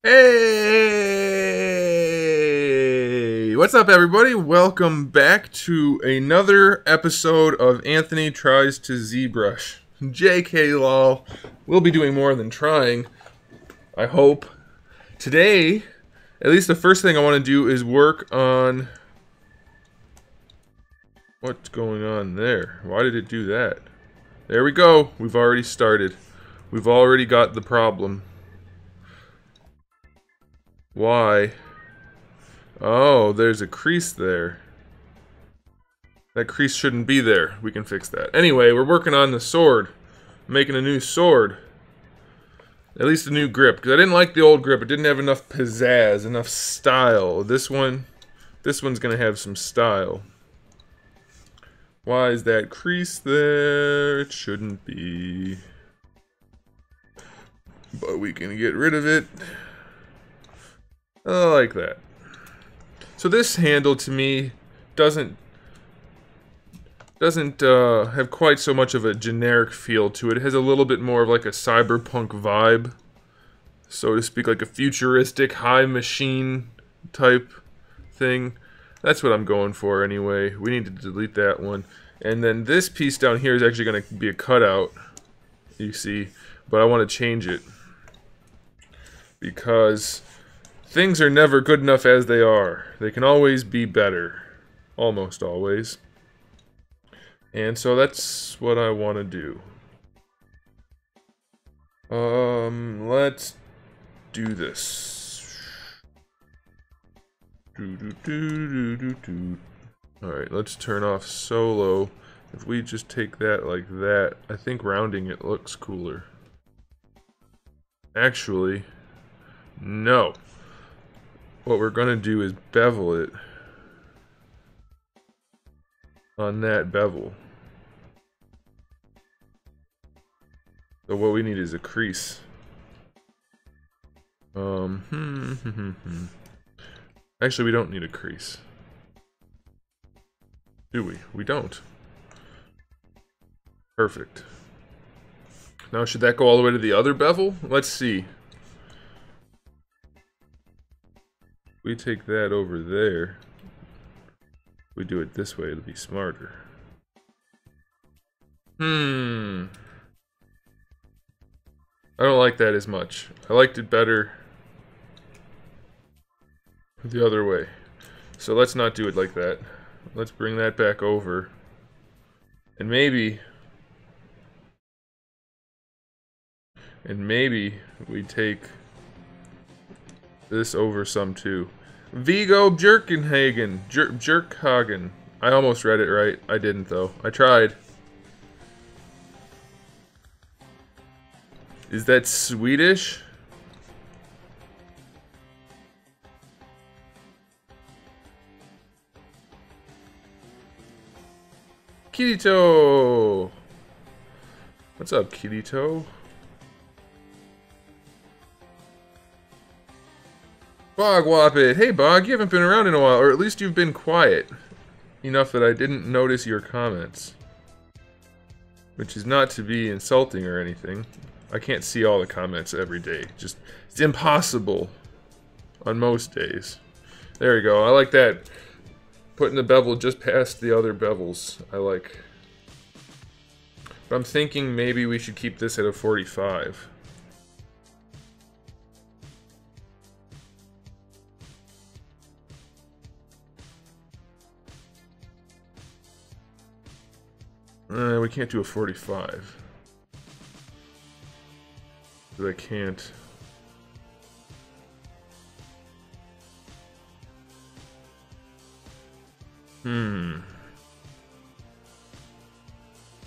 Hey! What's up, everybody? Welcome back to another episode of Anthony Tries to ZBrush. JK lol. We'll be doing more than trying, I hope. Today, at least the first thing I want to do is work on... What's going on there? Why did it do that? There we go. We've already started. We've already got the problem. Why? Oh, there's a crease there. That crease shouldn't be there. We can fix that. Anyway, we're working on the sword. Making a new sword. At least a new grip. Because I didn't like the old grip. It didn't have enough pizzazz, enough style. This one's going to have some style. Why is that crease there? It shouldn't be. But we can get rid of it. Like that. So this handle to me doesn't have quite so much of a generic feel to it. It has a little bit more of like a cyberpunk vibe, so to speak, like a futuristic high machine type thing. That's what I'm going for anyway. We need to delete that one. And then this piece down here is actually going to be a cutout, you see, but I want to change it because things are never good enough as they are. They can always be better. Almost always. And so that's what I want to do. Let's do this. Alright, let's turn off solo. If we just take that like that, I think rounding it looks cooler. Actually, no. What we're going to do is bevel it on that bevel. So what we need is a crease. Actually, we don't need a crease. Do we? We don't. Perfect. Now, should that go all the way to the other bevel? Let's see. We take that over there. We do it this way, it'll be smarter. I don't like that as much. I liked it better the other way. So let's not do it like that. Let's bring that back over. And maybe we take this over some too. Vigo Jerkenhagen. Jerkhagen. I almost read it right. I didn't though. I tried. Is that Swedish? Kirito! What's up, Kirito? Bog Whoppit! Hey Bog, you haven't been around in a while, or at least you've been quiet enough that I didn't notice your comments. Which is not to be insulting or anything. I can't see all the comments every day. Just, it's impossible on most days. There we go, I like that. Putting the bevel just past the other bevels, I like. But I'm thinking maybe we should keep this at a 45. We can't do a 45. But I can't.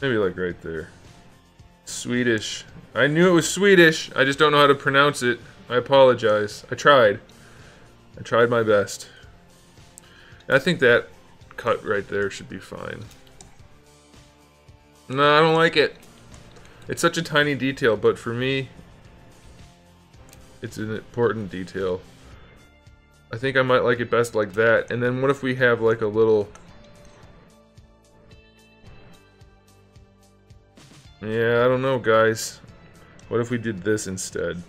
Maybe like right there. Swedish. I knew it was Swedish. I just don't know how to pronounce it. I apologize. I tried. I tried my best. I think that cut right there should be fine. No, I don't like it. It's such a tiny detail, but for me, it's an important detail. I think I might like it best like that. And then what if we have like a little... Yeah, I don't know, guys. What if we did this instead?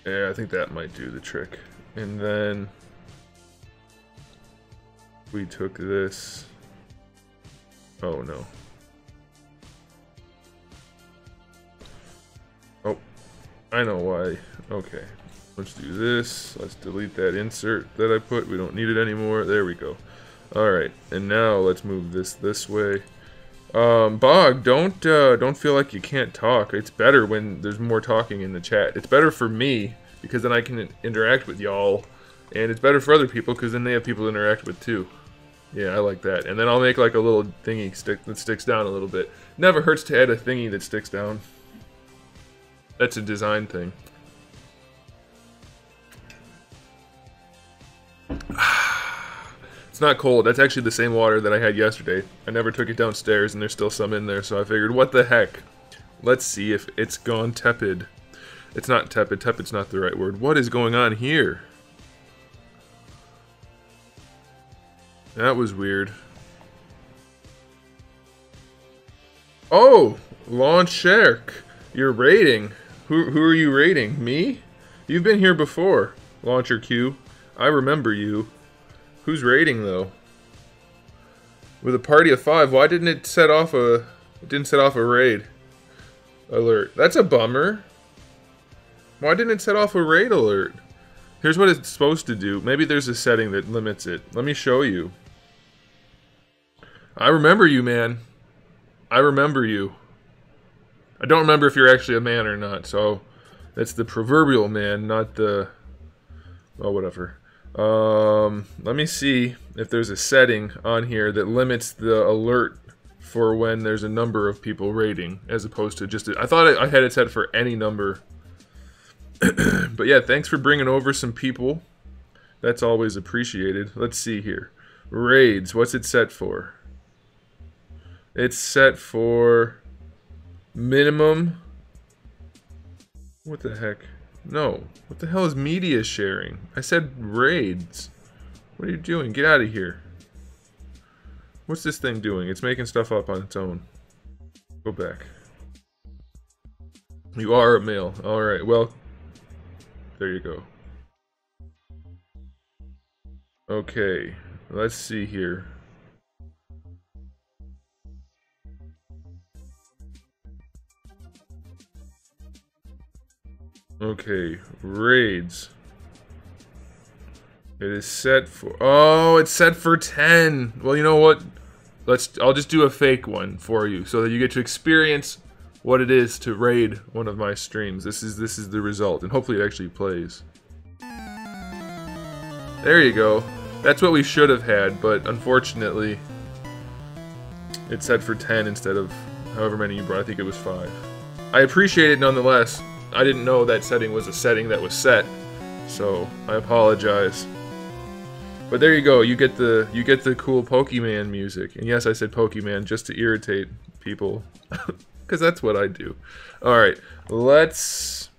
Yeah, I think that might do the trick. And then we took this. Oh no. Oh, I know why. Okay, let's do this. Let's delete that insert that I put. We don't need it anymore. There we go. Alright, and now let's move this way. Bog, don't feel like you can't talk. It's better when there's more talking in the chat. It's better for me, because then I can interact with y'all. And it's better for other people, because then they have people to interact with too. Yeah, I like that. And then I'll make like a little thingy that sticks down a little bit. Never hurts to add a thingy that sticks down. That's a design thing. It's not cold. That's actually the same water that I had yesterday. I never took it downstairs and there's still some in there, so I figured, what the heck? Let's see if it's gone tepid. It's not tepid. Tepid's not the right word. What is going on here? That was weird. Oh! Launch Shark. You're raiding. Who are you raiding? Me? You've been here before, Launcher Q. I remember you. Who's raiding though? With a party of 5, why didn't it set off a... It didn't set off a raid alert. That's a bummer. Why didn't it set off a raid alert? Here's what it's supposed to do. Maybe there's a setting that limits it. Let me show you. I remember you, man. I remember you. I don't remember if you're actually a man or not, so... That's the proverbial man, not the... Oh, whatever. Let me see if there's a setting on here that limits the alert for when there's a number of people raiding, as opposed to just... I thought I had it set for any number. But yeah, thanks for bringing over some people. That's always appreciated. Let's see here. Raids, what's it set for? It's set for minimum... What the heck? No. What the hell is media sharing? I said raids. What are you doing? Get out of here. What's this thing doing? It's making stuff up on its own. Go back. You are a male. Alright, well... There you go. Okay. Let's see here. Okay, raids. It is set for... Oh, it's set for 10! Well, you know what? I'll just do a fake one for you, so that you get to experience what it is to raid one of my streams. This is the result, and hopefully it actually plays. There you go. That's what we should have had, but unfortunately... It's set for 10 instead of however many you brought. I think it was 5. I appreciate it nonetheless. I didn't know that setting was a setting that was set, so I apologize. But there you go. You get the cool Pokemon music. And yes, I said Pokemon just to irritate people, because that's what I do. All right, let's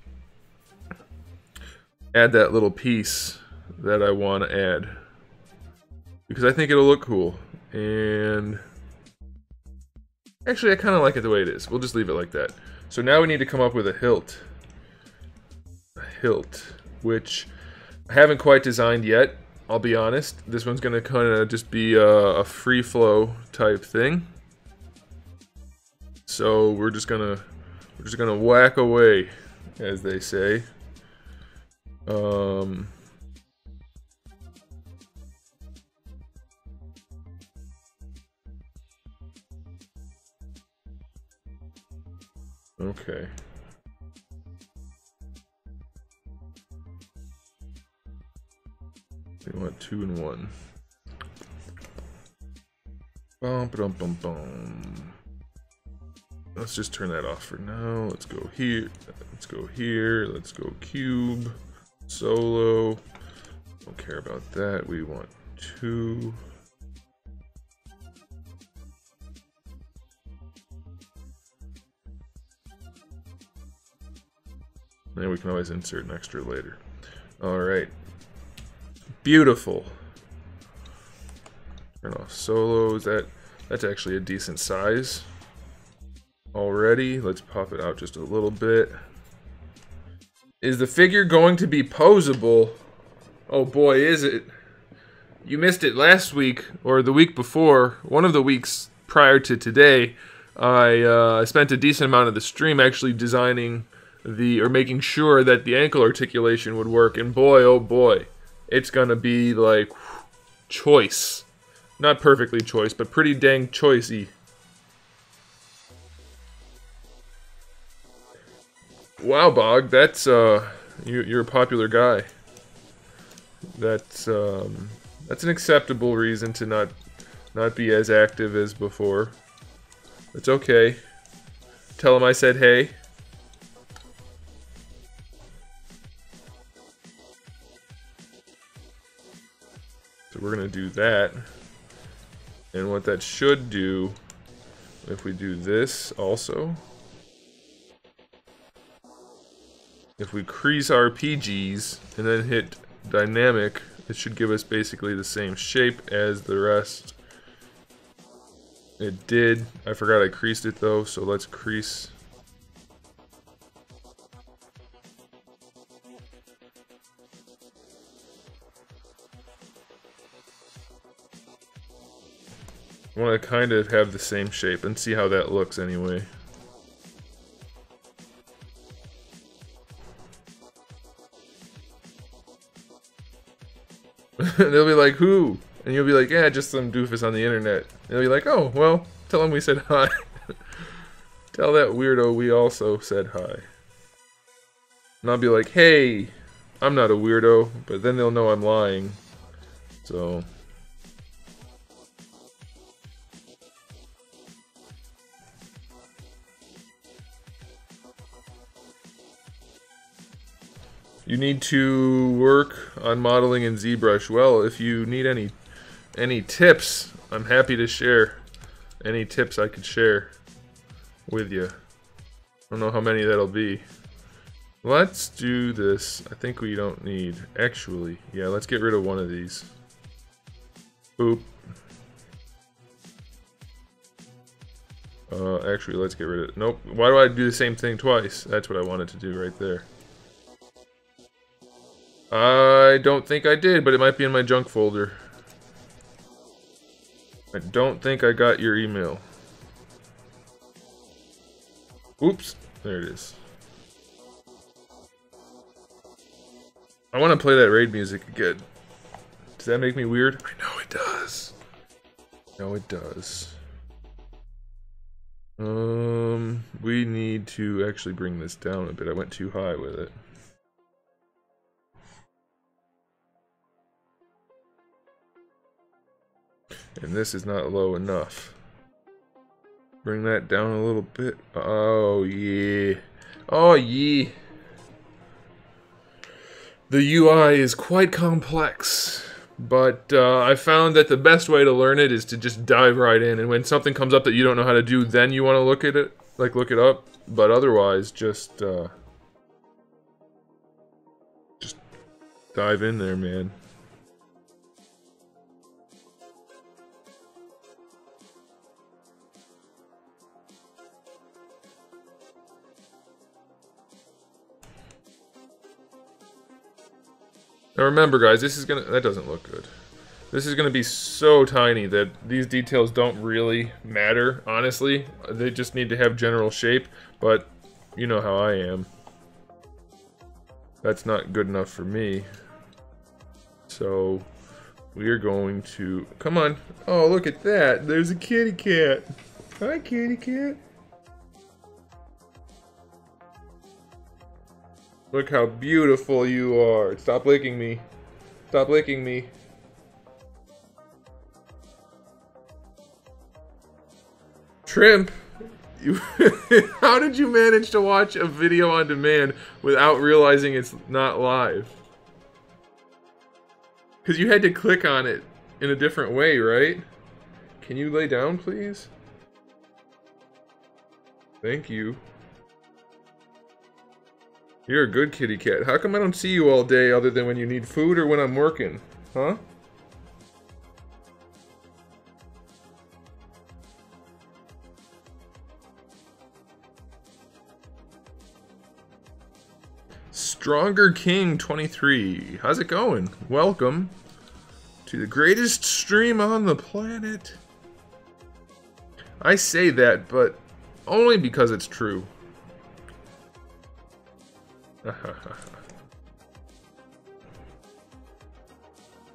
add that little piece that I want to add, because I think it'll look cool. And actually, I kind of like it the way it is. We'll just leave it like that. So now we need to come up with a hilt. Which I haven't quite designed yet, I'll be honest. This one's gonna kind of just be a free flow type thing. So we're just gonna whack away, as they say. Okay. We want 2 and 1. Bum, bum, bum, bum. Let's just turn that off for now. Let's go here. Let's go here. Let's go cube. Solo. Don't care about that. We want 2. And we can always insert an extra later. Alright. Beautiful. Turn off solos. That's actually a decent size already. Let's pop it out just a little bit. Is the figure going to be posable? Oh boy, is it. You missed it last week, or the week before, one of the weeks prior to today. I spent a decent amount of the stream actually designing or making sure that the ankle articulation would work, and boy, oh boy, it's gonna be like, choice. Not perfectly choice, but pretty dang choicey. Wow, Bog, that's, you're a popular guy. That's an acceptable reason to not be as active as before. It's okay. Tell him I said hey. So we're gonna do that. And what that should do, if we do this also, if we crease our PGs and then hit dynamic, it should give us basically the same shape as the rest. It did. I forgot I creased it though, so let's crease. I want to kind of have the same shape and see how that looks anyway. They'll be like, who? And you'll be like, yeah, just some doofus on the internet. And they'll be like, oh, well, tell him we said hi. Tell that weirdo we also said hi. And I'll be like, hey, I'm not a weirdo, but then they'll know I'm lying. So... You need to work on modeling in ZBrush. Well, if you need any tips, I'm happy to share. Any tips I could share with you. I don't know how many that'll be. Let's do this. I think we don't need... Actually, yeah, let's get rid of one of these. Boop. Actually, let's get rid of... Nope. Why do I do the same thing twice? That's what I wanted to do right there. I don't think I did, but it might be in my junk folder. I don't think I got your email. Oops, there it is. I want to play that raid music again. Does that make me weird? I know it does. No, it does. We need to actually bring this down a bit. I went too high with it. And this is not low enough. Bring that down a little bit. Oh, yeah. Oh, yeah. The UI is quite complex. But I found that the best way to learn it is to just dive right in. And when something comes up that you don't know how to do, then you want to look at it. Like, look it up. But otherwise, just dive in there, man. Now remember guys, this is gonna... That doesn't look good. This is gonna be so tiny that these details don't really matter, honestly. They just need to have general shape, but you know how I am. That's not good enough for me. So, we are going to... Come on. Oh, look at that. There's a kitty cat. Hi, kitty cat. Look how beautiful you are. Stop licking me. Stop licking me. Trimp, you how did you manage to watch a video on demand without realizing it's not live? Because you had to click on it in a different way, right? Can you lay down, please? Thank you. You're a good kitty cat. How come I don't see you all day other than when you need food or when I'm working? Huh? Stronger King 23. How's it going? Welcome to the greatest stream on the planet. I say that, but only because it's true.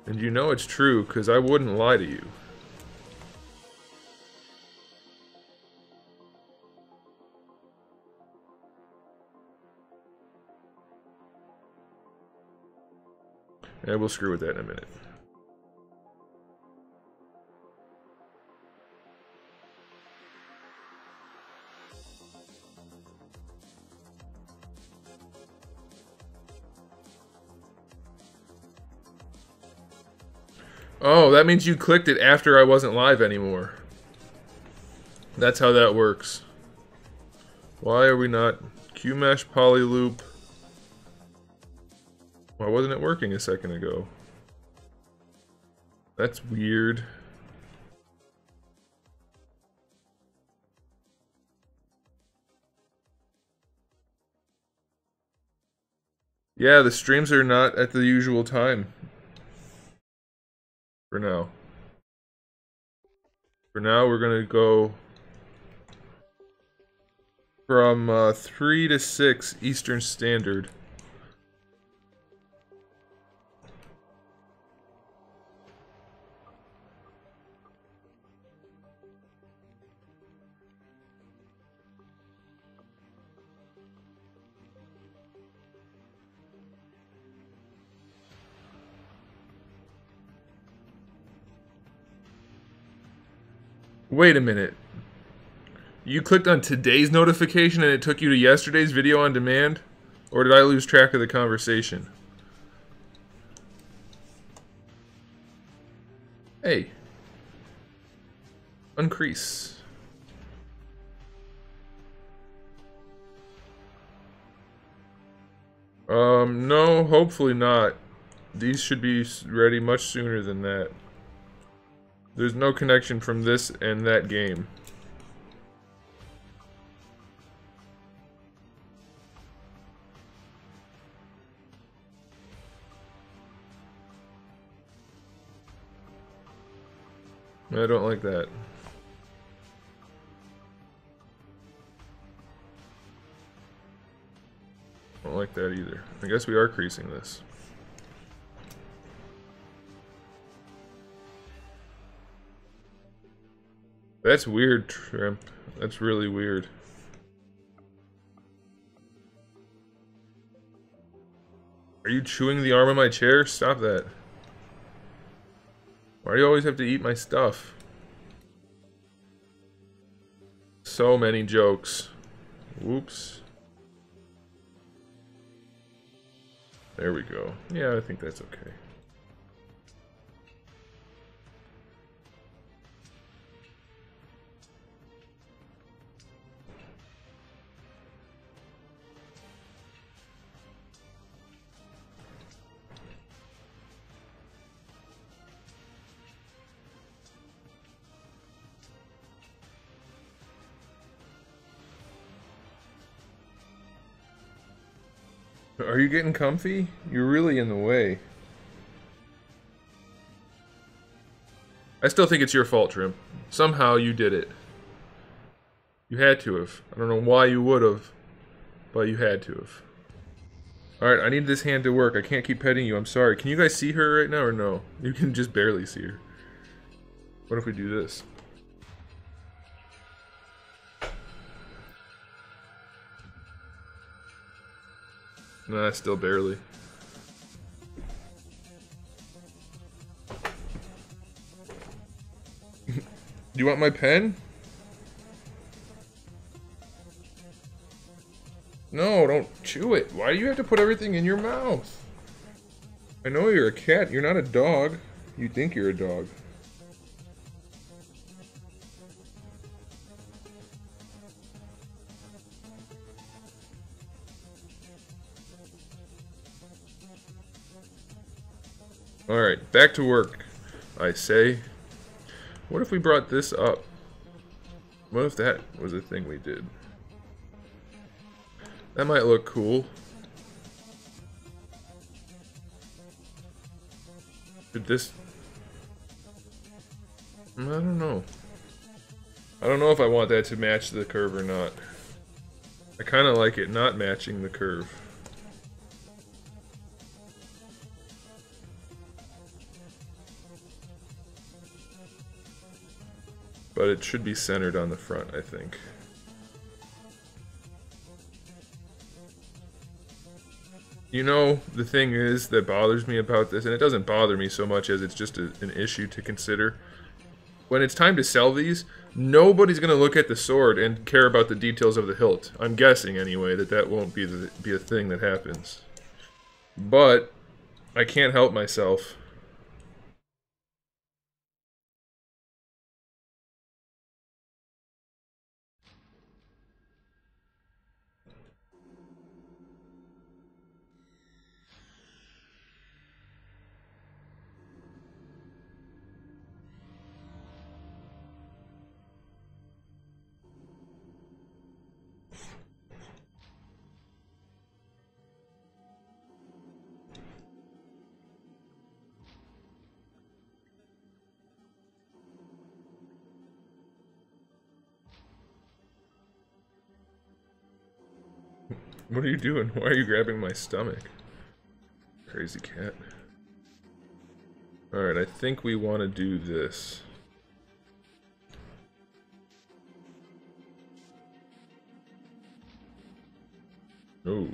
And you know it's true, because I wouldn't lie to you. Yeah, we'll screw with that in a minute. Oh, that means you clicked it after I wasn't live anymore. That's how that works. Why are we not... QMesh polyloop... Why wasn't it working a second ago? That's weird. Yeah, the streams are not at the usual time. For now. For now, we're gonna go from 3 to 6 Eastern Standard. Wait a minute. You clicked on today's notification and it took you to yesterday's video on demand? Or did I lose track of the conversation? Hey. Uncrease. No, hopefully not. These should be ready much sooner than that. There's no connection from this and that game. I don't like that. I don't like that either. I guess we are creasing this. That's weird, Trimp. That's really weird. Are you chewing the arm of my chair? Stop that. Why do you always have to eat my stuff? So many jokes. Whoops. There we go. Yeah, I think that's okay. Are you getting comfy? You're really in the way. I still think it's your fault, Trim. Somehow you did it. You had to have. I don't know why you would have, but you had to have. Alright, I need this hand to work. I can't keep petting you. I'm sorry. Can you guys see her right now or no? You can just barely see her. What if we do this? Nah, still barely. Do you want my pen? No, don't chew it. Why do you have to put everything in your mouth? I know you're a cat. You're not a dog. You think you're a dog. Alright, back to work, I say. What if we brought this up? What if that was a thing we did? That might look cool. Should this... I don't know. I don't know if I want that to match the curve or not. I kind of like it not matching the curve. But it should be centered on the front, I think. You know, the thing is that bothers me about this, and it doesn't bother me so much as it's just an issue to consider. When it's time to sell these, nobody's going to look at the sword and care about the details of the hilt. I'm guessing, anyway, that that won't be a thing that happens. But I can't help myself. What are you doing? Why are you grabbing my stomach? Crazy cat. Alright, I think we want to do this. Oh.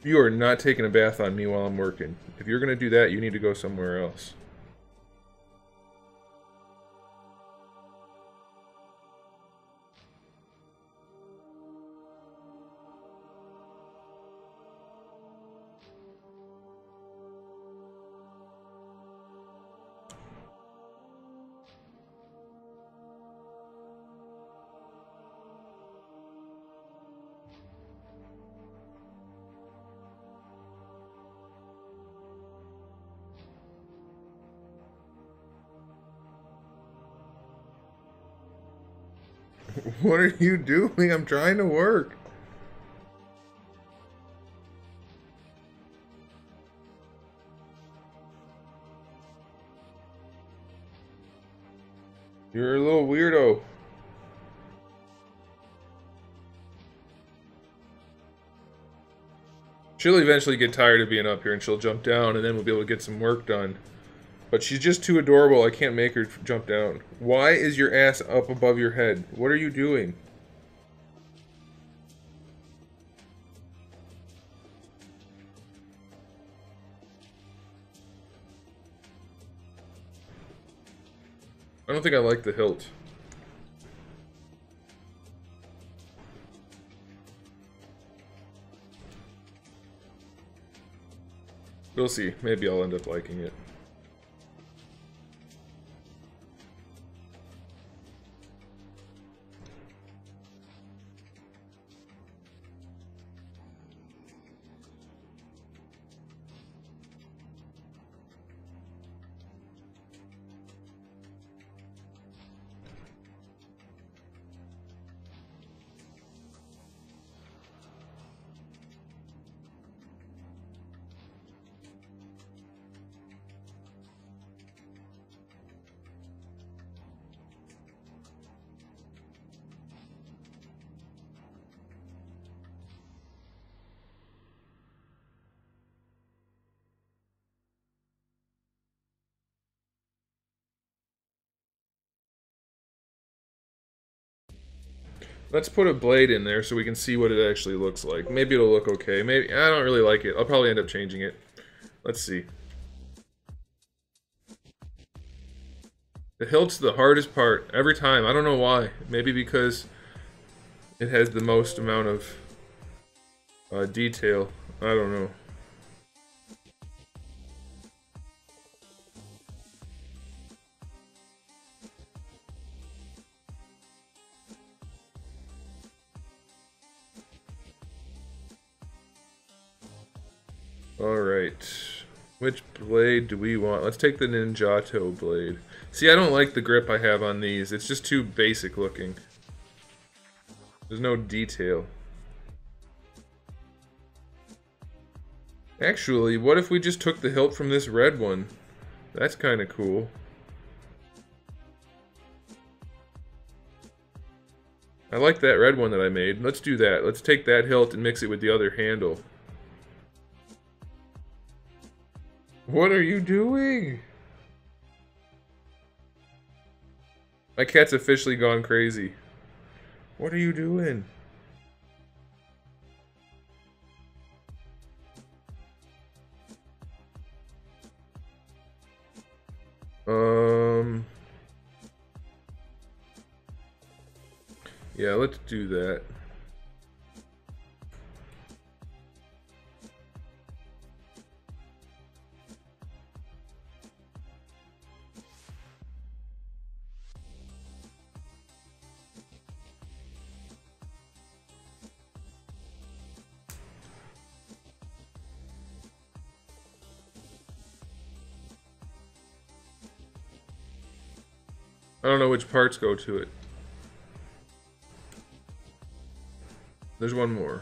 You are not taking a bath on me while I'm working. If you're gonna do that, you need to go somewhere else. What are you doing? I'm trying to work. You're a little weirdo. She'll eventually get tired of being up here and she'll jump down and then we'll be able to get some work done. But she's just too adorable, I can't make her jump down. Why is your ass up above your head? What are you doing? I don't think I like the hilt. We'll see. Maybe I'll end up liking it. Let's put a blade in there so we can see what it actually looks like. Maybe it'll look okay. Maybe I don't really like it. I'll probably end up changing it. Let's see. The hilt's the hardest part every time. I don't know why. Maybe because it has the most amount of detail. I don't know. Alright. Which blade do we want? Let's take the Ninjato blade. See, I don't like the grip I have on these. It's just too basic looking. There's no detail. Actually, what if we just took the hilt from this red one? That's kind of cool. I like that red one that I made. Let's do that. Let's take that hilt and mix it with the other handle. What are you doing? My cat's officially gone crazy. What are you doing? Yeah, let's do that. I don't know which parts go to it. There's one more.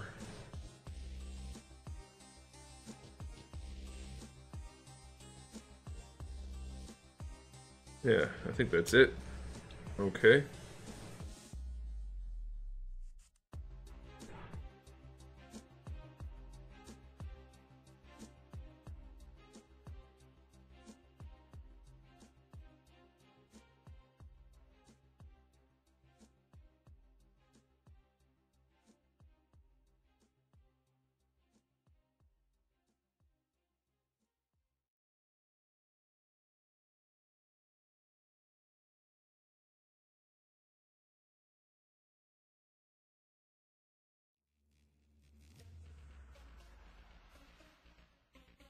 Yeah, I think that's it. Okay.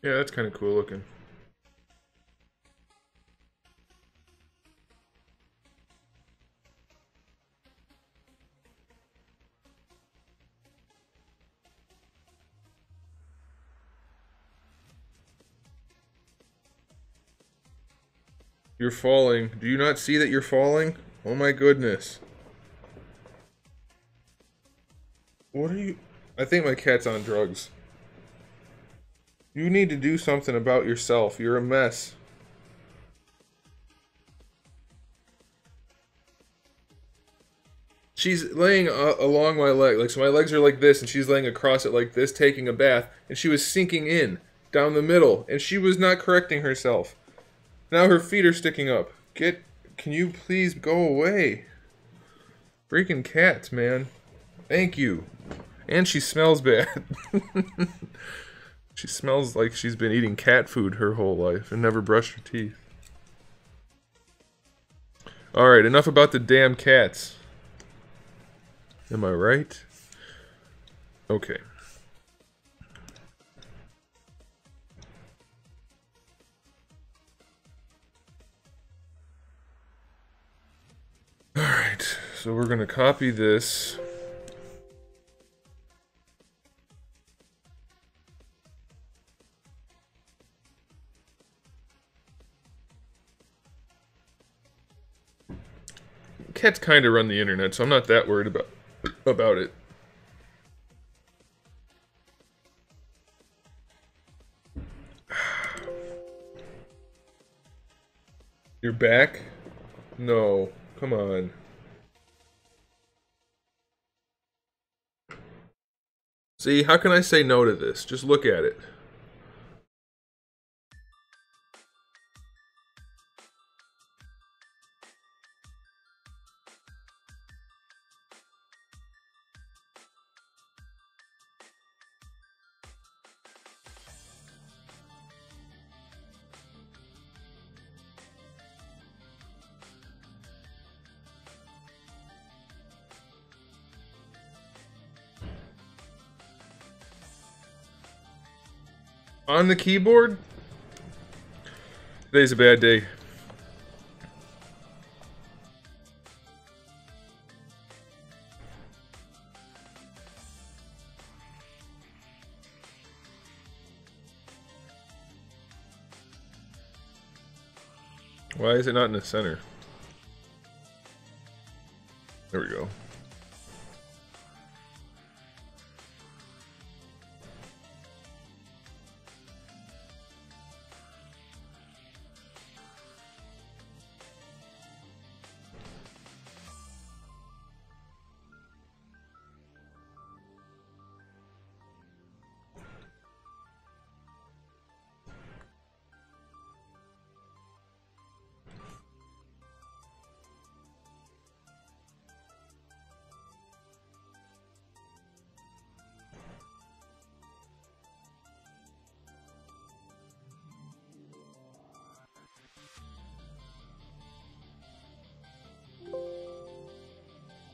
Yeah, that's kind of cool looking. You're falling. Do you not see that you're falling? Oh my goodness. What are you... I think my cat's on drugs. You need to do something about yourself. You're a mess. She's laying along my leg. Like, so my legs are like this, and she's laying across it like this, taking a bath. And she was sinking in, down the middle. And she was not correcting herself. Now her feet are sticking up. Can you please go away? Freaking cats, man. Thank you. And she smells bad. She smells like she's been eating cat food her whole life and never brushed her teeth. Alright, enough about the damn cats. Am I right? Okay. Alright, so we're gonna copy this. Cats kind of run the internet, so I'm not that worried about it. You're back? No, come on. See, how can I say no to this? Just look at it. On the keyboard? Today's a bad day. Why is it not in the center? There we go.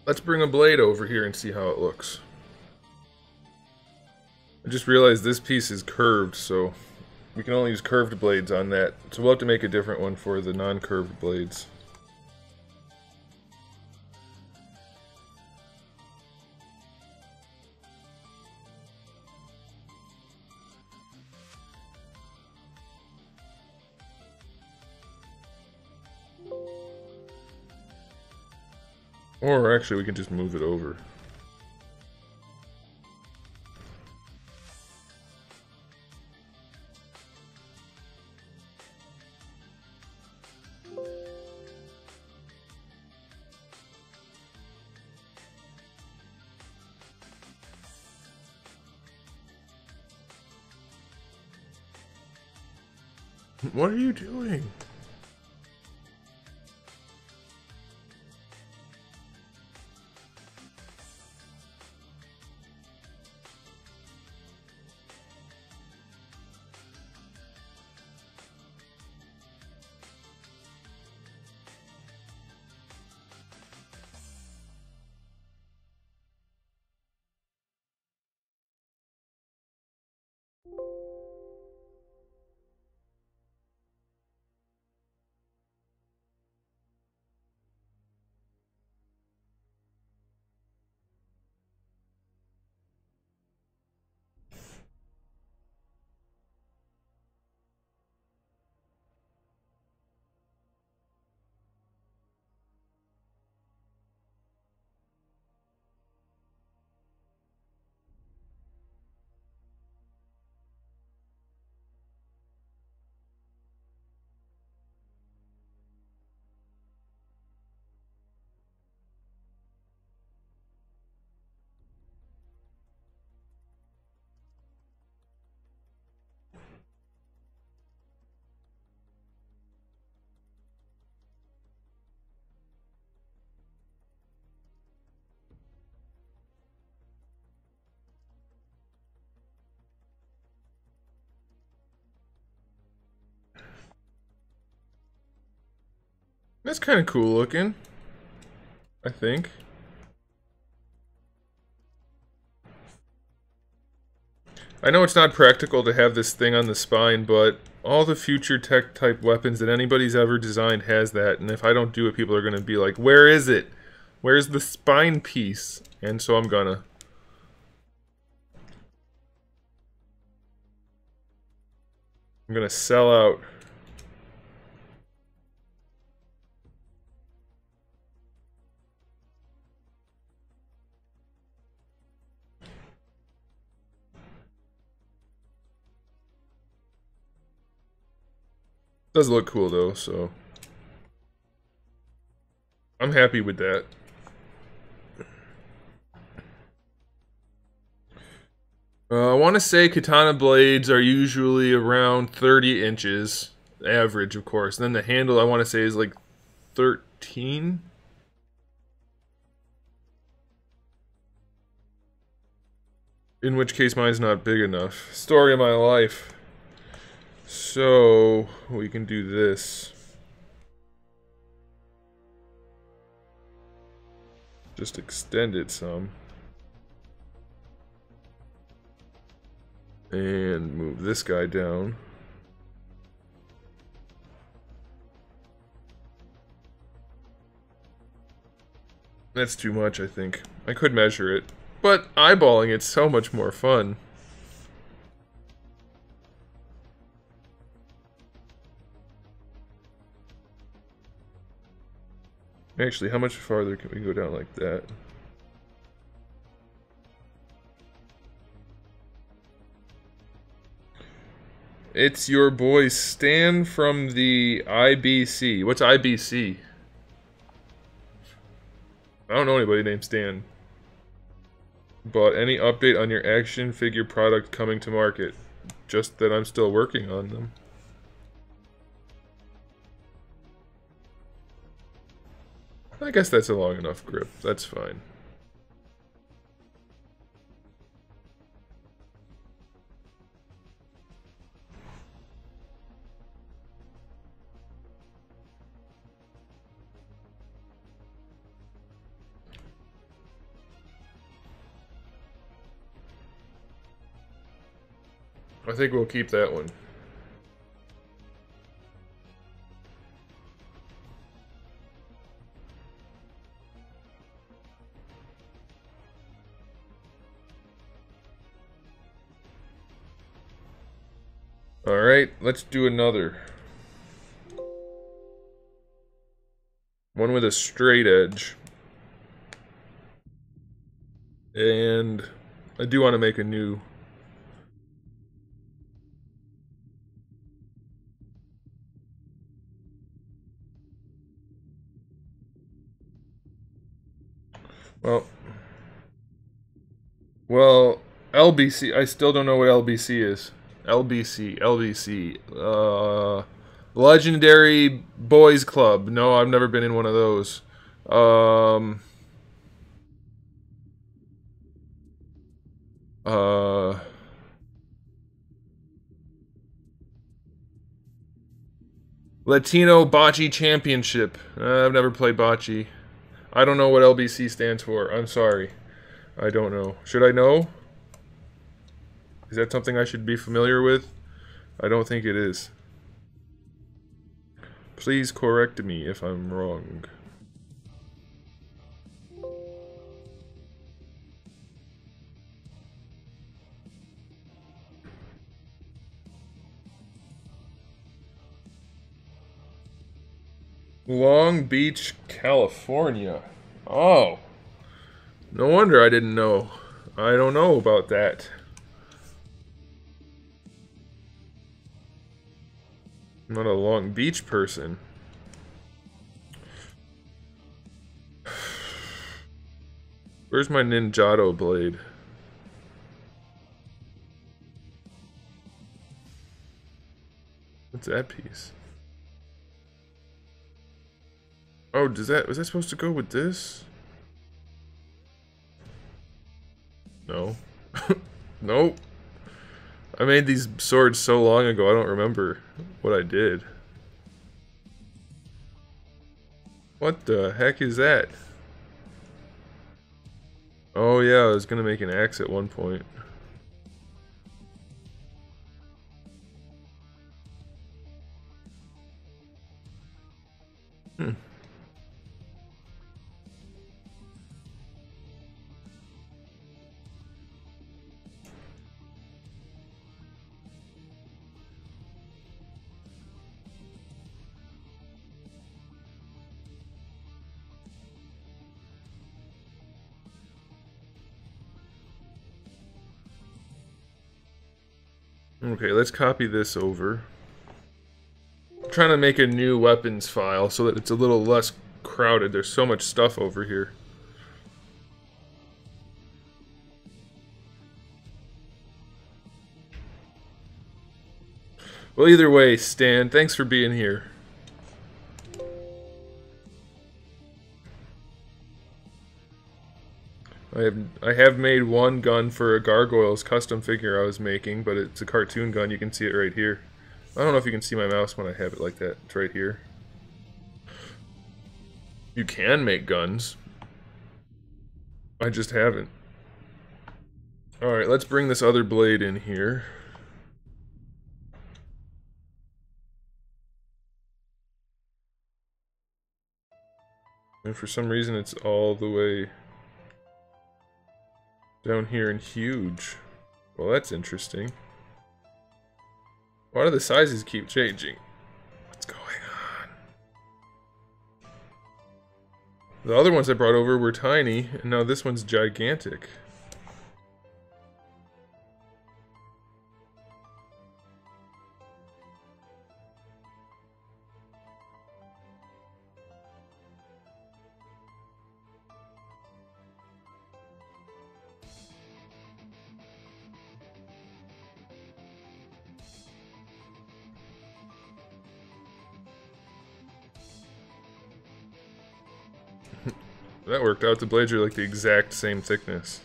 Let's bring a blade over here and see how it looks. I just realized this piece is curved, so we can only use curved blades on that. So we'll have to make a different one for the non-curved blades. Or actually, we can just move it over. What are you doing? That's kind of cool looking, I think. I know it's not practical to have this thing on the spine, but all the future tech type weapons that anybody's ever designed has that, and if I don't do it, people are going to be like, where is it? Where's the spine piece? And so I'm gonna. I'm gonna sell out. Does look cool though, so I'm happy with that. I want to say katana blades are usually around 30 inches, average of course. And then the handle I want to say is like 13. In which case mine's not big enough. Story of my life. So we can do this. Just extend it some. And move this guy down. That's too much, I think. I could measure it, but eyeballing it's so much more fun. Actually, how much farther can we go down like that? It's your boy Stan from the IBC. What's IBC? I don't know anybody named Stan. But any update on your action figure product coming to market? Just that I'm still working on them. I guess that's a long enough grip. That's fine. I think we'll keep that one. Alright, let's do another. One with a straight edge. And I do want to make a new. Well, LBC, I still don't know what LBC is. LBC. Legendary Boys Club. No, I've never been in one of those. Latino Bocce Championship. I've never played bocce. I don't know what LBC stands for. I'm sorry. I don't know. Should I know? Is that something I should be familiar with? I don't think it is. Please correct me if I'm wrong. Long Beach, California. Oh. No wonder I didn't know. I don't know about that. I'm not a Long Beach person. Where's my Ninjato blade? What's that piece? Oh, was that supposed to go with this? No. Nope. I made these swords so long ago, I don't remember what I did. What the heck is that? Oh yeah, I was gonna make an axe at one point. Okay, let's copy this over. I'm trying to make a new weapons file so that it's a little less crowded. There's so much stuff over here. Well, either way, Stan, thanks for being here. I have made one gun for a Gargoyles custom figure I was making, but it's a cartoon gun. You can see it right here. I don't know if you can see my mouse when I have it like that. It's right here. You can make guns. I just haven't. Alright, let's bring this other blade in here. And for some reason it's all the way down here and huge. Well, that's interesting. Why do the sizes keep changing? What's going on? The other ones I brought over were tiny, and now this one's gigantic. That worked out. The blades are like the exact same thickness.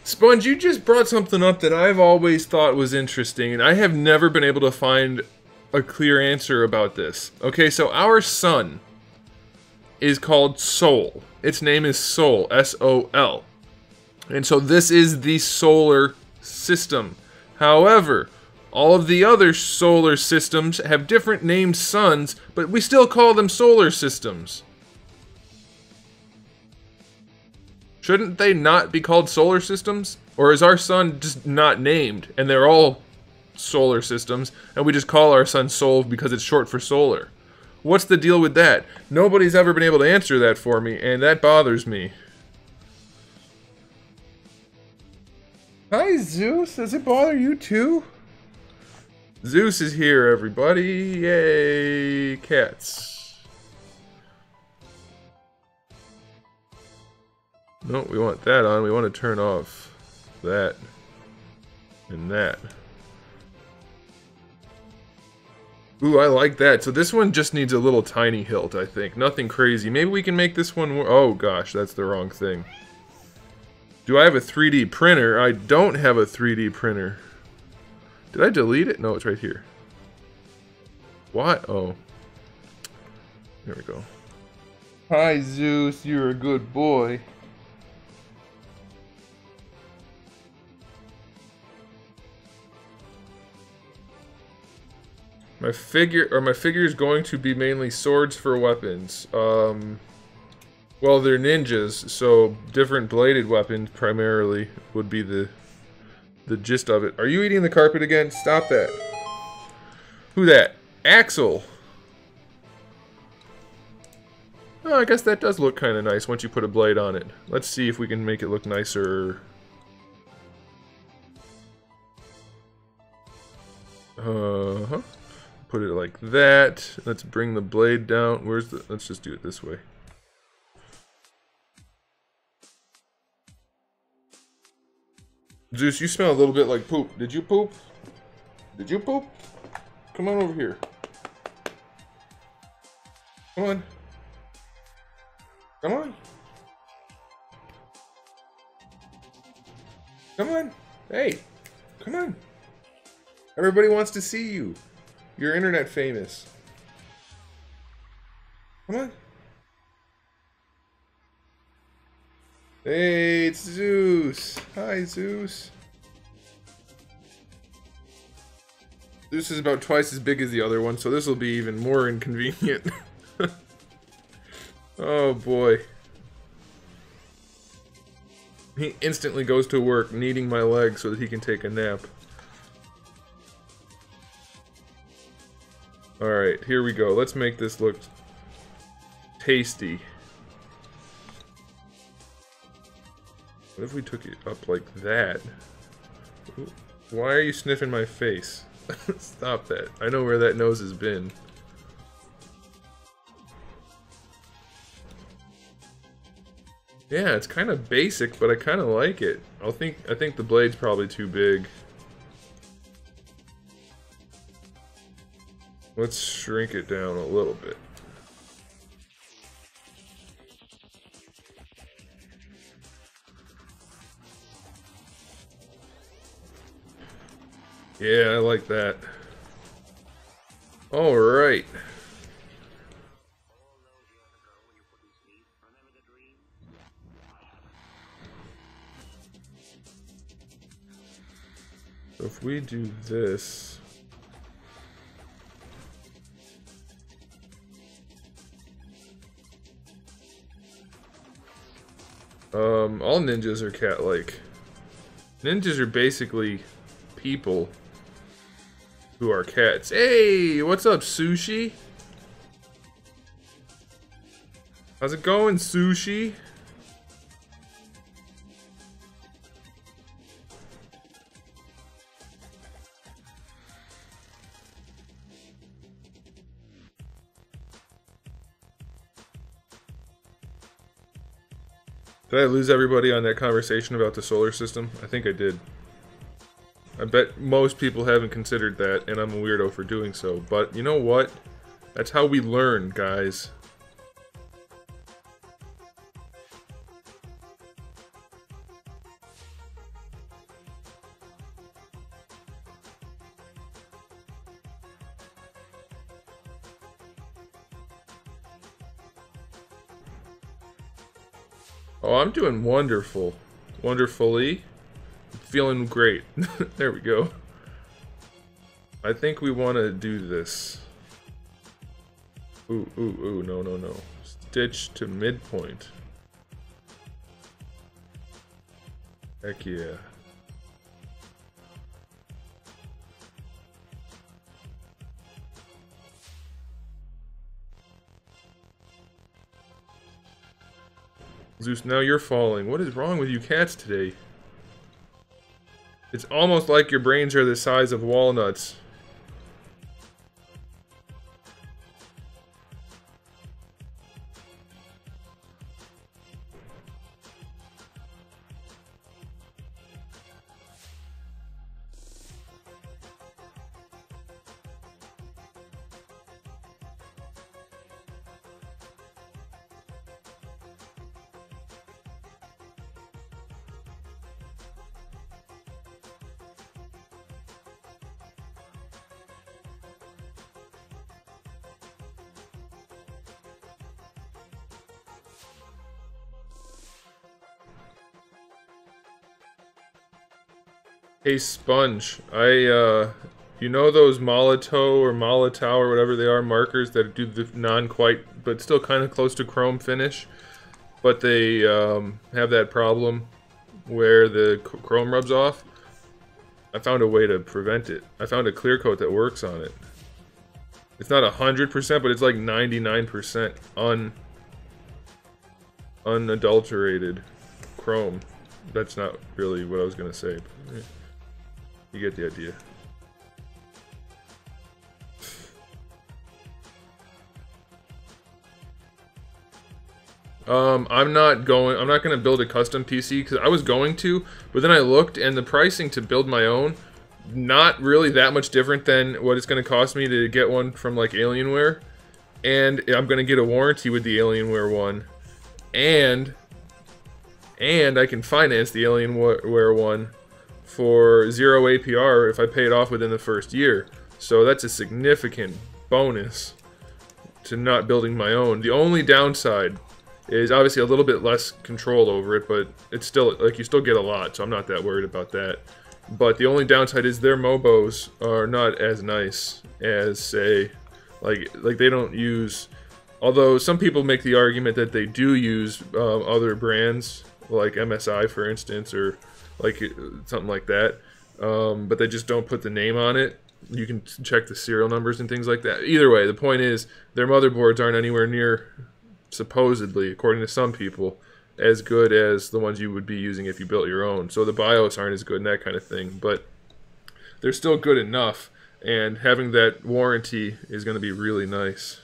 Sponge, you just brought something up that I've always thought was interesting, and I have never been able to find a clear answer about this. Okay, so our sun is called Sol. Its name is Sol, S-O-L. And so this is the solar system. However, all of the other solar systems have different named suns, but we still call them solar systems. Shouldn't they not be called solar systems? Or is our sun just not named, and they're all solar systems, and we just call our sun Sol because it's short for solar? What's the deal with that? Nobody's ever been able to answer that for me, and that bothers me. Hi, Zeus. Does it bother you too? Zeus is here, everybody. Yay, cats. No, we want that on. We want to turn off that and that. Ooh, I like that. So this one just needs a little tiny hilt, I think. Nothing crazy. Maybe we can make this one more... Oh, gosh, that's the wrong thing. Do I have a 3D printer? I don't have a 3D printer. Did I delete it? No, it's right here. What? Oh. There we go. Hi, Zeus. You're a good boy. My figure is going to be mainly swords for weapons. Well, they're ninjas, so different bladed weapons primarily would be the gist of it. Are you eating the carpet again? Stop that. Who that? Axel. Oh, I guess that does look kind of nice once you put a blade on it. Let's see if we can make it look nicer. Uh-huh. Put it like that. Let's bring the blade down. Let's just do it this way. Zeus, you smell a little bit like poop. Did you poop? Did you poop? Come on over here. Come on. Come on. Come on. Hey. Come on. Everybody wants to see you. You're internet famous. Come on. Hey, it's Zeus. Hi, Zeus. Zeus is about twice as big as the other one, so this will be even more inconvenient. Oh, boy. He instantly goes to work, kneading my leg so that he can take a nap. Alright, here we go. Let's make this look tasty. What if we took it up like that? Ooh, why are you sniffing my face? Stop that. I know where that nose has been. Yeah, it's kind of basic, but I kind of like it. I think the blade's probably too big. Let's shrink it down a little bit. Yeah, I like that. All right. So if we do this... all ninjas are cat-like. Ninjas are basically people who are cats. Hey, what's up, Sushi? How's it going, Sushi? Did I lose everybody on that conversation about the solar system? I think I did. I bet most people haven't considered that, and I'm a weirdo for doing so. But you know what? That's how we learn, guys. Oh, I'm doing wonderful. Wonderfully. Feeling great. There we go. I think we want to do this. Ooh, ooh, ooh, no, no, no. Stitch to midpoint. Heck yeah. Zeus, now you're falling. What is wrong with you cats today? It's almost like your brains are the size of walnuts. Hey Sponge, you know those Molotov or Molotov or whatever they are markers that do the non-quite, but still kind of close to chrome finish, but they have that problem where the chrome rubs off? I found a way to prevent it. I found a clear coat that works on it. It's not 100%, but it's like 99% unadulterated chrome. That's not really what I was gonna say, but yeah. You get the idea. I'm not gonna build a custom PC because I was going to, but then I looked and the pricing to build my own, not really that much different than what it's gonna cost me to get one from like Alienware, and I'm gonna get a warranty with the Alienware one, and I can finance the Alienware one for 0 APR if I pay it off within the first year. So that's a significant bonus to not building my own. The only downside is obviously a little bit less control over it, but it's still, like, you still get a lot, so I'm not that worried about that. But the only downside is their Mobos are not as nice as, say, like they don't use, although some people make the argument that they do use other brands, like MSI for instance, or like something like that, but they just don't put the name on it. You can check the serial numbers and things like that. Either way, the point is their motherboards aren't anywhere near, supposedly, according to some people, as good as the ones you would be using if you built your own. So the BIOS aren't as good and that kind of thing, but they're still good enough, and having that warranty is going to be really nice.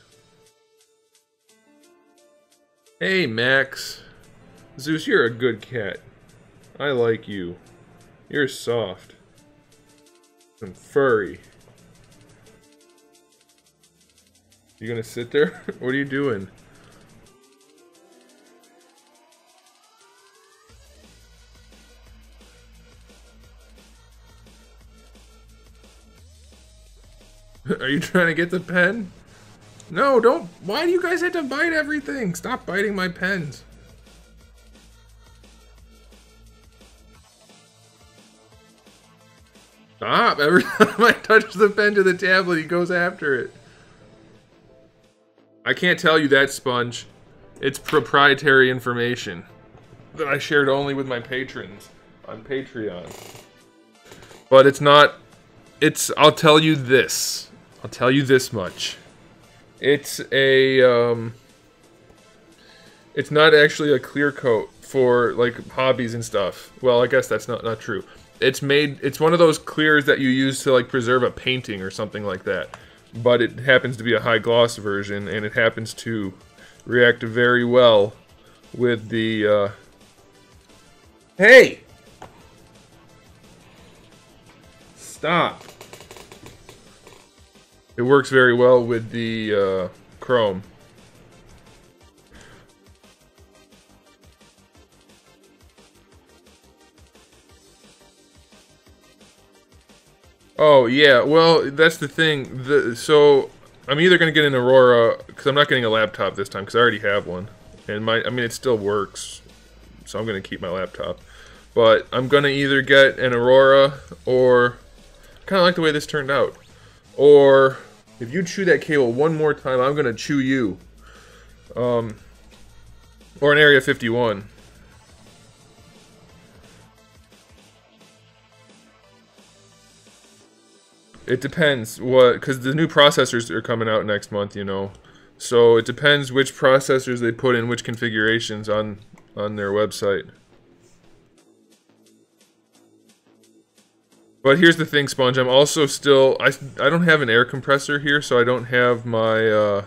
Hey Max. Zeus, you're a good cat. I like you. You're soft. And furry. You gonna sit there? What are you doing? Are you trying to get the pen? No, don't. Why do you guys have to bite everything? Stop biting my pens. Stop! Every time I touch the pen to the tablet, he goes after it. I can't tell you that, Sponge. It's proprietary information that I shared only with my patrons on Patreon. But it's not... I'll tell you this. I'll tell you this much. It's a... It's not actually a clear coat for, like, hobbies and stuff. Well, I guess that's not true. It's one of those clears that you use to, like, preserve a painting or something like that. But it happens to be a high gloss version, and it happens to react very well with the, Hey! Stop. It works very well with the, Chrome. Oh, yeah, well, that's the thing. So, I'm either going to get an Aurora, because I'm not getting a laptop this time, because I already have one. And I mean, it still works, so I'm going to keep my laptop. But I'm going to either get an Aurora, or... kind of like the way this turned out. Or, if you chew that cable one more time, I'm going to chew you. Or an Area 51. It depends because the new processors are coming out next month, you know. So it depends which processors they put in which configurations on their website. But here's the thing, Sponge. I'm also still I don't have an air compressor here, so I don't have my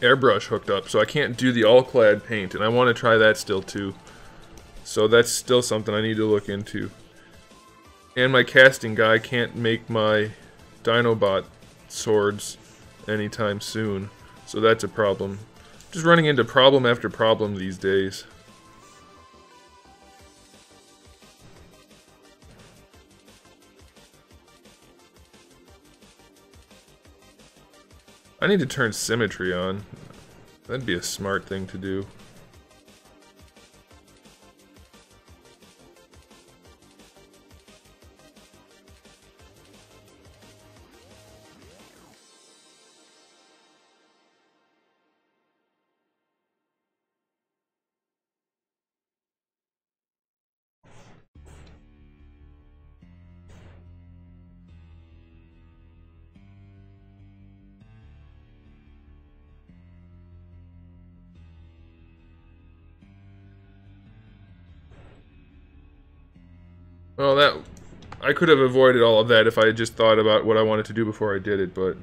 airbrush hooked up, so I can't do the all-clad paint, and I want to try that still too. So that's still something I need to look into. And my casting guy can't make my Dinobot swords anytime soon, so that's a problem. Just running into problem after problem these days. I need to turn symmetry on. That'd be a smart thing to do. Well, I could have avoided all of that if I had just thought about what I wanted to do before I did it, but...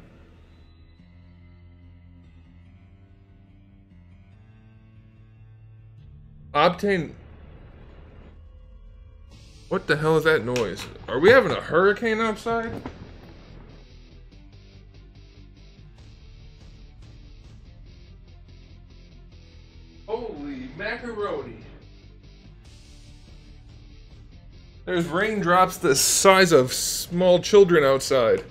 Obtain... What the hell is that noise? Are we having a hurricane outside? Holy macaroni. There's raindrops the size of small children outside.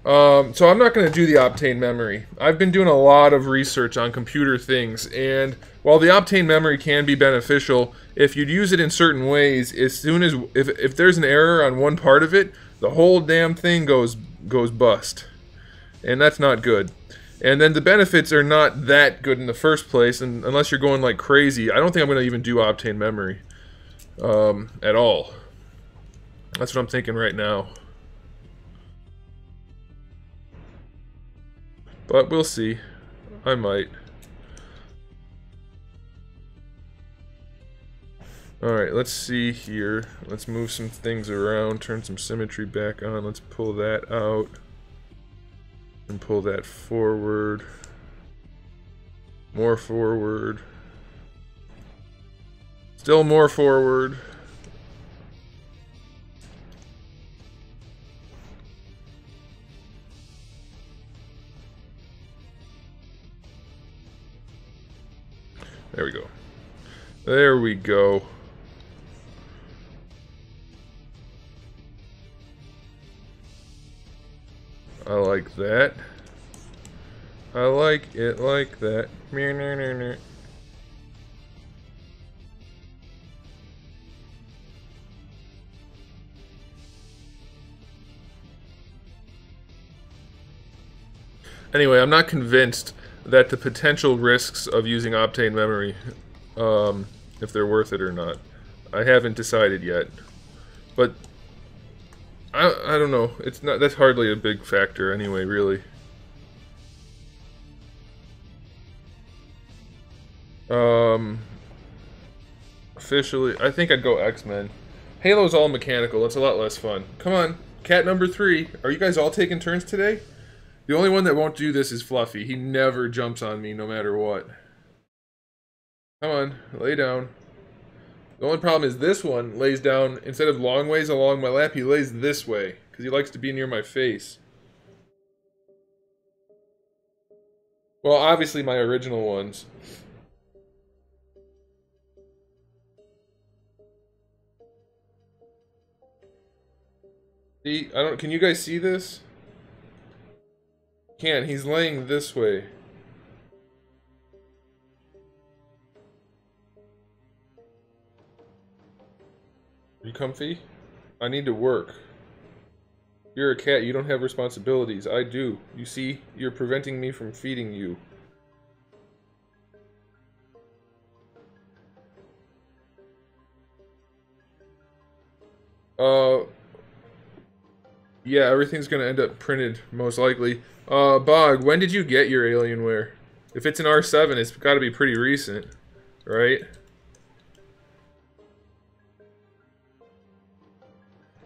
So I'm not going to do the Optane memory. I've been doing a lot of research on computer things, and while the Optane memory can be beneficial, if you'd use it in certain ways, as soon as if there's an error on one part of it, the whole damn thing goes bust. And that's not good. And then the benefits are not that good in the first place, and unless you're going like crazy, I don't think I'm going to even do Optane memory at all. That's what I'm thinking right now. But we'll see. I might. Alright, let's see here. Let's move some things around, turn some symmetry back on. Let's pull that out. And pull that forward. More forward. Still more forward. There we go. There we go. I like that. I like it like that. Anyway, I'm not convinced that the potential risks of using Optane memory, if they're worth it or not. I haven't decided yet. But I don't know. It's not, that's hardly a big factor anyway, really. Officially, I think I'd go X-Men. Halo's all mechanical. It's a lot less fun. Come on, cat number 3. Are you guys all taking turns today? The only one that won't do this is Fluffy. He never jumps on me no matter what. Come on, lay down. The only problem is this one lays down, instead of long ways along my lap, he lays this way, because he likes to be near my face. Well, obviously my original ones. See, can you guys see this? Can't, he's laying this way. Are you comfy? I need to work. You're a cat, you don't have responsibilities. I do. You see, you're preventing me from feeding you. Yeah, everything's gonna end up printed, most likely. Bog, when did you get your Alienware? If it's an R7, it's gotta be pretty recent, right?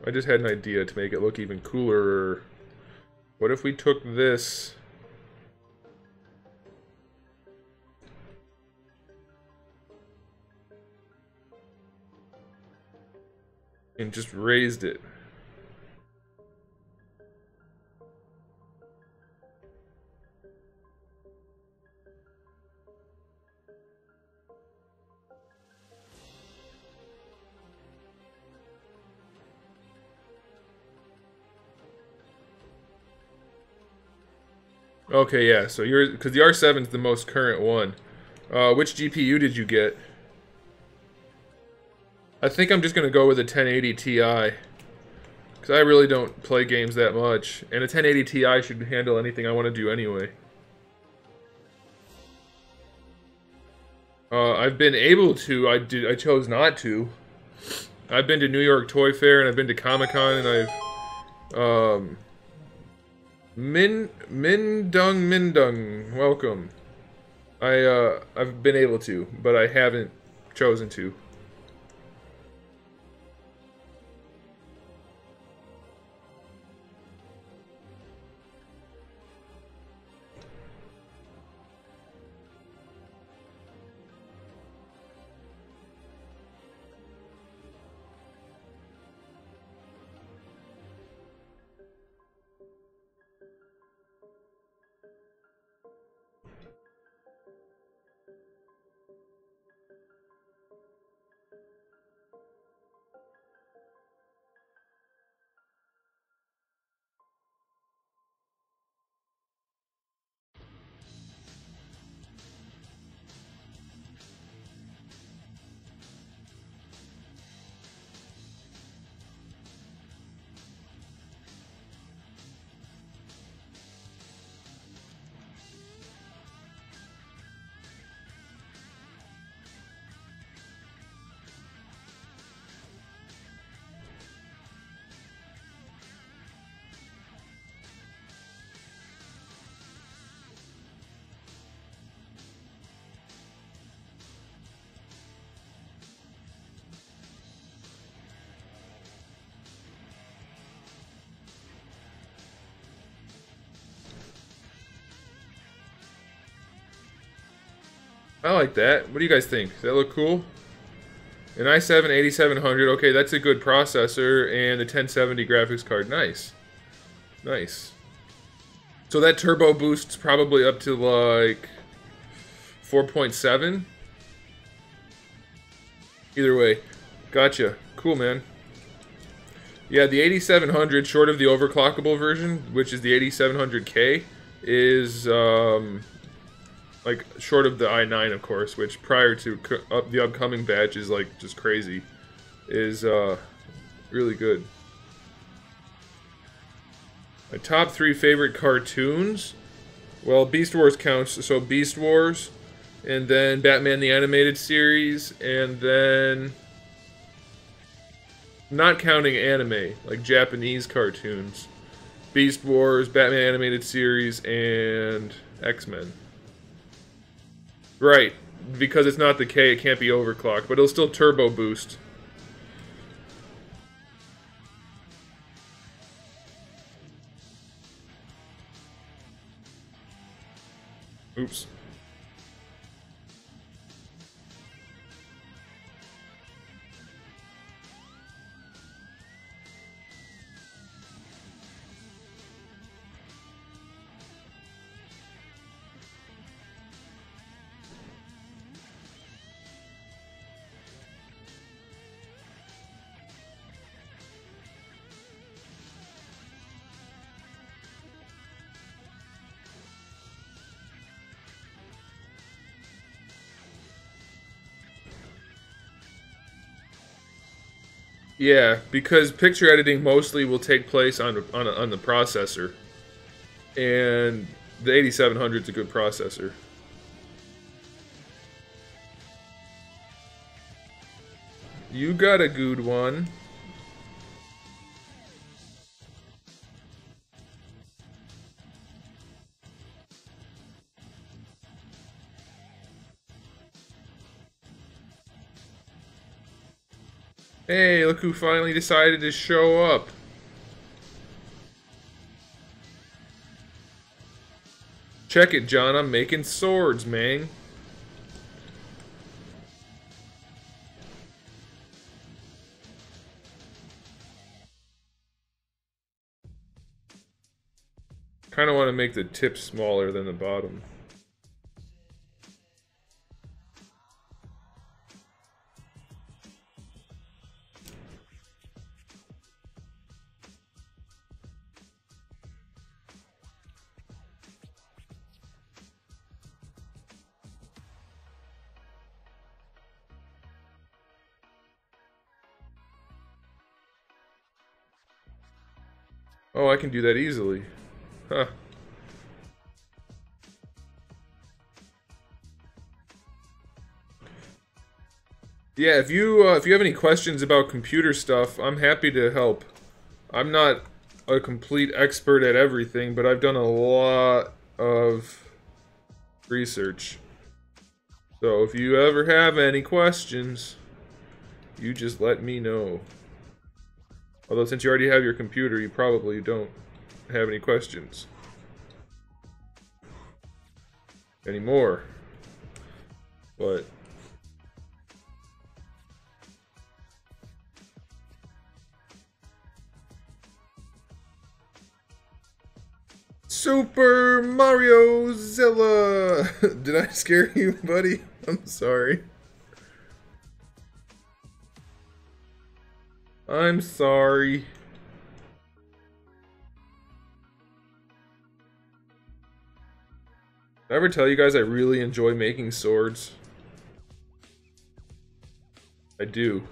I just had an idea to make it look even cooler. What if we took this... and just raised it? Okay, yeah, so yours, because the R7's the most current one. Which GPU did you get? I think I'm just going to go with a 1080 Ti. Because I really don't play games that much. And a 1080 Ti should handle anything I want to do anyway. I've been able to, I chose not to. I've been to New York Toy Fair and I've been to Comic-Con and I've... Mindung, welcome. I've been able to, but I haven't chosen to. I like that. What do you guys think? Does that look cool? An i7 8700. Okay, that's a good processor. And the 1070 graphics card. Nice. Nice. So that turbo boost's probably up to like 4.7. Either way. Gotcha. Cool, man. Yeah, the 8700, short of the overclockable version, which is the 8700K, is like short of the i9, of course, which prior to the upcoming batch is like just crazy, is really good. My top 3 favorite cartoons? Well, Beast Wars counts, so Beast Wars, and then Batman the Animated Series, and then... Not counting anime, like Japanese cartoons. Beast Wars, Batman Animated Series, and X-Men. Right, because it's not the K, it can't be overclocked, but it'll still turbo boost. Oops. Yeah, because picture editing mostly will take place on the processor, and the 8700 is a good processor. You got a good one. Hey, look who finally decided to show up. Check it, John. I'm making swords, man. Kind of want to make the tip smaller than the bottom. Oh, I can do that easily. Huh. Yeah, if you have any questions about computer stuff, I'm happy to help. I'm not a complete expert at everything, but I've done a lot of research. So if you ever have any questions, you just let me know. Although since you already have your computer, you probably don't have any questions anymore. But Super Mario Zilla! Did I scare you, buddy? I'm sorry. I'm sorry. Did I ever tell you guys I really enjoy making swords? I do.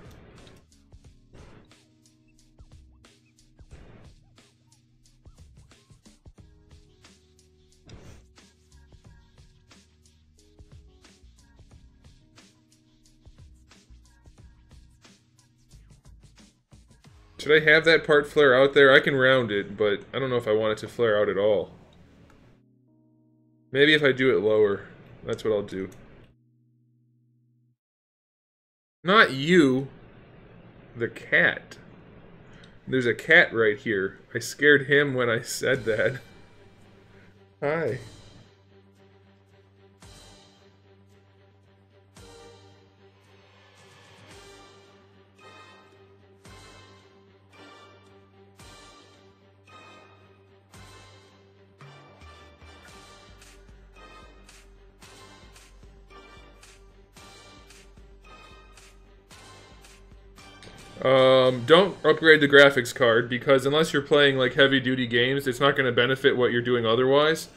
Should I have that part flare out there? I can round it, but I don't know if I want it to flare out at all. Maybe if I do it lower. That's what I'll do. Not you. The cat. There's a cat right here. I scared him when I said that. Hi. Don't upgrade the graphics card, because unless you're playing like heavy-duty games, it's not going to benefit what you're doing otherwise.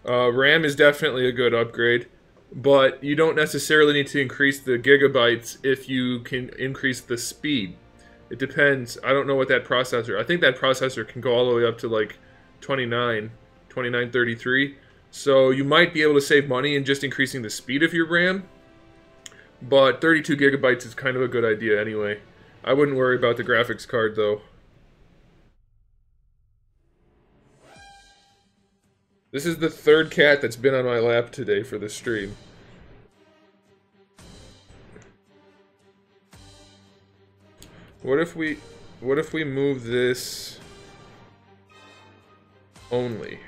RAM is definitely a good upgrade, but you don't necessarily need to increase the gigabytes if you can increase the speed. It depends. I don't know what that processor... I think that processor can go all the way up to like 2933. So you might be able to save money in just increasing the speed of your RAM, but 32 gigabytes is kind of a good idea anyway. I wouldn't worry about the graphics card though. This is the third cat that's been on my lap today for the stream. What if we move this only?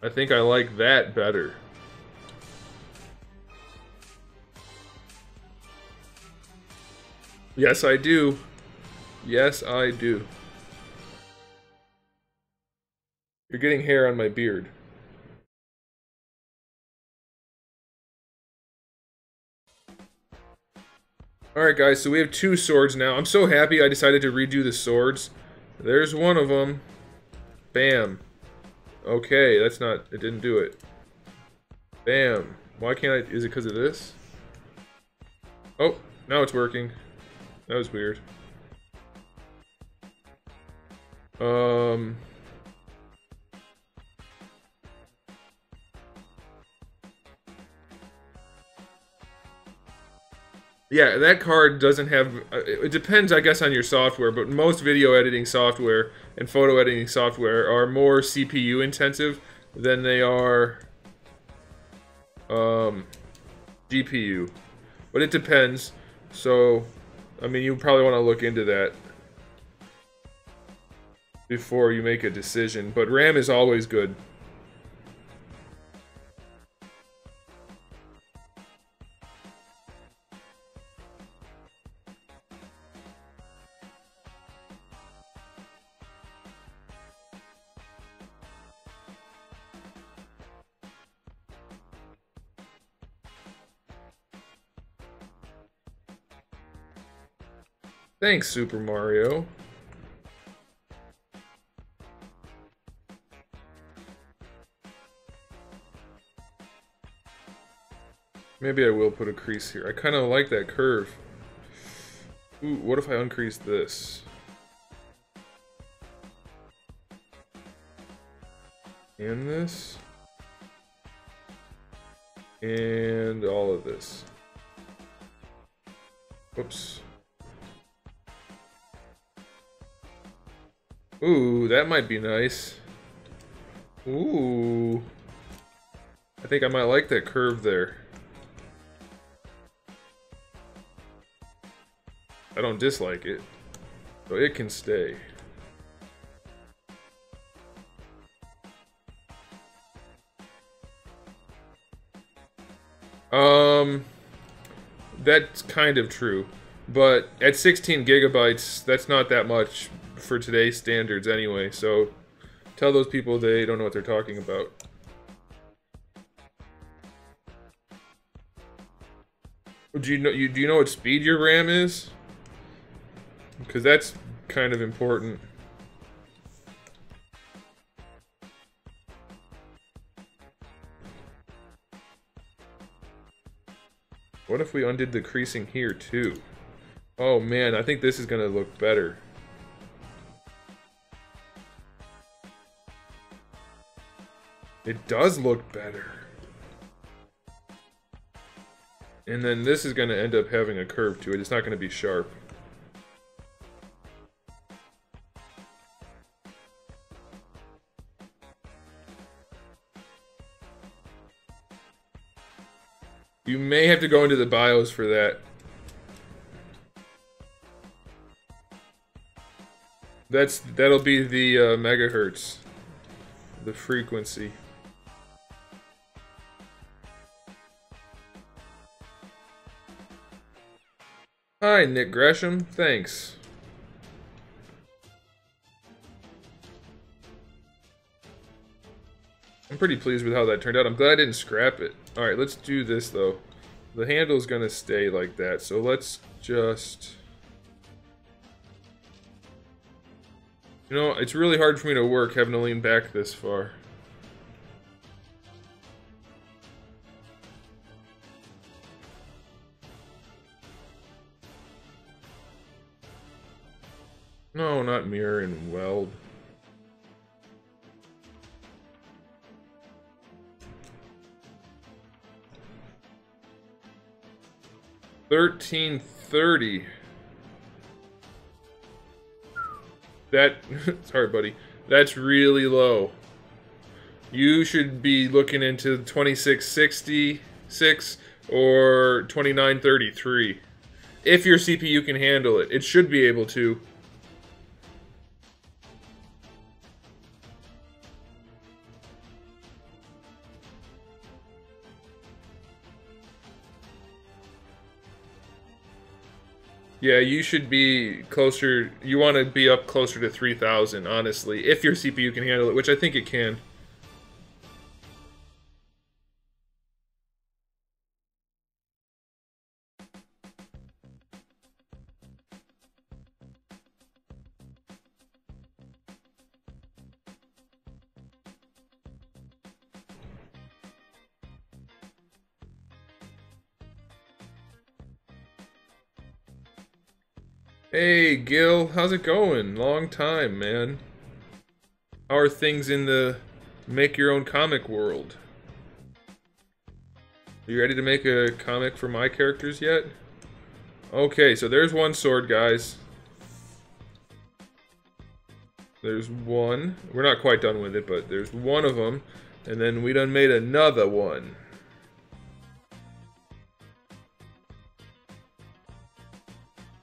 I think I like that better. Yes, I do. Yes, I do. You're getting hair on my beard. Alright guys, so we have 2 swords now. I'm so happy I decided to redo the swords. There's one of them. Bam. Okay, that's not... it didn't do it. Bam. Why can't I... is it because of this? Oh, now it's working. That was weird. Yeah, that card doesn't have... it depends, I guess, on your software, but most video editing software and photo editing software are more CPU intensive than they are GPU. But it depends, so, I mean, you probably want to look into that before you make a decision, but RAM is always good. Thanks, Super Mario. Maybe I will put a crease here. I kind of like that curve. Ooh, what if I uncrease this? And this. And all of this. Whoops. Ooh, that might be nice. Ooh. I think I might like that curve there. I don't dislike it, so it can stay. That's kind of true, but at 16 gigabytes, that's not that much for today's standards anyway, so tell those people they don't know what they're talking about. Do you know what speed your RAM is? Because that's kind of important. What if we undid the creasing here too? Oh man, I think this is gonna look better. It does look better. And then this is gonna end up having a curve to it. It's not gonna be sharp. You may have to go into the BIOS for that. That'll be the megahertz, the frequency. Hi, Nick Gresham. Thanks. I'm pretty pleased with how that turned out. I'm glad I didn't scrap it. Alright, let's do this, though. The handle's gonna stay like that, so let's just... You know, it's really hard for me to work having to lean back this far. No, not mirror and weld. 1330. That, sorry buddy, that's really low. You should be looking into 2666 or 2933. If your CPU can handle it. It should be able to. Yeah, you should be closer. You want to be up closer to 3000, honestly, if your CPU can handle it, which I think it can. Hey, Gil, how's it going? Long time, man. How are things in the make your own comic world? Are you ready to make a comic for my characters yet? Okay, so there's one sword, guys. There's one. We're not quite done with it, but there's one of them. And then we done made another one.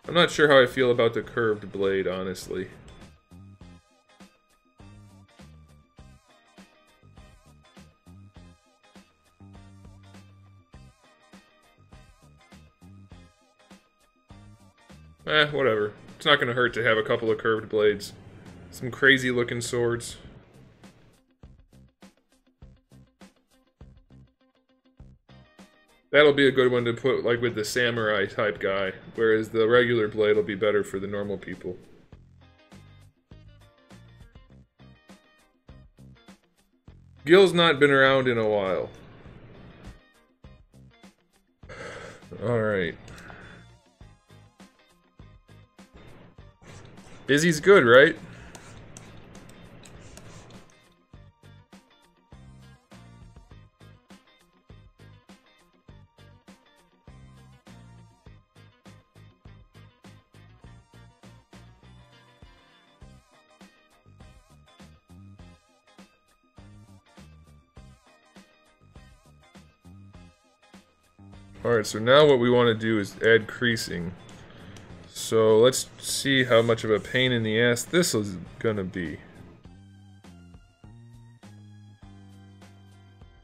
I'm not sure how I feel about the curved blade, honestly. Whatever. It's not gonna hurt to have a couple of curved blades. Some crazy looking swords. That'll be a good one to put like with the samurai type guy, whereas the regular blade will be better for the normal people. Gil's not been around in a while. Alright. Busy's good, right? Alright, so now what we want to do is add creasing. So let's see how much of a pain in the ass this is gonna be.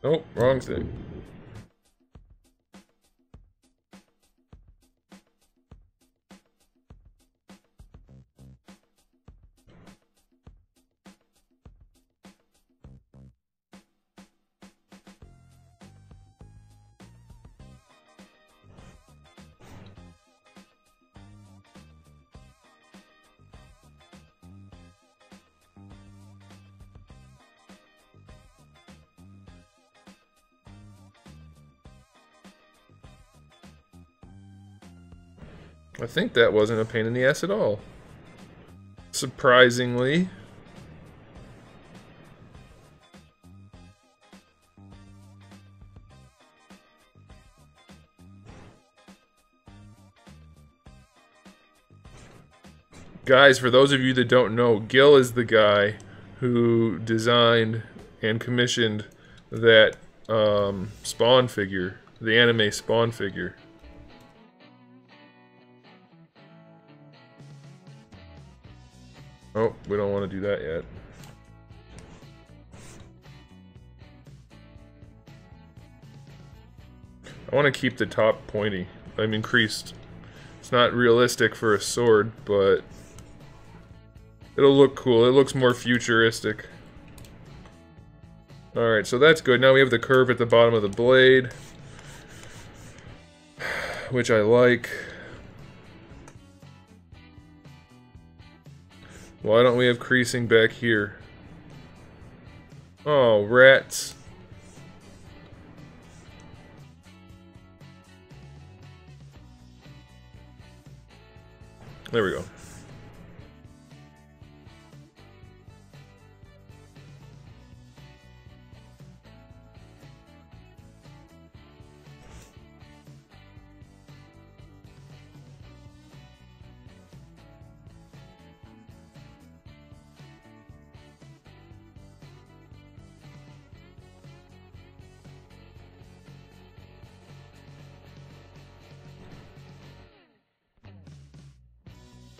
Nope, wrong thing. I think that wasn't a pain in the ass at all. Surprisingly. Guys, for those of you that don't know, Gil is the guy who designed and commissioned that Spawn figure, the anime Spawn figure. Oh, we don't want to do that yet. I want to keep the top pointy. I'm increased. It's not realistic for a sword, but it'll look cool. It looks more futuristic. Alright, so that's good. Now we have the curve at the bottom of the blade, which I like. Why don't we have creasing back here? Oh, rats. There we go.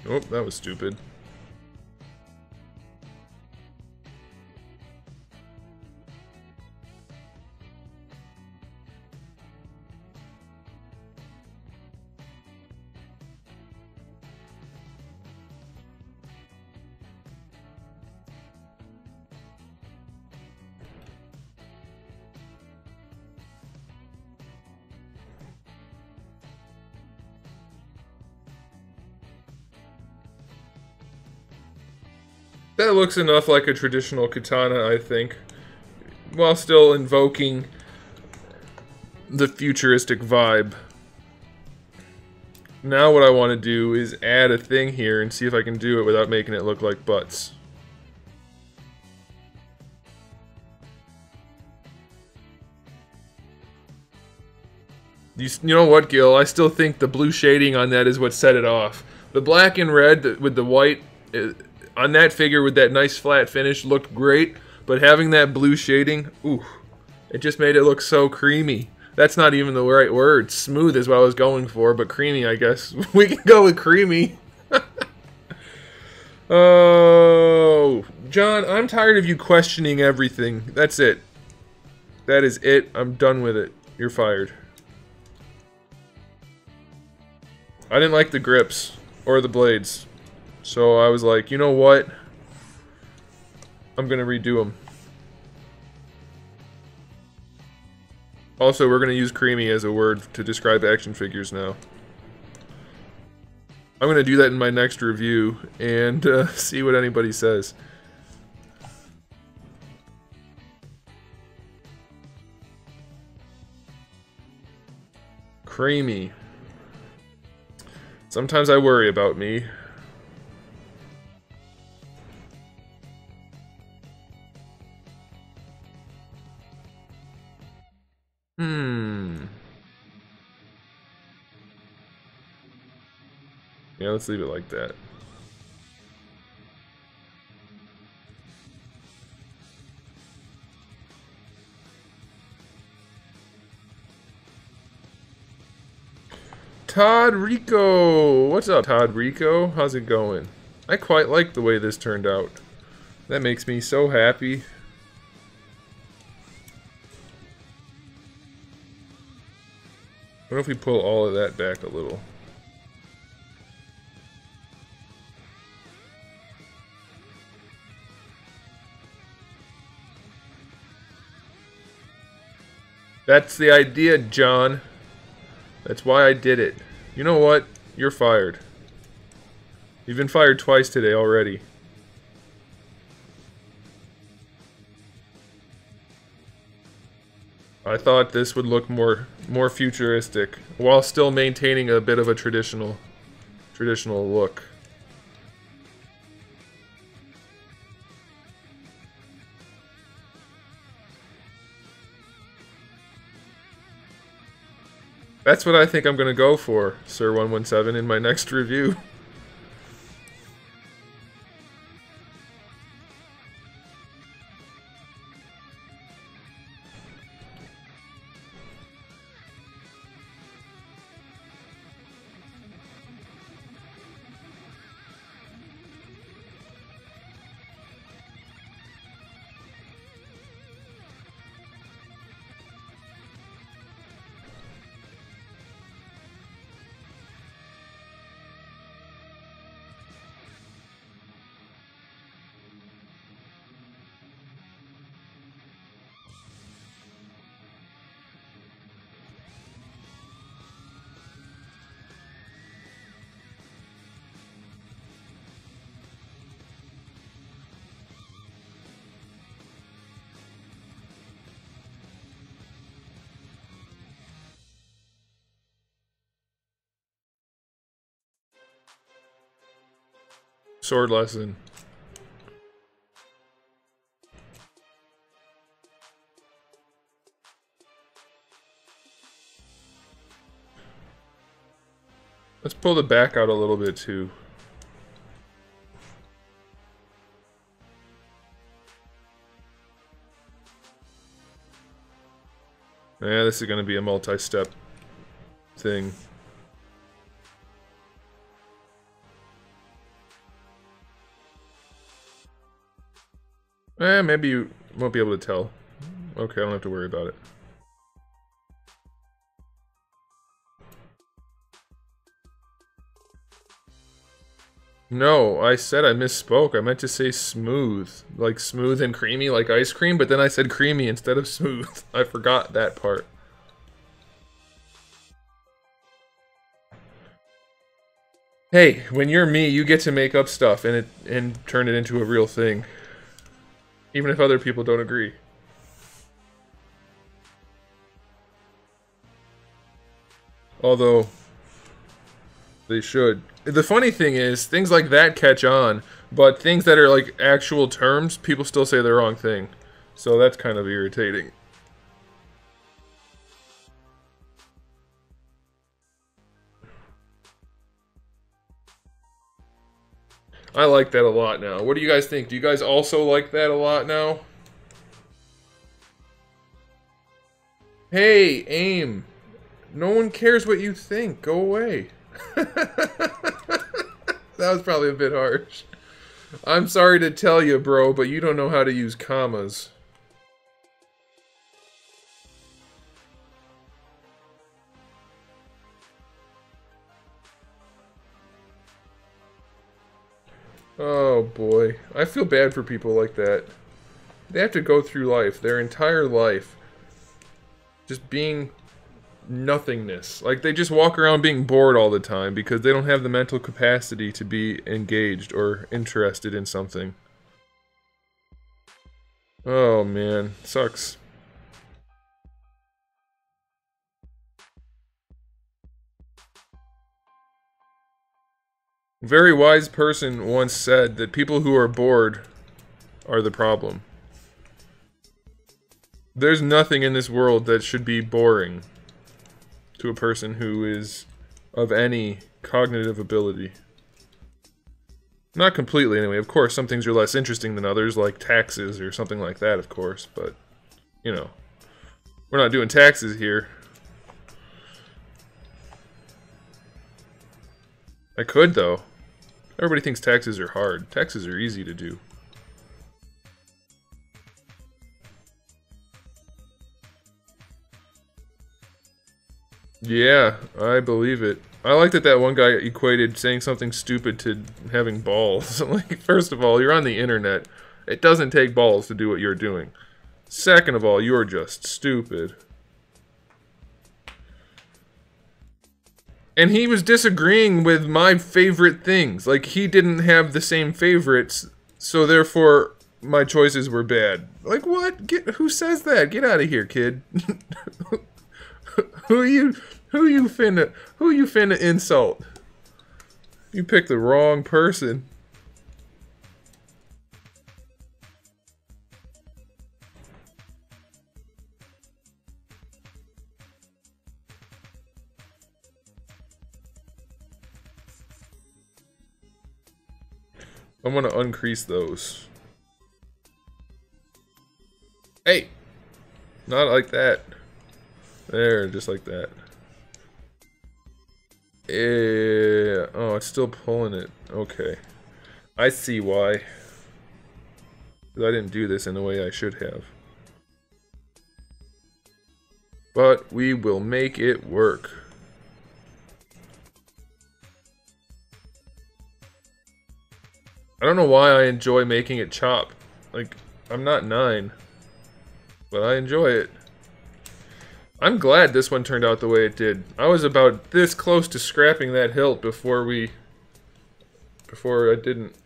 Oh, that was stupid. That looks enough like a traditional katana, I think, while still invoking the futuristic vibe. Now what I want to do is add a thing here and see if I can do it without making it look like butts. You know what, Gil? I still think the blue shading on that is what set it off. The black and red with the white on that figure with that nice flat finish looked great, but having that blue shading, ooh, it just made it look so creamy. That's not even the right word. Smooth is what I was going for, but creamy, I guess. We can go with creamy. Oh, John, I'm tired of you questioning everything. That's it. That is it. I'm done with it. You're fired. I didn't like the grips or the blades. So I was like, you know what? I'm gonna redo them. Also, we're gonna use creamy as a word to describe action figures now. I'm gonna do that in my next review and see what anybody says. Creamy. Sometimes I worry about me. Yeah, let's leave it like that. Todd Rico! What's up, Todd Rico? How's it going? I quite like the way this turned out. That makes me so happy. What if we pull all of that back a little? That's the idea, John. That's why I did it. You know what? You're fired. You've been fired twice today already. I thought this would look more futuristic while still maintaining a bit of a traditional look. That's what I think I'm gonna go for, Sir 117, in my next review. Sword lesson. Let's pull the back out a little bit too. Yeah, this is going to be a multi-step thing. Maybe you won't be able to tell. Okay, I don't have to worry about it. No, I said I misspoke. I meant to say smooth. Like smooth and creamy like ice cream, but then I said creamy instead of smooth. I forgot that part. Hey, when you're me, you get to make up stuff and turn it into a real thing. Even if other people don't agree. Although they should. The funny thing is, things like that catch on, but things that are like actual terms, people still say the wrong thing. So that's kind of irritating. I like that a lot now. What do you guys think? Do you guys also like that a lot now? Hey, AIM. No one cares what you think. Go away. That was probably a bit harsh. I'm sorry to tell you, bro, but you don't know how to use commas. Oh boy. I feel bad for people like that. They have to go through life, their entire life, just being nothingness. Like, they just walk around being bored all the time because they don't have the mental capacity to be engaged or interested in something. Oh man, sucks. A very wise person once said that people who are bored are the problem. There's nothing in this world that should be boring to a person who is of any cognitive ability. Not completely, anyway. Of course, some things are less interesting than others, like taxes or something like that, of course. But, you know, we're not doing taxes here. I could, though. Everybody thinks taxes are hard. Taxes are easy to do. Yeah, I believe it. I like that one guy equated saying something stupid to having balls. Like, first of all, you're on the internet. It doesn't take balls to do what you're doing. Second of all, you're just stupid. And he was disagreeing with my favorite things. Like, he didn't have the same favorites, so therefore my choices were bad. Like, what? Who says that? Get out of here, kid. Who you finna insult? You picked the wrong person. I'm gonna uncrease those. Hey! Not like that. There, just like that. Oh, it's still pulling it. Okay. I see why. I didn't do this in the way I should have. But we will make it work. I don't know why I enjoy making it chop. Like, I'm not 9. But I enjoy it. I'm glad this one turned out the way it did. I was about this close to scrapping that hilt before I didn't.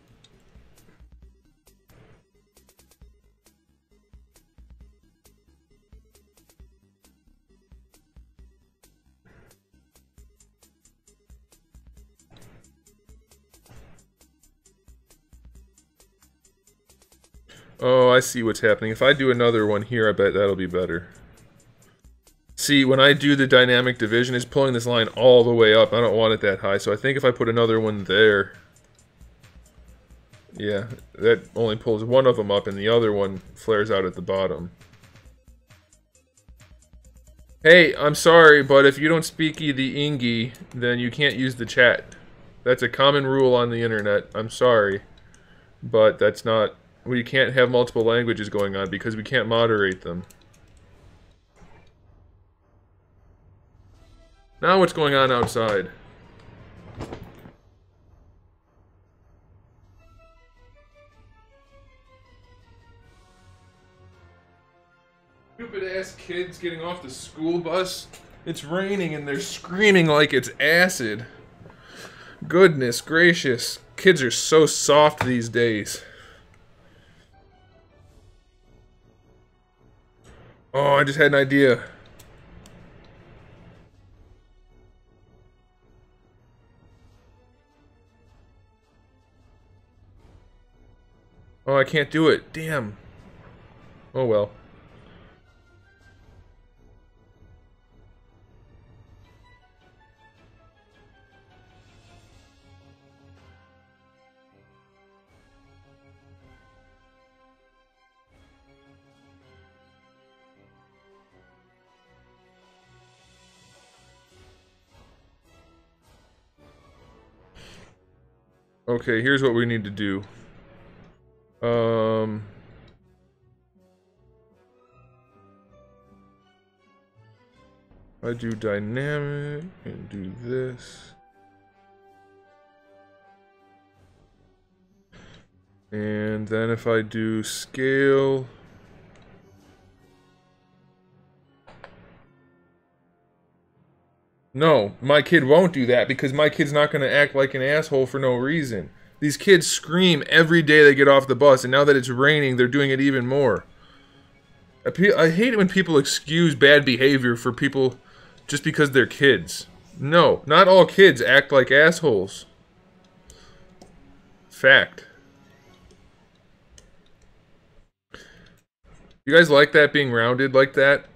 Oh, I see what's happening. If I do another one here, I bet that'll be better. See, when I do the dynamic division, it's pulling this line all the way up. I don't want it that high, so I think if I put another one there... Yeah, that only pulls one of them up, and the other one flares out at the bottom. Hey, I'm sorry, but if you don't speak the Ingi, then you can't use the chat. That's a common rule on the internet. I'm sorry, but that's not we can't have multiple languages going on because we can't moderate them. Now what's going on outside? Stupid ass kids getting off the school bus. It's raining and they're screaming like it's acid. Goodness gracious. Kids are so soft these days. Oh, I just had an idea. Oh, I can't do it. Damn. Oh well. Okay, here's what we need to do. I do dynamic and do this. And then if I do scale, no, my kid won't do that because my kid's not going to act like an asshole for no reason. These kids scream every day they get off the bus, and now that it's raining, they're doing it even more. I hate it when people excuse bad behavior for people just because they're kids. No, not all kids act like assholes. Fact. You guys like that being rounded like that?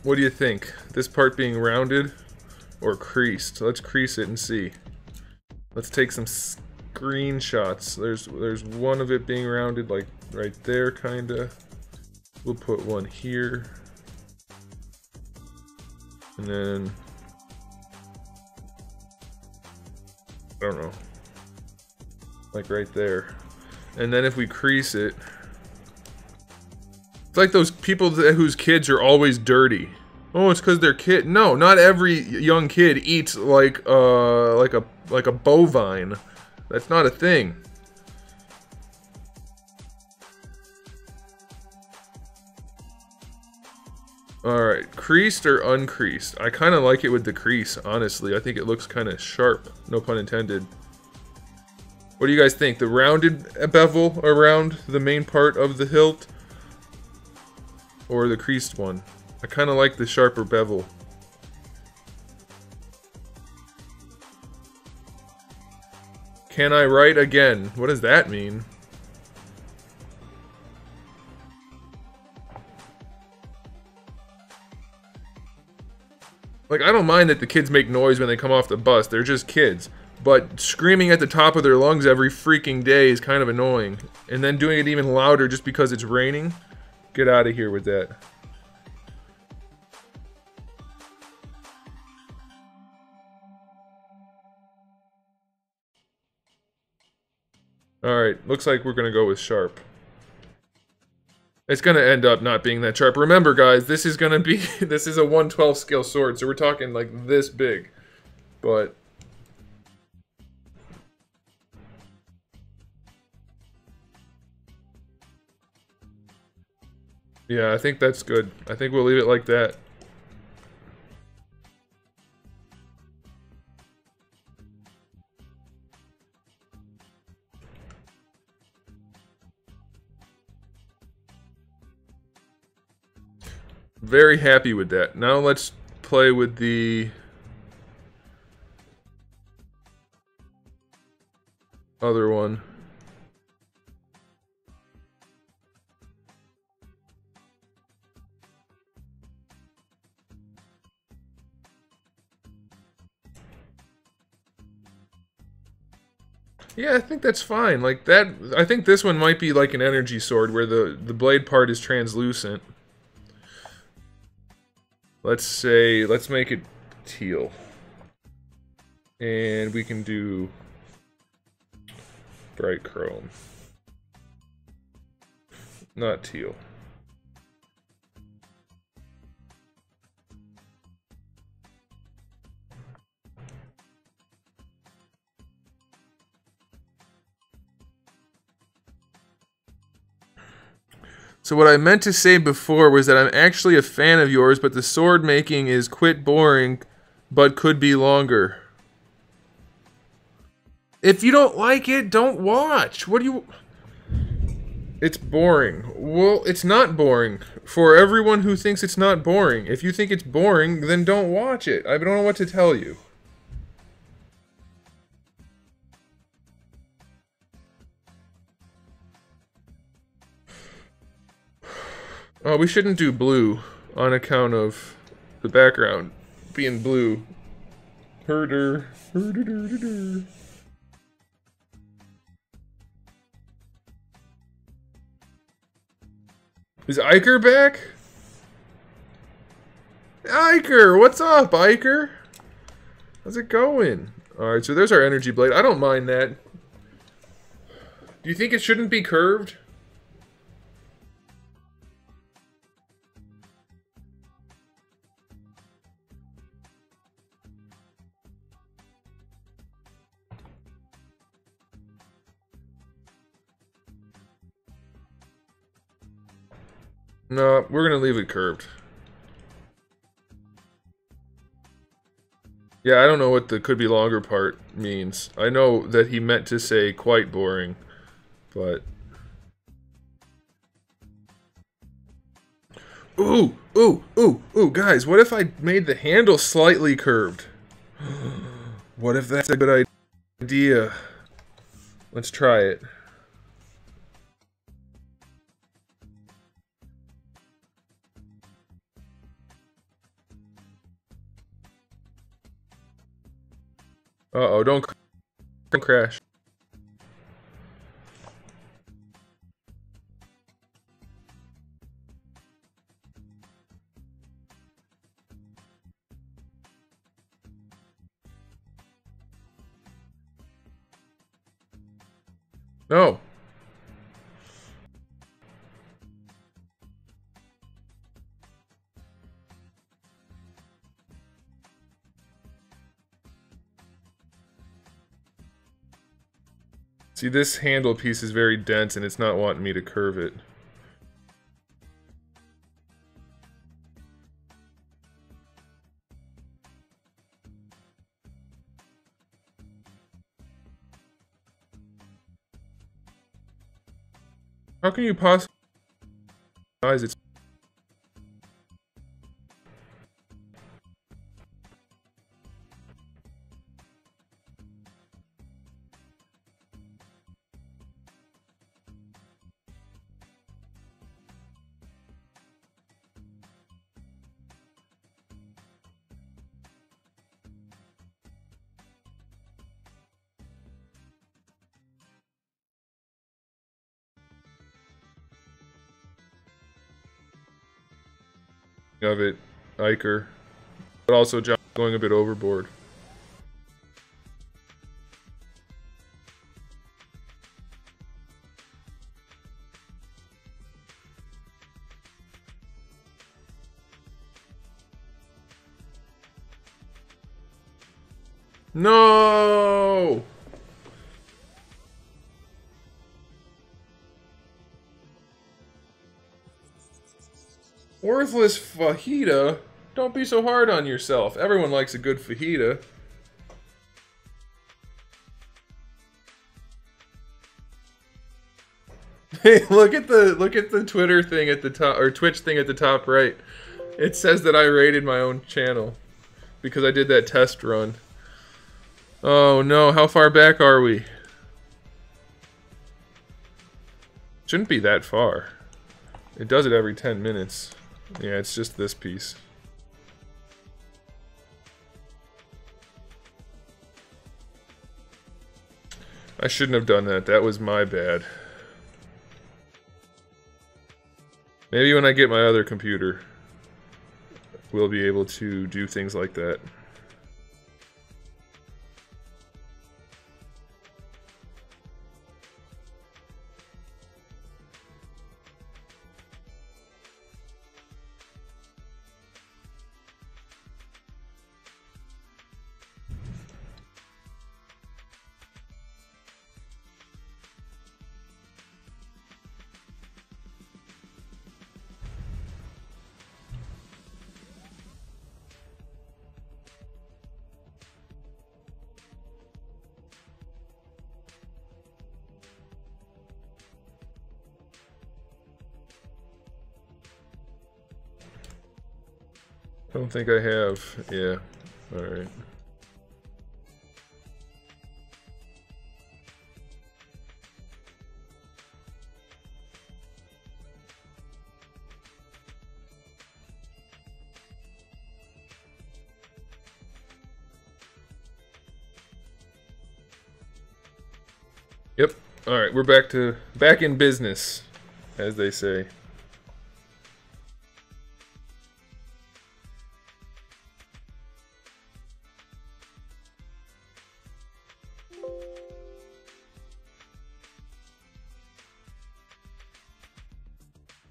What do you think? This part being rounded or creased? Let's crease it and see. Let's take some screenshots. There's one of it being rounded like right there kinda. We'll put one here. And then I don't know. Like right there. And then if we crease it, it's like those people whose kids are always dirty. Oh, it's because they're kid. No, not every young kid eats like a bovine. That's not a thing. Alright, creased or uncreased? I kind of like it with the crease, honestly. I think it looks kind of sharp, no pun intended. What do you guys think? The rounded bevel around the main part of the hilt? Or the creased one? I kind of like the sharper bevel. Can I write again? What does that mean? Like, I don't mind that the kids make noise when they come off the bus. They're just kids. But screaming at the top of their lungs every freaking day is kind of annoying. And then doing it even louder just because it's raining? Get out of here with that. Alright, looks like we're gonna go with sharp. It's gonna end up not being that sharp. Remember, guys, this is gonna be... this is a 1/12 scale sword, so we're talking like this big. But... yeah, I think that's good. I think we'll leave it like that. Very happy with that. Now let's play with the other one. Yeah, I think that's fine. Like that, I think this one might be like an energy sword where the blade part is translucent. Let's make it teal. And we can do bright chrome. Not teal. So what I meant to say before was that I'm actually a fan of yours, but the sword making is quite boring, but could be longer. If you don't like it, don't watch. What do you... It's boring. Well, it's not boring. For everyone who thinks it's not boring. If you think it's boring, then don't watch it. I don't know what to tell you. Oh, we shouldn't do blue on account of the background being blue. Herder. Herder. Is Iker back? Iker, what's up, Iker? How's it going? Alright, so there's our energy blade. I don't mind that. Do you think it shouldn't be curved? No, we're gonna leave it curved. Yeah, I don't know what the could be longer part means. I know that he meant to say quite boring, but... Ooh, guys, what if I made the handle slightly curved? What if that's a good idea? Let's try it. Uh-oh, don't crash. No. See, this handle piece is very dense and it's not wanting me to curve it. How can you possibly size it? Of it, Iker, but also John going a bit overboard. No! Worthless fajita? Don't be so hard on yourself. Everyone likes a good fajita. Hey, look at the Twitter thing at the top, or Twitch thing at the top right. It says that I rated my own channel because I did that test run. Oh no, how far back are we? Shouldn't be that far. It does it every 10 minutes. Yeah, it's just this piece. I shouldn't have done that. That was my bad. Maybe when I get my other computer, we'll be able to do things like that. don't think I have. Yeah. Alright. Yep. Alright, we're back in business, as they say.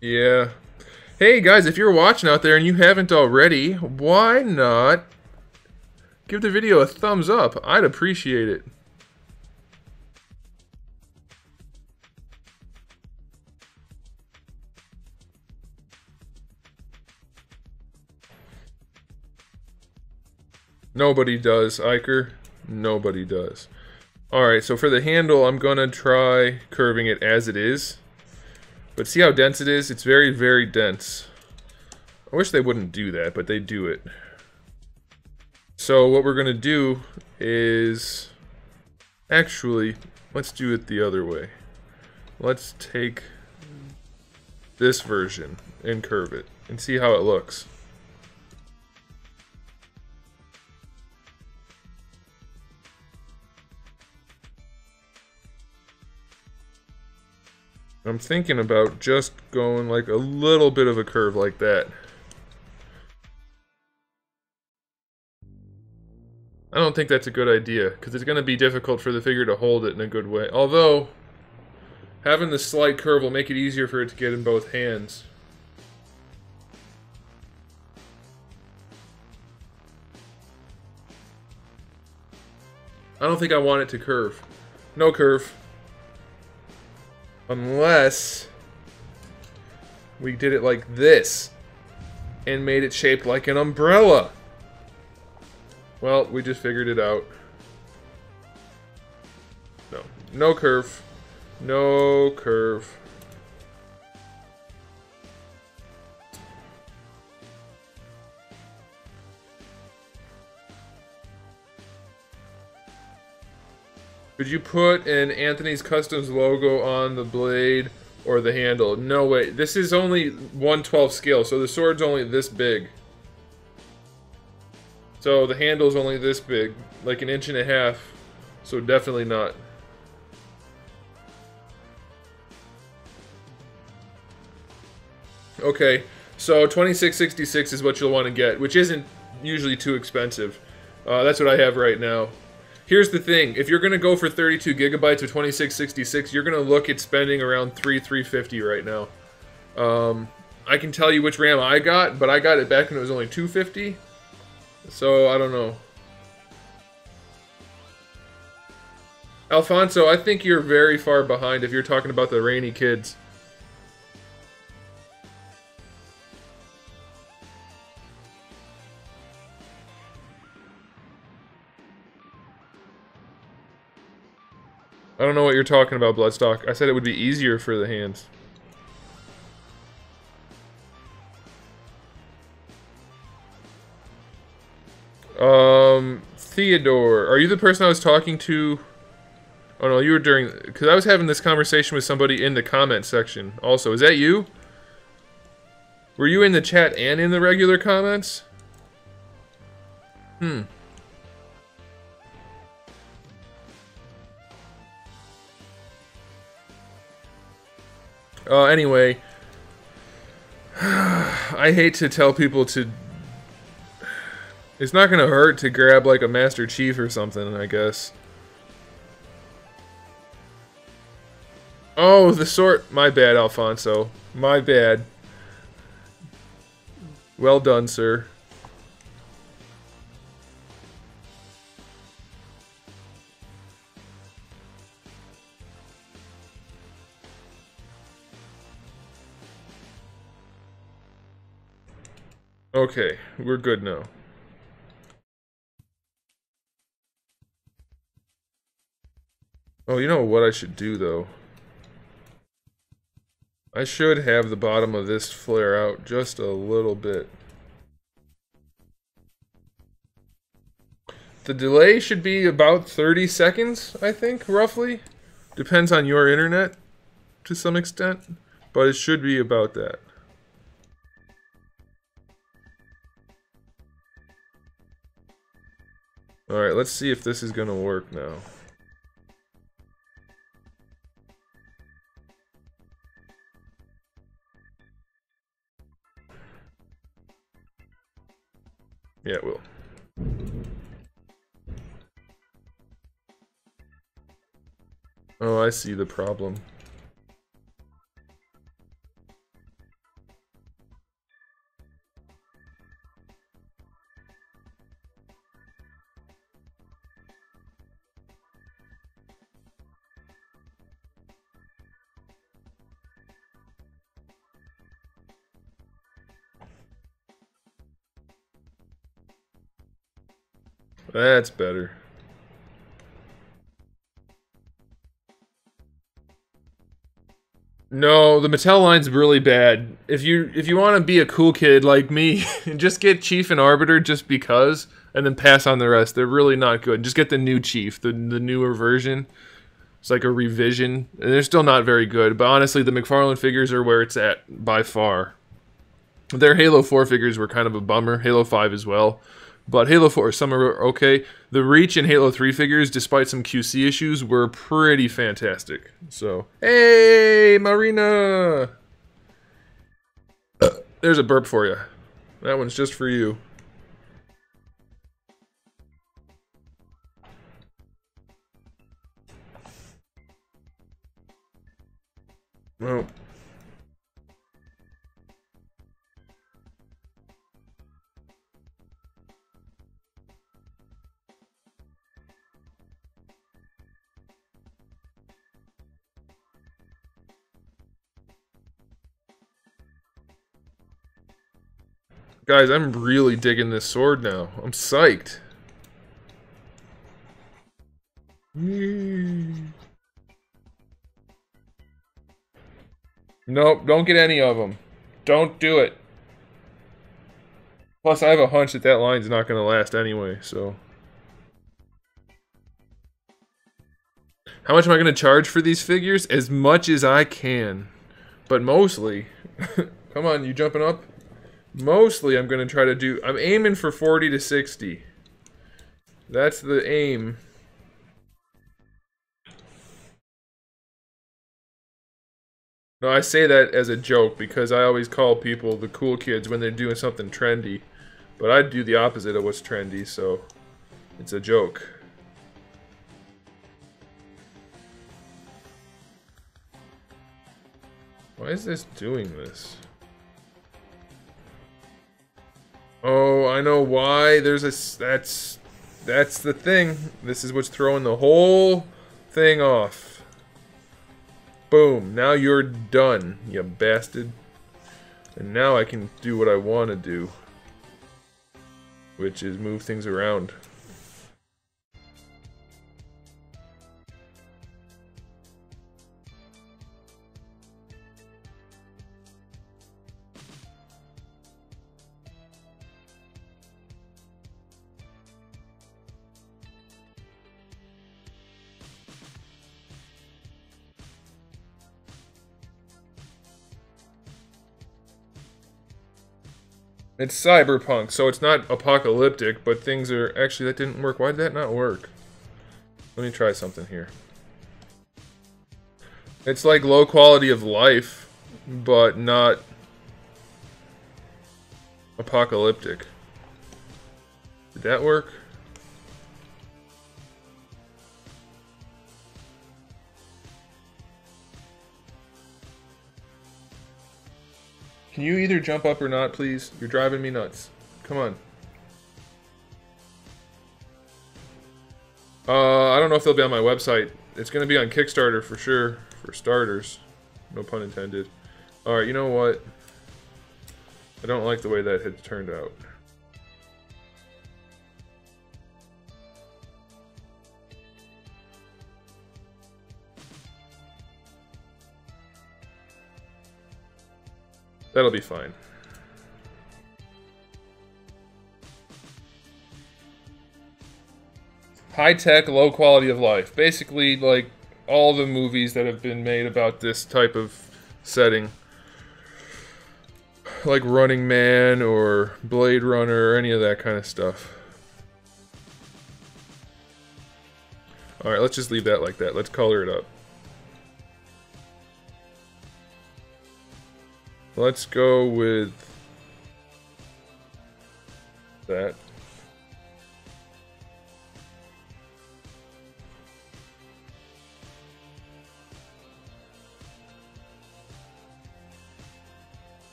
Yeah. Hey guys, if you're watching out there and you haven't already, why not give the video a thumbs up? I'd appreciate it. Nobody does, Iker. Nobody does. Alright, so for the handle, I'm gonna try curving it as it is. But see how dense it is? It's very, very dense. I wish they wouldn't do that, but they do it. So what we're gonna do is... Actually, let's do it the other way. Let's take this version and curve it and see how it looks. I'm thinking about just going like a little bit of a curve like that. I don't think that's a good idea, because it's going to be difficult for the figure to hold it in a good way. Although, having the slight curve will make it easier for it to get in both hands. I don't think I want it to curve. No curve. Unless we did it like this and made it shaped like an umbrella. Well, we just figured it out. No. No curve. No curve. Could you put an Anthony's Customs logo on the blade or the handle? No way. This is only 1/12 scale, so the sword's only this big. So the handle's only this big, like 1.5 inches, so definitely not. Okay, so 2666 is what you'll want to get, which isn't usually too expensive. That's what I have right now. Here's the thing, if you're going to go for 32 gigabytes or 2666, you're going to look at spending around $350 right now. I can tell you which RAM I got, but I got it back when it was only $250. So, I don't know. Alfonso, I think you're very far behind if you're talking about the rainy kids. I don't know what you're talking about, Bloodstock. I said it would be easier for the hands. Theodore, are you the person I was talking to? Oh no, you were during... Because I was having this conversation with somebody in the comment section also. Is that you? Were you in the chat and in the regular comments? Anyway, I hate to tell people to... It's not gonna hurt to grab like a Master Chief or something, I guess. Oh, the sword... My bad, Alfonso. My bad. Well done, sir. Okay, we're good now. Oh, you know what I should do, though? I should have the bottom of this flare out just a little bit. The delay should be about 30 seconds, I think, roughly. Depends on your internet to some extent, but it should be about that. Alright, let's see if this is gonna work now. Yeah, it will. Oh, I see the problem. That's better. No, the Mattel line's really bad. If you want to be a cool kid like me, just get Chief and Arbiter just because, and then pass on the rest. They're really not good. Just get the new Chief, the newer version. It's like a revision, and they're still not very good. But honestly, the McFarlane figures are where it's at by far. Their Halo 4 figures were kind of a bummer. Halo 5 as well. But Halo 4, some are okay. The Reach and Halo 3 figures, despite some QC issues, were pretty fantastic. So, hey, Marina! There's a burp for you. That one's just for you. Well... Guys, I'm really digging this sword now. I'm psyched. Nope, don't get any of them. Don't do it. Plus, I have a hunch that that line's not going to last anyway, so... How much am I going to charge for these figures? As much as I can. But mostly... Come on, you jumping up? Mostly, I'm going to try to do... I'm aiming for 40 to 60. That's the aim. No, I say that as a joke because I always call people the cool kids when they're doing something trendy. But I do the opposite of what's trendy, so it's a joke. Why is this doing this? Oh, I know why. There's a... That's the thing. This is what's throwing the whole thing off. Boom. Now you're done, you bastard. And now I can do what I want to do. Which is move things around. It's Cyberpunk, so it's not apocalyptic, but things are... Actually, that didn't work. Why did that not work? Let me try something here. It's like low quality of life, but not apocalyptic. Did that work? Can you either jump up or not, please? You're driving me nuts. Come on. I don't know if they'll be on my website. It's going to be on Kickstarter for sure, for starters. No pun intended. Alright, you know what? I don't like the way that had turned out. That'll be fine. high-tech, low quality of life. Basically, like, all the movies that have been made about this type of setting. Like Running Man or Blade Runner or any of that kind of stuff. Alright, let's just leave that like that. Let's color it up. Let's go with that.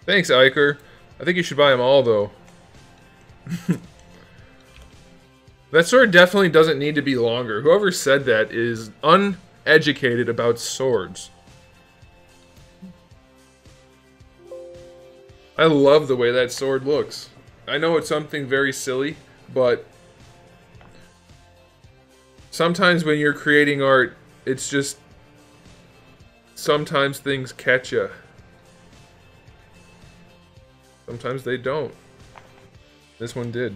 Thanks, Iker. I think you should buy them all, though. That sword definitely doesn't need to be longer. Whoever said that is uneducated about swords. I love the way that sword looks. I know it's something very silly, but sometimes when you're creating art, it's just... sometimes things catch you. Sometimes they don't. This one did.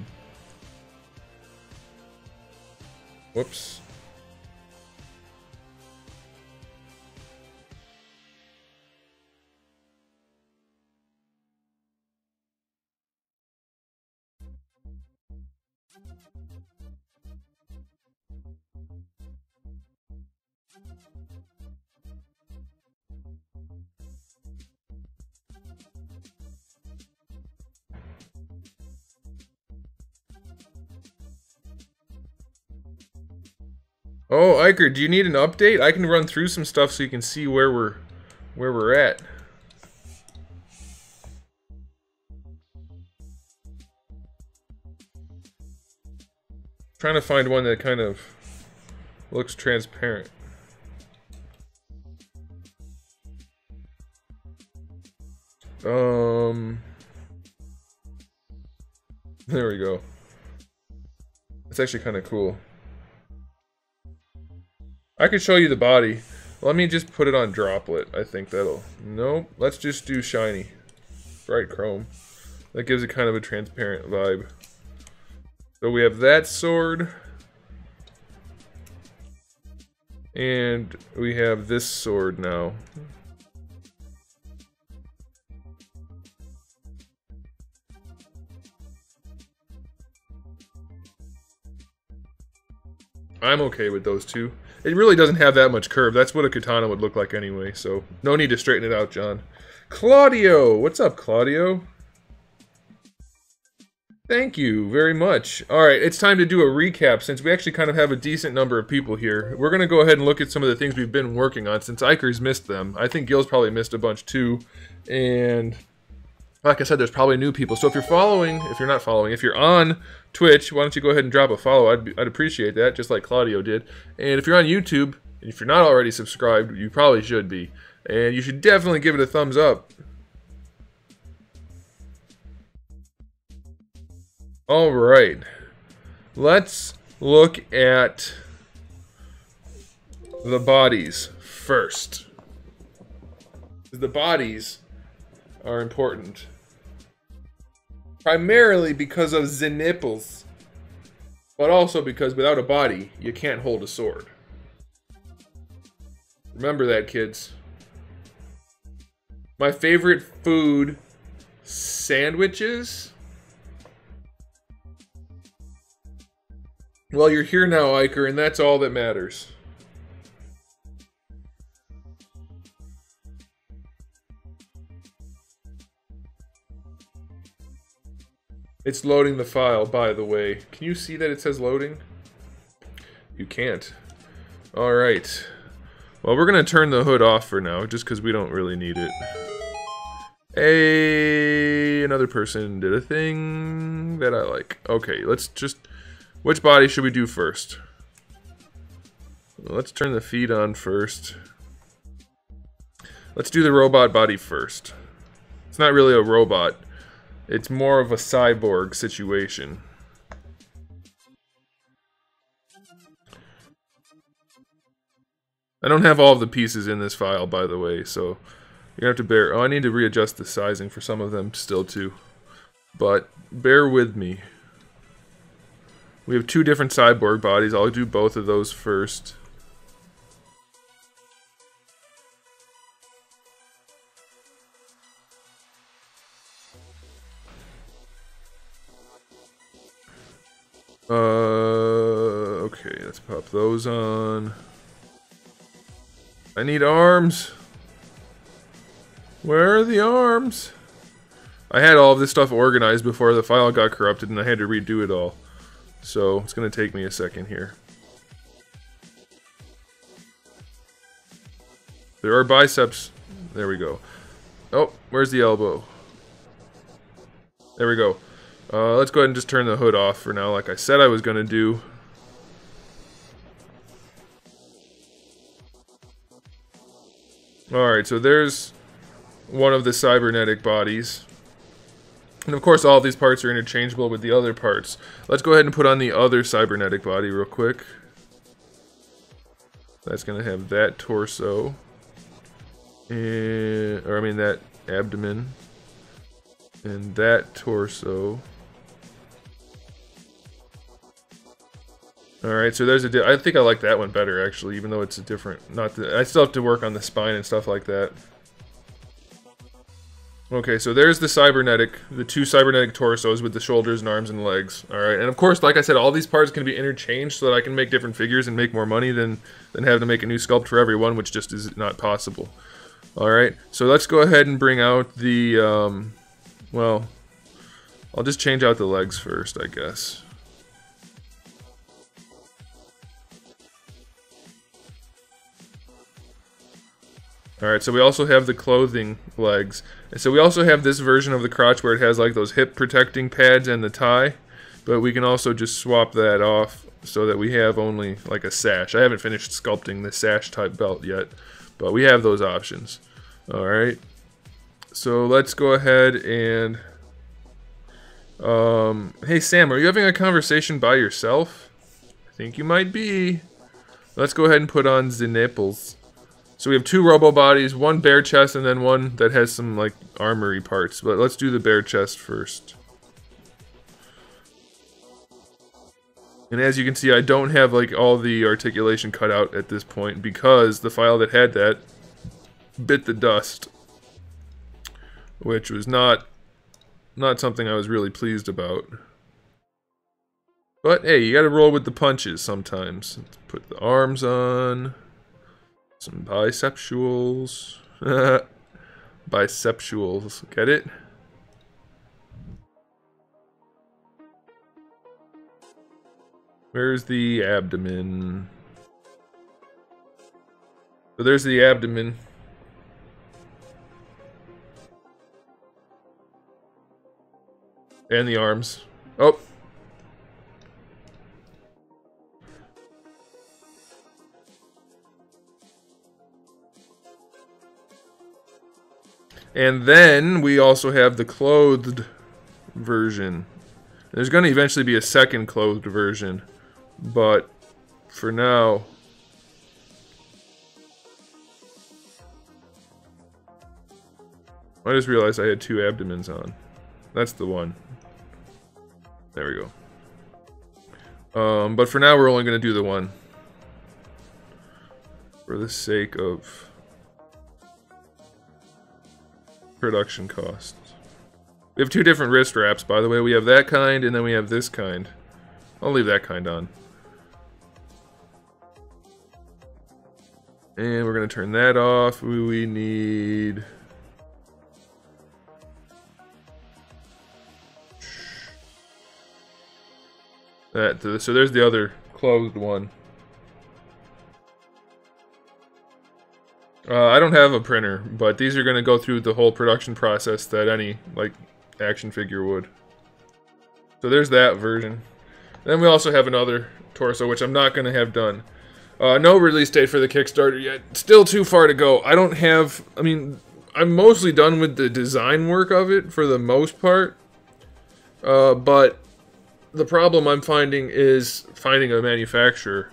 Whoops. Oh, Iker, do you need an update? I can run through some stuff so you can see where we're at. Trying to find one that kind of looks transparent. There we go. It's actually kind of cool. I could show you the body. Let me just put it on droplet. I think that'll... Nope. Let's just do shiny. Bright chrome. That gives it kind of a transparent vibe. So we have that sword. And we have this sword now. I'm okay with those two. It really doesn't have that much curve. That's what a katana would look like anyway, so no need to straighten it out, John. Claudio! What's up, Claudio? Thank you very much. Alright, it's time to do a recap since we actually kind of have a decent number of people here. We're going to go ahead and look at some of the things we've been working on since Iker's missed them. I think Gil's probably missed a bunch too. And like I said, there's probably new people. So if you're following, if you're not following, if you're on Twitch, why don't you go ahead and drop a follow? I'd appreciate that, just like Claudio did. And if you're on YouTube, and if you're not already subscribed, you probably should be. And you should definitely give it a thumbs up. Alright. Let's look at the bodies first. The bodies are important. Primarily because of the nipples. But also because without a body, you can't hold a sword. Remember that, kids. My favorite food, sandwiches. Well, you're here now, Iker, and that's all that matters. It's loading the file, by the way. Can you see that it says loading? You can't. Alright. Well, we're going to turn the hood off for now, just because we don't really need it. Hey, another person did a thing that I like. Okay, let's just... Which body should we do first? Well, let's turn the feet on first. Let's do the robot body first. It's not really a robot. It's more of a cyborg situation. I don't have all of the pieces in this file, by the way, so you're gonna have to bear... Oh, I need to readjust the sizing for some of them still, too. But bear with me. We have 2 different cyborg bodies. I'll do both of those first. Okay, let's pop those on. I need arms. Where are the arms? I had all of this stuff organized before the file got corrupted and I had to redo it all. So, it's going to take me a second here. There are biceps. There we go. Oh, where's the elbow? There we go. Let's go ahead and just turn the hood off for now, like I said I was going to do. Alright, so there's one of the cybernetic bodies. And of course all of these parts are interchangeable with the other parts. Let's go ahead and put on the other cybernetic body real quick. That's going to have that torso. And, or I mean that abdomen. And that torso. Alright, so there's I think I like that one better, actually, even though it's a different... I still have to work on the spine and stuff like that. Okay, so there's the 2 cybernetic torsos with the shoulders and arms and legs. Alright, and of course, like I said, all these parts can be interchanged so that I can make different figures and make more money than have to make a new sculpt for everyone, which just is not possible. Alright, so let's go ahead and bring out the, well, I'll just change out the legs first, I guess. Alright, so we also have the clothing legs. And so we also have this version of the crotch where it has like those hip protecting pads and the tie. But we can also just swap that off so that we have only like a sash. I haven't finished sculpting the sash type belt yet, but we have those options. Alright, so let's go ahead and... hey Sam, are you having a conversation by yourself? I think you might be. Let's go ahead and put on the nipples. So we have 2 robo bodies, 1 bare chest, and then 1 that has some like armory parts. But let's do the bare chest first. And as you can see, I don't have like all the articulation cut out at this point because the file that had that bit the dust, which was not something I was really pleased about. But hey, you gotta roll with the punches sometimes. Let's put the arms on. Some biceptuals. Biceptuals. Get it? Where's the abdomen? So there's the abdomen. And the arms. Oh! And then we also have the clothed version. There's going to eventually be a second clothed version, but for now... I just realized I had 2 abdomens on. That's the one. There we go. But for now we're only going to do the one. For the sake of production costs. We have 2 different wrist wraps, by the way. We have that kind, and then we have this kind. I'll leave that kind on. And we're going to turn that off. We need... that. So there's the other closed one. I don't have a printer, but these are going to go through the whole production process that any, like, action figure would. So there's that version. Then we also have another torso, which I'm not going to have done. No release date for the Kickstarter yet. Still too far to go. I don't have... I mean, I'm mostly done with the design work of it, for the most part. But the problem I'm finding is finding a manufacturer.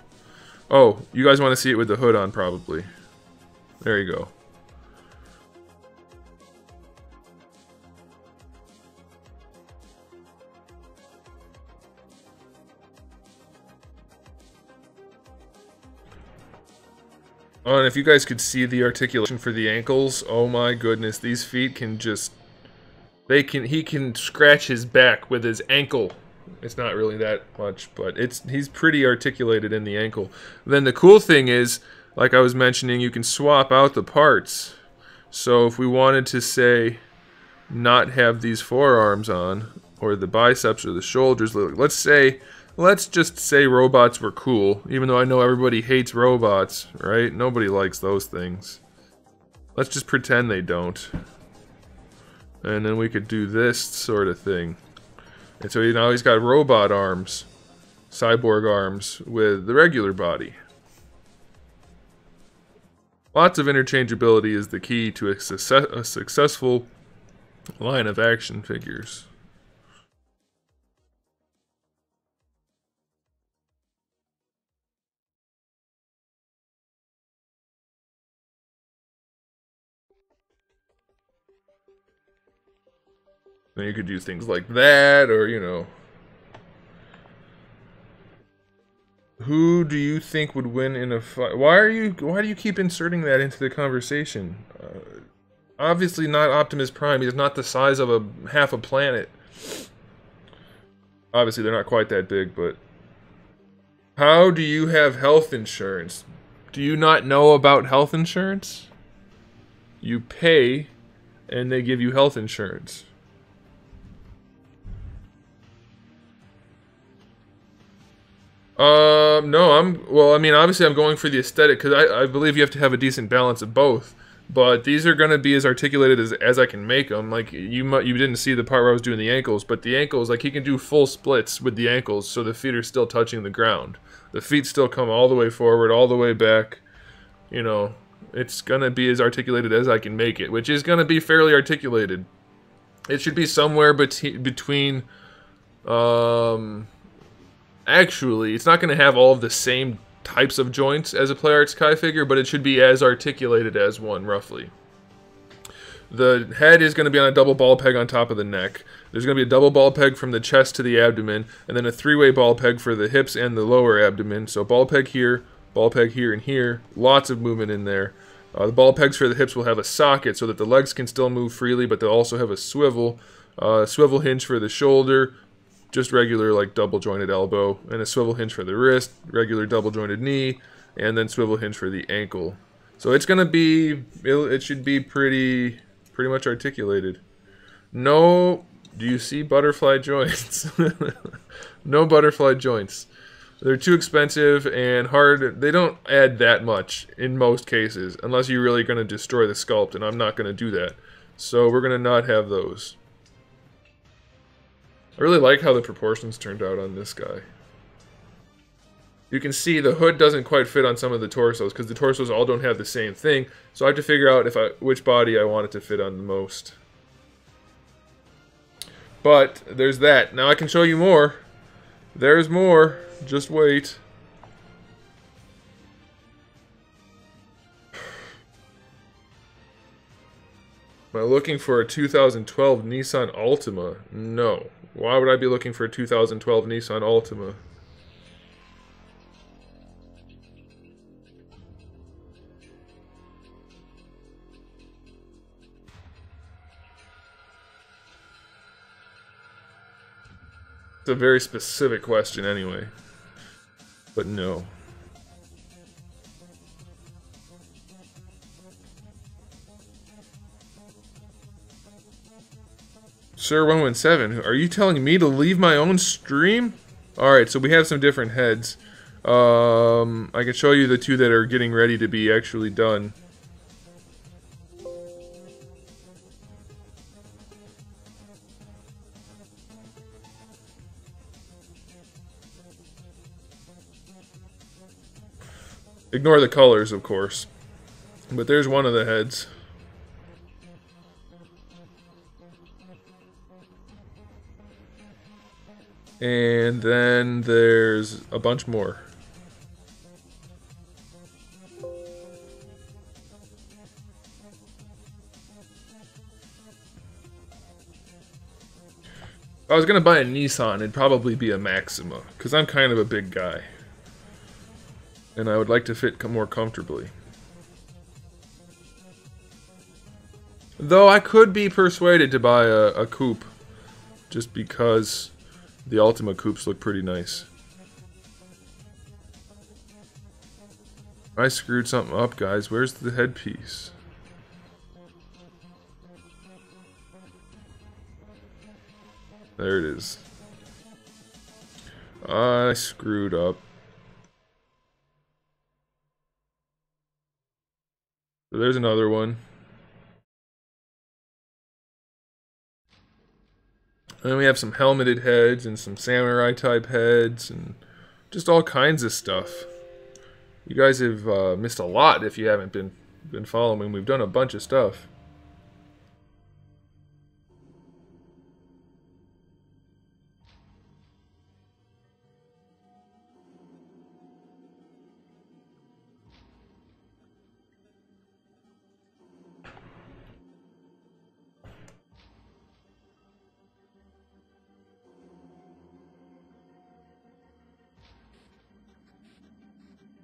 Oh, you guys want to see it with the hood on, probably. There you go. Oh, and if you guys could see the articulation for the ankles, oh my goodness, these feet can just... he can scratch his back with his ankle. It's not really that much, but he's pretty articulated in the ankle. Then the cool thing is, like I was mentioning, you can swap out the parts. So if we wanted to, say, not have these forearms on, or the biceps or the shoulders, let's just say robots were cool, even though I know everybody hates robots, right? Nobody likes those things. Let's just pretend they don't. And then we could do this sort of thing. And so now he's got robot arms, cyborg arms, with the regular body. Lots of interchangeability is the key to a successful line of action figures. Now you could do things like that, or, you know... Who do you think would win in a fight? Why do you keep inserting that into the conversation? Obviously not Optimus Prime. He's not the size of half a planet. Obviously they're not quite that big, but... How do you have health insurance? Do you not know about health insurance? You pay, and they give you health insurance. No, well, I mean, obviously I'm going for the aesthetic, because I believe you have to have a decent balance of both. But these are going to be as articulated as I can make them. Like, you didn't see the part where I was doing the ankles, but the ankles, like, he can do full splits with the ankles, so the feet are still touching the ground. The feet still come all the way forward, all the way back. You know, it's going to be as articulated as I can make it, which is going to be fairly articulated. It should be somewhere between, actually, it's not going to have all of the same types of joints as a Play Arts Kai figure, but it should be as articulated as one, roughly. The head is going to be on a double ball peg on top of the neck. There's going to be a double ball peg from the chest to the abdomen, and then a three-way ball peg for the hips and the lower abdomen. So ball peg here, and here. Lots of movement in there. The ball pegs for the hips will have a socket so that the legs can still move freely, but they'll also have a swivel. Swivel hinge for the shoulder, just regular, like, double-jointed elbow, and a swivel hinge for the wrist, regular double-jointed knee, and then swivel hinge for the ankle. So it's gonna be, it should be pretty much articulated. No, do you see butterfly joints? No butterfly joints. They're too expensive and hard. They don't add that much in most cases, unless you're really gonna destroy the sculpt, and I'm not gonna do that. So we're gonna not have those. I really like how the proportions turned out on this guy. You can see the hood doesn't quite fit on some of the torsos, because the torsos all don't have the same thing, so I have to figure out which body I want it to fit on the most. But, there's that. Now I can show you more. There's more. Just wait. Am I looking for a 2012 Nissan Altima? No. Why would I be looking for a 2012 Nissan Altima? It's a very specific question anyway. But no. Sir 117, are you telling me to leave my own stream? Alright, so we have some different heads. I can show you the two that are getting ready to be actually done. Ignore the colors, of course. But there's one of the heads. And then there's a bunch more. I was gonna buy a Nissan, it'd probably be a Maxima, because I'm kind of a big guy. And I would like to fit more comfortably. Though I could be persuaded to buy a coupe, just because the Ultima coupes look pretty nice. I screwed something up, guys. Where's the headpiece? There it is. I screwed up. So there's another one. And then we have some helmeted heads and some samurai type heads and just all kinds of stuff. You guys have missed a lot if you haven't been following. We've done a bunch of stuff.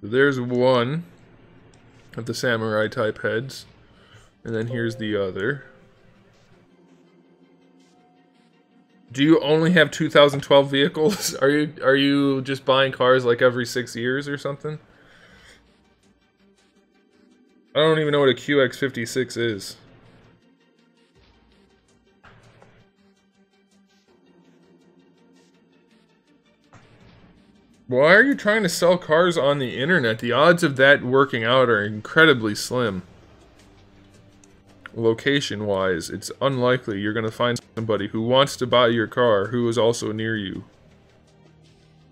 There's one of the samurai type heads, and then here's the other. Do you only have 2012 vehicles? Are you just buying cars like every 6 years or something? I don't even know what a QX56 is. Why are you trying to sell cars on the internet? The odds of that working out are incredibly slim. Location-wise, it's unlikely you're going to find somebody who wants to buy your car who is also near you.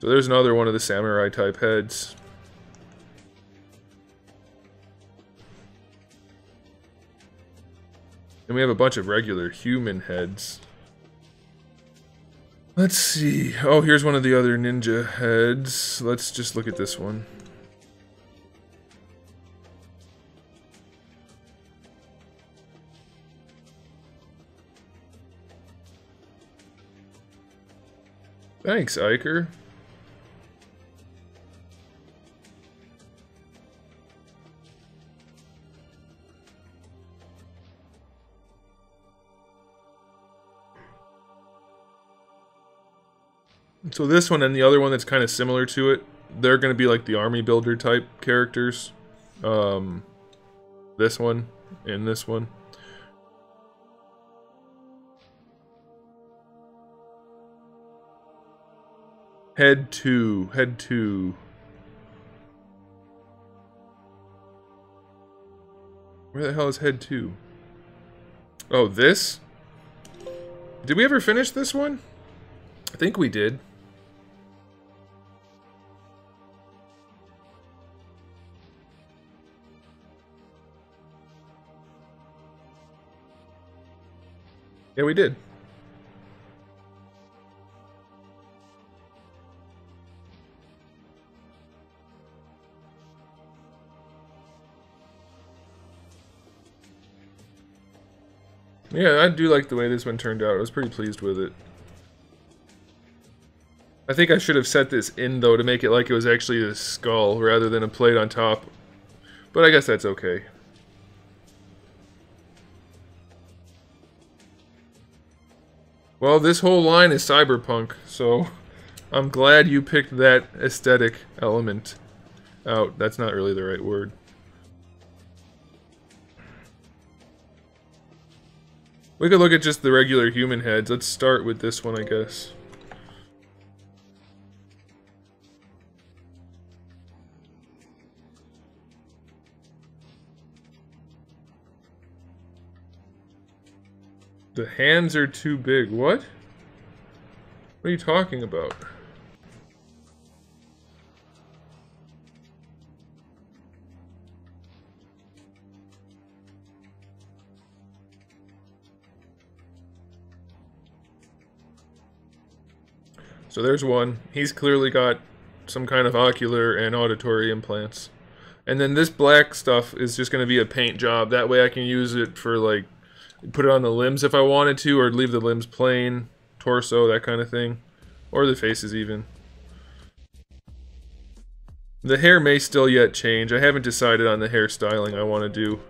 So there's another one of the samurai type heads. And we have a bunch of regular human heads. Let's see. Oh, here's one of the other ninja heads. Let's just look at this one. Thanks, Iker. So this one and the other one that's kind of similar to it, they're going to be like the army builder type characters. This one and this one. Head 2, head 2. Where the hell is head 2? Oh, this? Did we ever finish this one? I think we did. Yeah, we did. Yeah, I do like the way this one turned out. I was pretty pleased with it. I think I should have set this in, though, to make it like it was actually a skull rather than a plate on top. But I guess that's okay. Well, this whole line is Cyberpunk, so I'm glad you picked that aesthetic element out. That's not really the right word. We could look at just the regular human heads. Let's start with this one, I guess. The hands are too big. What? What are you talking about? So there's one. He's clearly got some kind of ocular and auditory implants. And then this black stuff is just going to be a paint job. That way I can use it for, like, put it on the limbs if I wanted to, or leave the limbs plain. torso, that kind of thing. Or the faces even. The hair may still yet change. I haven't decided on the hairstyling I want to do.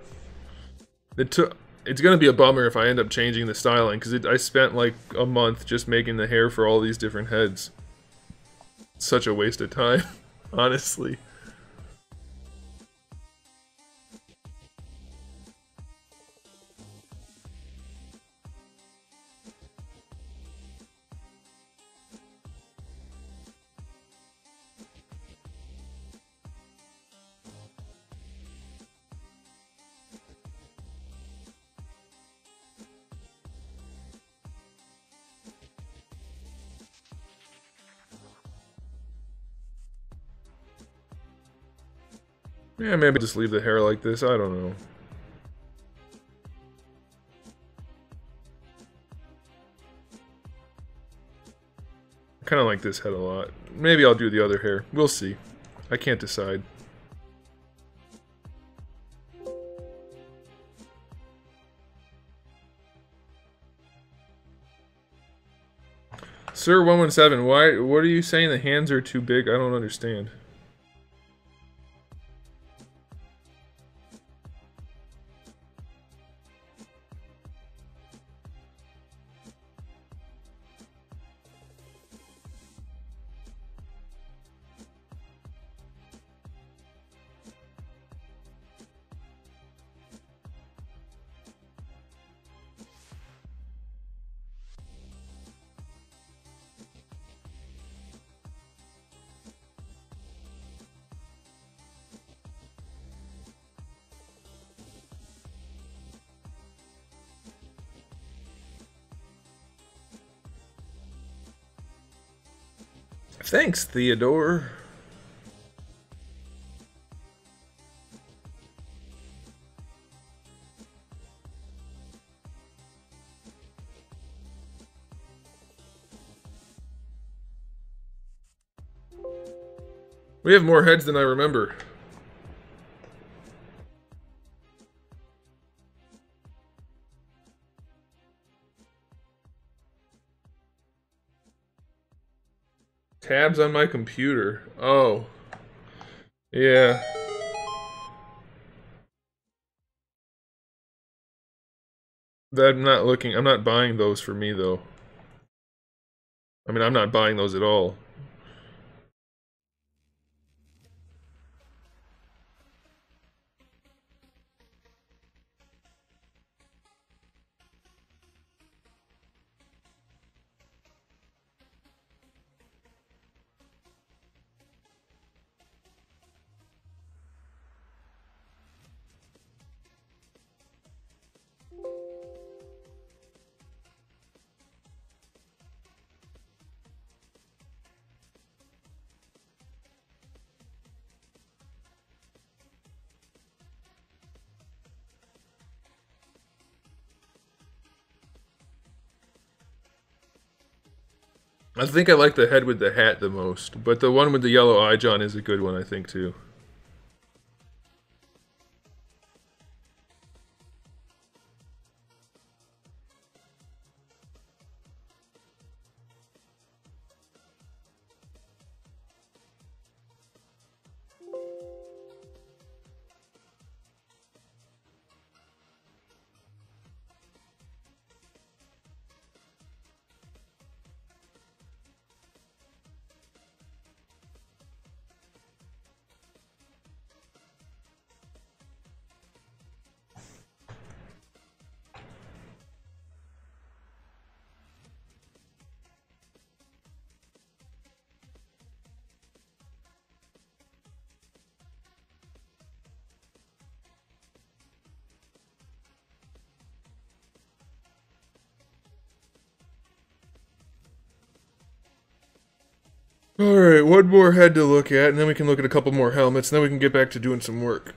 It's going to be a bummer if I end up changing the styling, because I spent like a month just making the hair for all these different heads. Such a waste of time, honestly. Yeah, maybe just leave the hair like this, I don't know. I kind of like this head a lot. Maybe I'll do the other hair. We'll see. I can't decide. Sir 117, what are you saying the hands are too big? I don't understand. Thanks, Theodore. We have more heads than I remember. Tabs on my computer. Oh. Yeah. I'm not buying those for me, though. I mean, I'm not buying those at all. I think I like the head with the hat the most, but the one with the yellow eye John is a good one, I think, too. Alright, one more head to look at, and then we can look at a couple more helmets, and then we can get back to doing some work.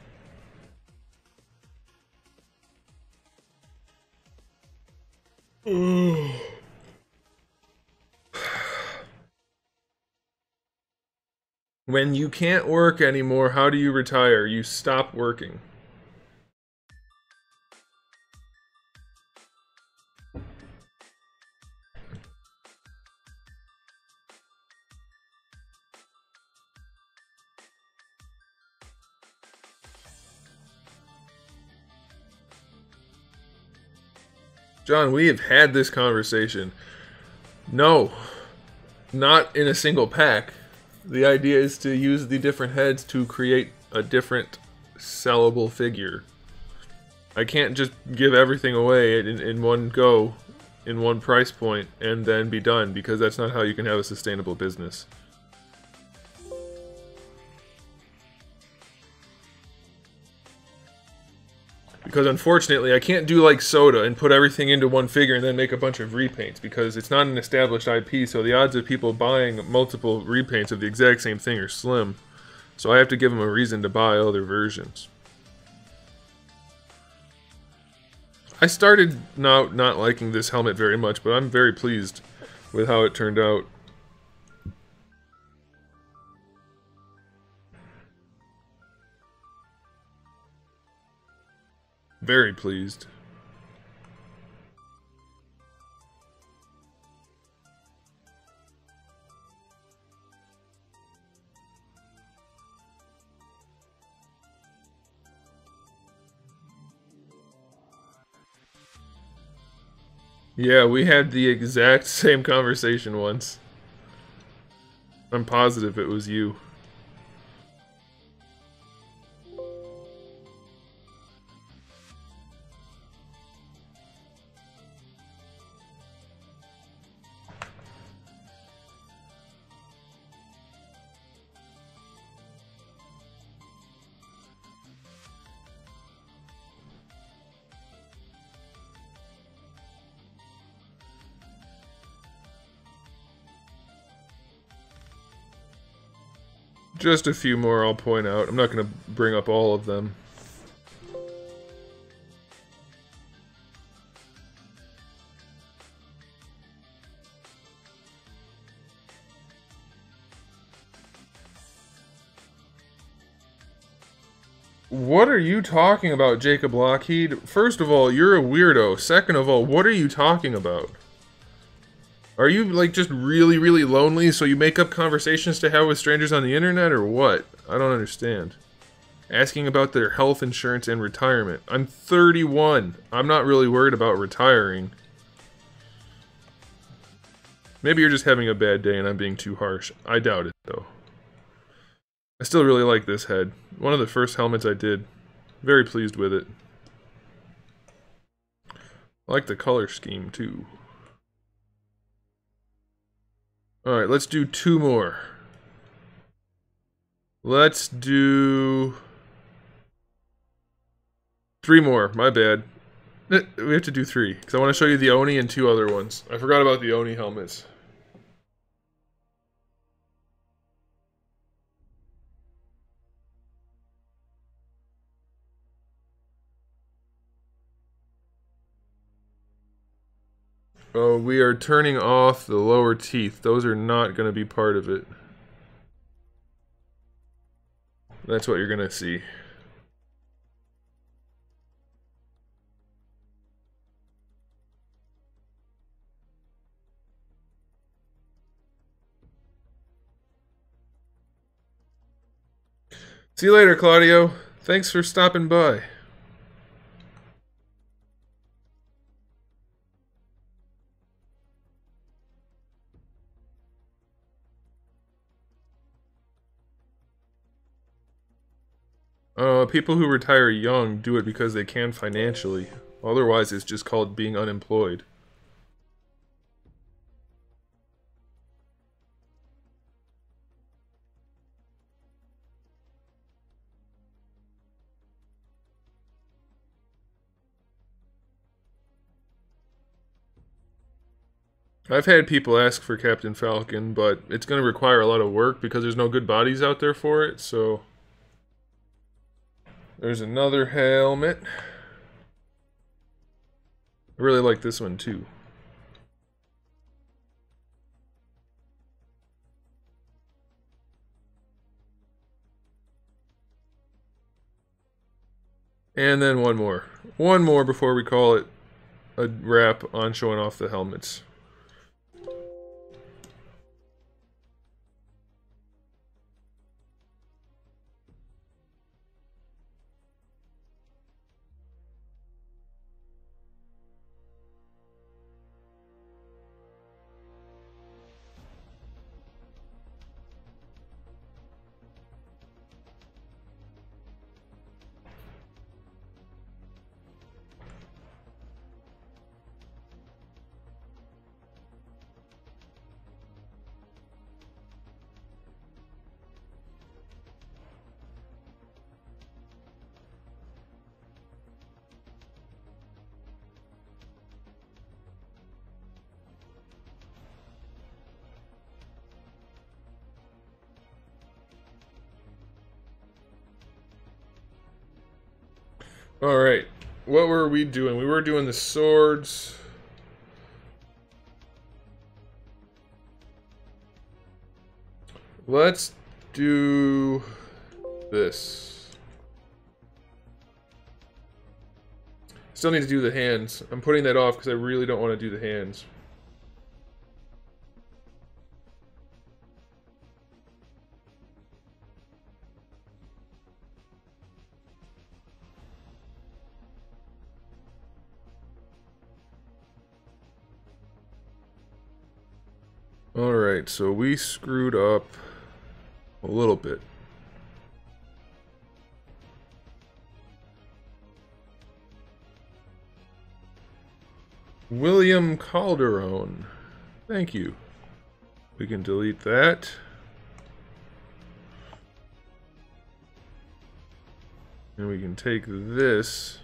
When you can't work anymore, how do you retire? You stop working. John, we have had this conversation. No, not in a single pack. The idea is to use the different heads to create a different sellable figure. I can't just give everything away in one go, in one price point, and then be done, because that's not how you can have a sustainable business. Because unfortunately, I can't do like Soda and put everything into one figure and then make a bunch of repaints, because it's not an established IP, so the odds of people buying multiple repaints of the exact same thing are slim. So I have to give them a reason to buy other versions. I started not liking this helmet very much, but I'm very pleased with how it turned out. Very pleased. Yeah, we had the exact same conversation once. I'm positive it was you. Just a few more I'll point out. I'm not going to bring up all of them. What are you talking about, Jacob Lockheed? First of all, you're a weirdo. Second of all, what are you talking about? Are you, like, just really, really lonely, so you make up conversations to have with strangers on the internet, or what? I don't understand. Asking about their health insurance and retirement. I'm 31. I'm not really worried about retiring. Maybe you're just having a bad day and I'm being too harsh. I doubt it, though. I still really like this head. One of the first helmets I did. Very pleased with it. I like the color scheme, too. Alright, let's do 2 more. Let's do 3 more, my bad. We have to do 3, because I want to show you the Oni and 2 other ones. I forgot about the Oni helmets. Oh, we are turning off the lower teeth. Those are not going to be part of it. That's what you're going to see. See you later, Claudio. Thanks for stopping by. People who retire young do it because they can financially. Otherwise, it's just called being unemployed. I've had people ask for Captain Falcon, but it's going to require a lot of work because there's no good bodies out there for it, so... There's another helmet. I really like this one, too. And then one more. One more before we call it a wrap on showing off the helmets. Alright, what were we doing? We were doing the swords. Let's do this. Still need to do the hands. I'm putting that off because I really don't want to do the hands. Alright, so we screwed up a little bit. William Calderon. Thank you. We can delete that. And we can take this.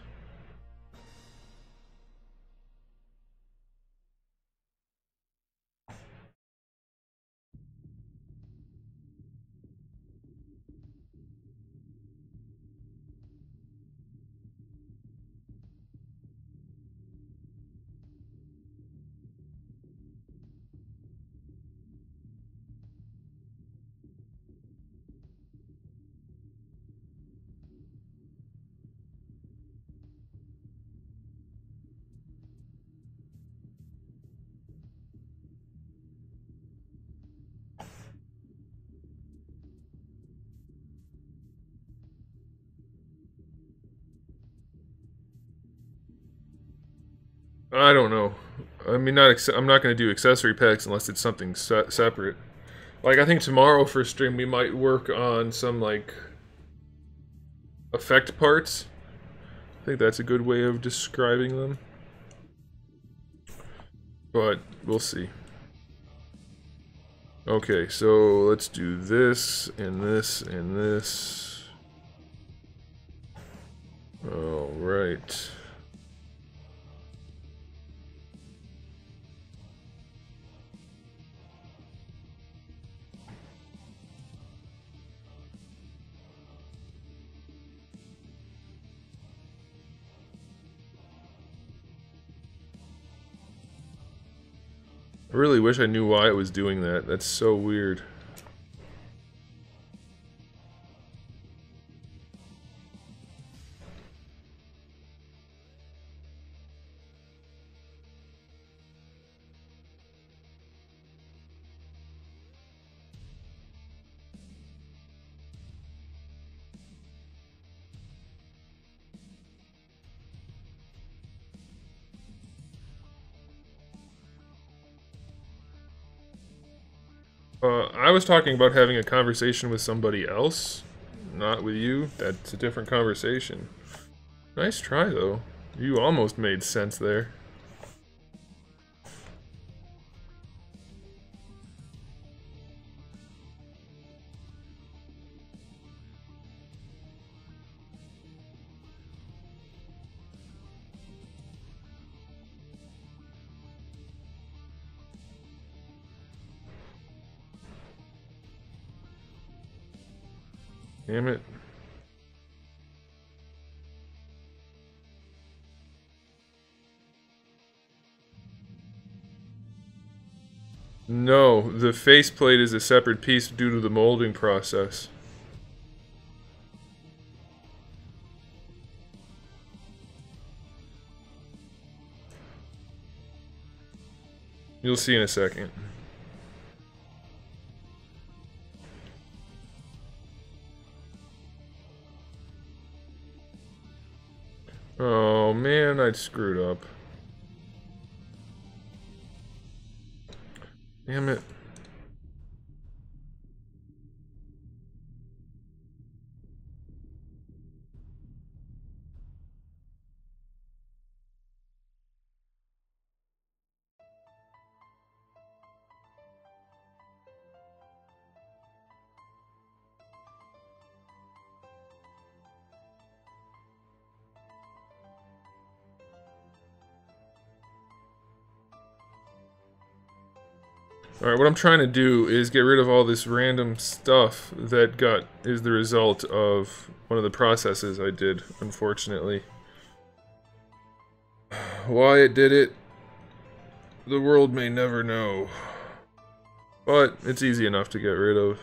I don't know. I mean, I'm not going to do accessory packs unless it's something separate. Like, I think tomorrow for stream we might work on some, like, effect parts. I think that's a good way of describing them. But, we'll see. Okay, so let's do this, and this, and this. Alright. I really wish I knew why it was doing that. That's so weird. I was talking about having a conversation with somebody else, not with you. That's a different conversation. Nice try, though. You almost made sense there. Damn it. No, the faceplate is a separate piece due to the molding process. You'll see in a second. Oh man, I screwed up. Damn it. Alright, what I'm trying to do is get rid of all this random stuff that is the result of one of the processes I did, unfortunately. Why it did it, the world may never know. But it's easy enough to get rid of.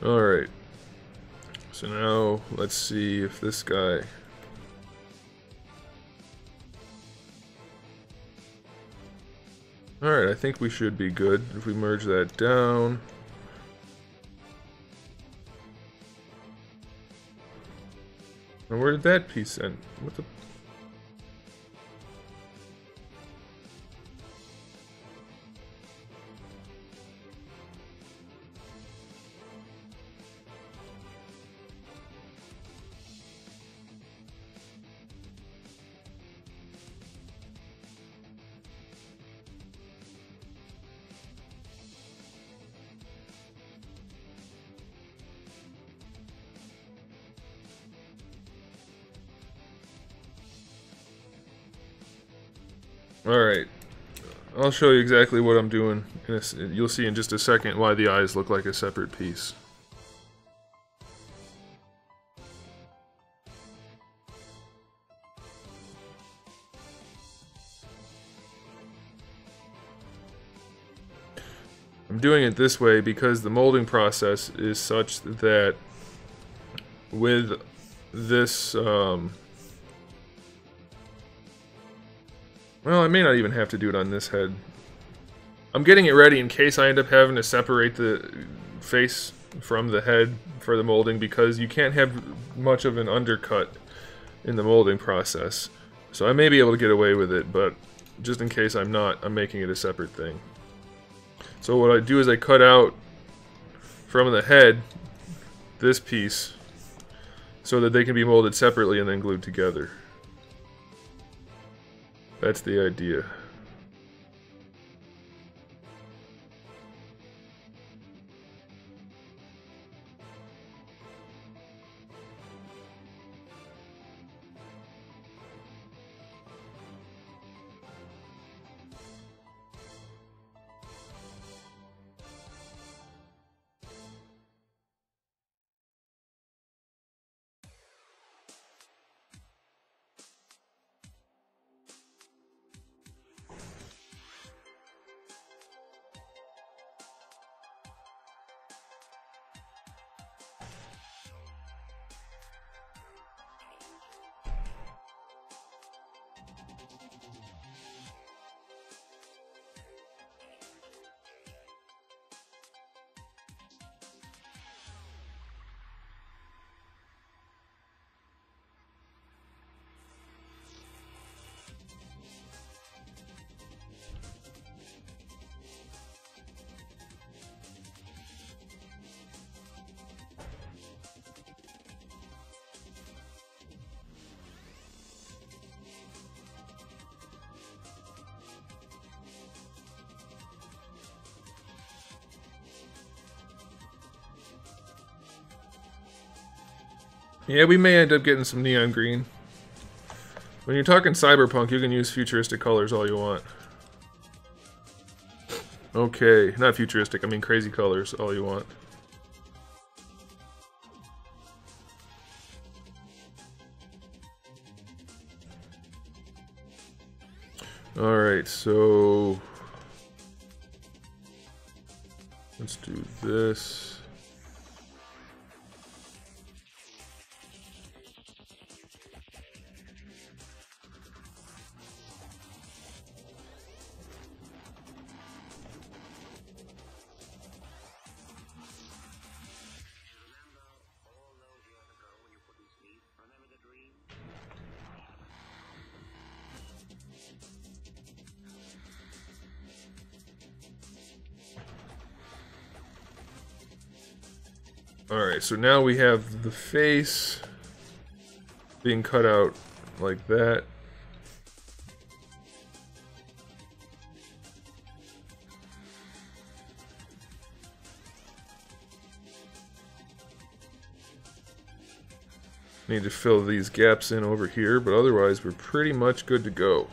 Alright. So now, let's see if this guy... Alright, I think we should be good if we merge that down. And where did that piece end? What the... Alright, I'll show you exactly what I'm doing. You'll see in just a second why the eyes look like a separate piece. I'm doing it this way because the molding process is such that with this, well, I may not even have to do it on this head. I'm getting it ready in case I end up having to separate the face from the head for the molding, because you can't have much of an undercut in the molding process. So I may be able to get away with it, but just in case I'm not, I'm making it a separate thing. So what I do is I cut out from the head this piece so that they can be molded separately and then glued together. That's the idea. Yeah, we may end up getting some neon green. When you're talking Cyberpunk, you can use futuristic colors all you want. Okay, not futuristic, I mean crazy colors all you want. Alright, so... let's do this. Alright, so now we have the face being cut out like that. Need to fill these gaps in over here, but otherwise we're pretty much good to go.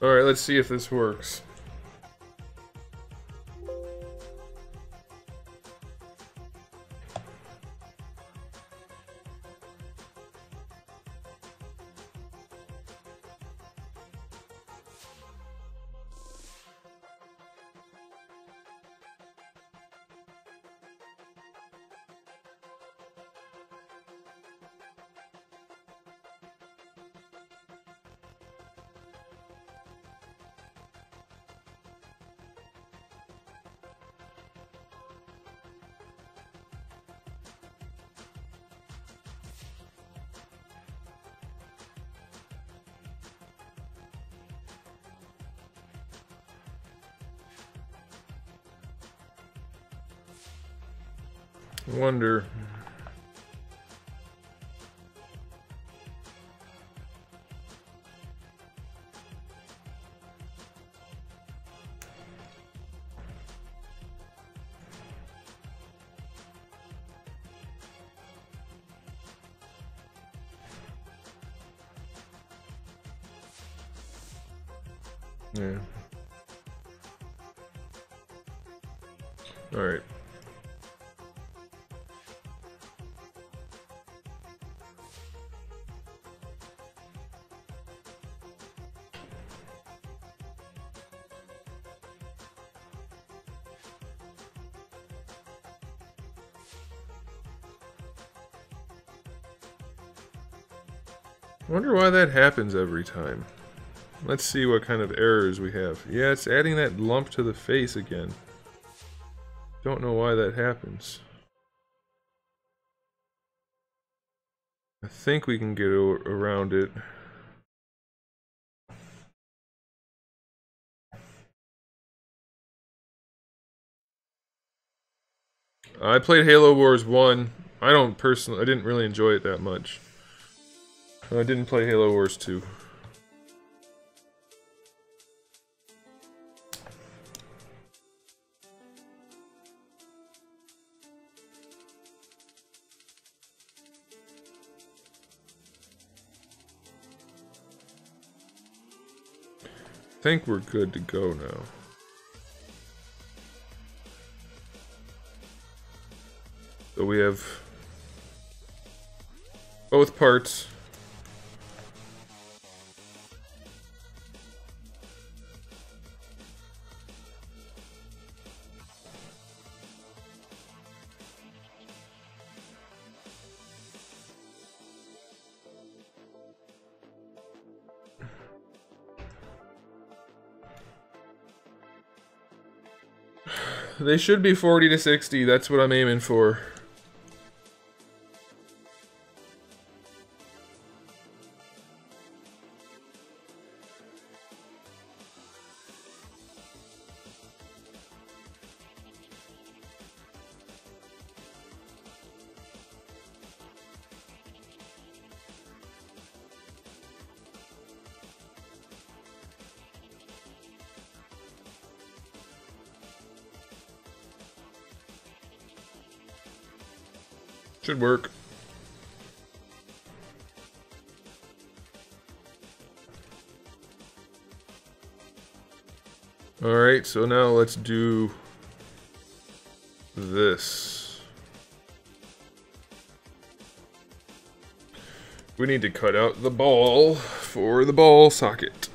Alright, let's see if this works. Wonder. Yeah. All right. I wonder why that happens every time. Let's see what kind of errors we have. Yeah, it's adding that lump to the face again. Don't know why that happens. I think we can get around it. I played Halo Wars 1. I didn't really enjoy it that much. I didn't play Halo Wars 2. I think we're good to go now. So we have both parts. They should be 40 to 60. That's what I'm aiming for. Should work. Alright, so now let's do this. We need to cut out the ball for the ball socket.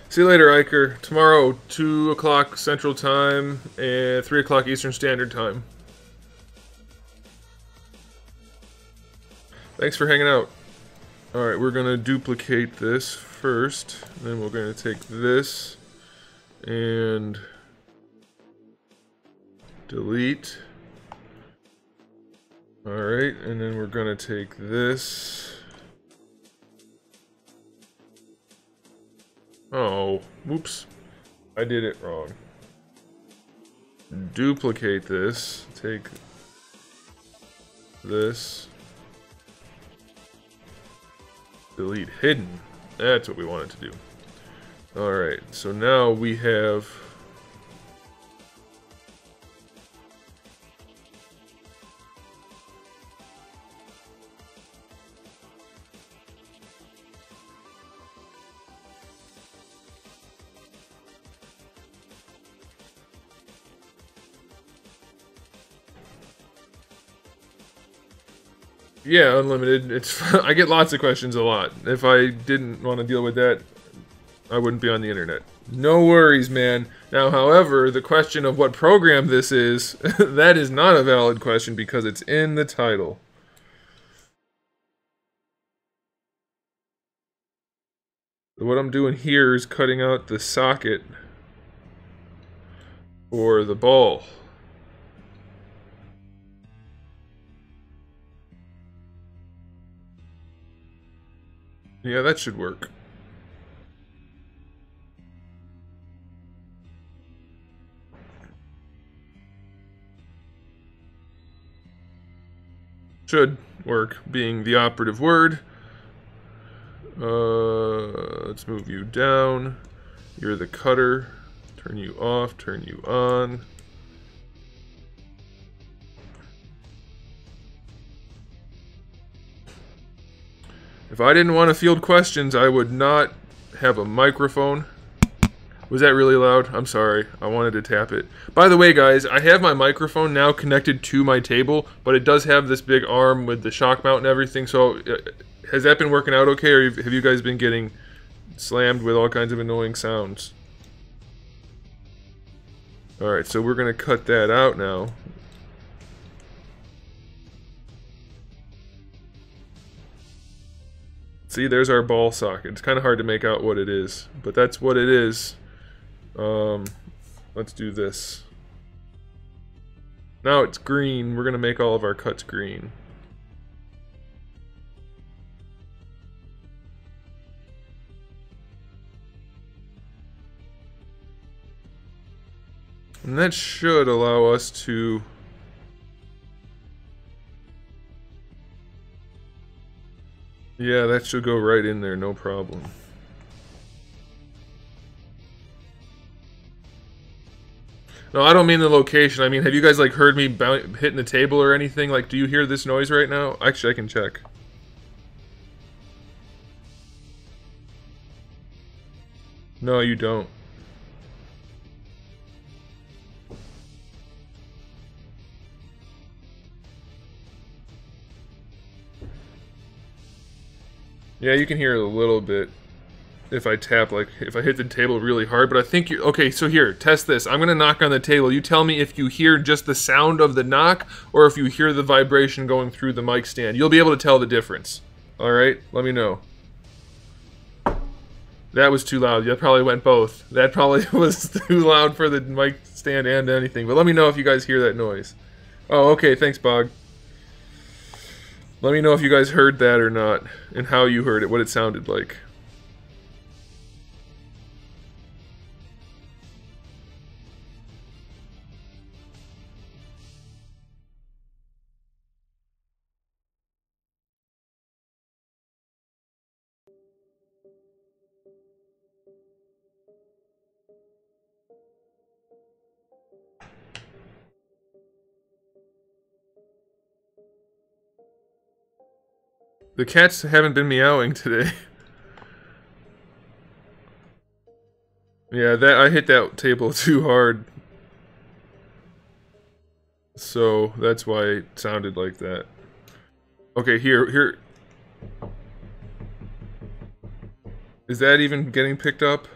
See you later, Iker. Tomorrow, 2 o'clock Central Time and 3 o'clock Eastern Standard Time. Thanks for hanging out. Alright, we're gonna duplicate this first. Then we're gonna take this and delete. Alright, and then we're gonna take this. Oh, whoops. I did it wrong. Duplicate this. Take this. Delete hidden. That's what we wanted to do. Alright, so now we have... Yeah, unlimited. It's I get lots of questions a lot. If I didn't want to deal with that, I wouldn't be on the internet. No worries, man. Now, however, the question of what program this is, that is not a valid question because it's in the title. What I'm doing here is cutting out the socket for the ball. Yeah, that should work. Should work being the operative word. Let's move you down. You're the cutter. Turn you off, turn you on. If I didn't want to field questions, I would not have a microphone. Was that really loud? I'm sorry. I wanted to tap it. By the way, guys, I have my microphone now connected to my table, but it does have this big arm with the shock mount and everything, so has that been working out okay, or have you guys been getting slammed with all kinds of annoying sounds? Alright, so we're going to cut that out now. See, there's our ball socket. It's kind of hard to make out what it is, but that's what it is. Let's do this. Now it's green. We're going to make all of our cuts green. And that should allow us to... Yeah, that should go right in there, no problem. No, I don't mean the location. I mean, have you guys, like, heard me hitting the table or anything? Like, do you hear this noise right now? Actually, I can check. No, you don't. Yeah, you can hear it a little bit if I tap, like, if I hit the table really hard, but I think you... Okay, so here, test this. I'm gonna knock on the table. You tell me if you hear just the sound of the knock, or if you hear the vibration going through the mic stand. You'll be able to tell the difference. Alright, let me know. That was too loud. That probably went both. That probably was too loud for the mic stand and anything, but let me know if you guys hear that noise. Oh, okay, thanks, Bog. Let me know if you guys heard that or not, and how you heard it, what it sounded like. The cats haven't been meowing today. Yeah, I hit that table too hard. So that's why it sounded like that. Okay, here. Is that even getting picked up?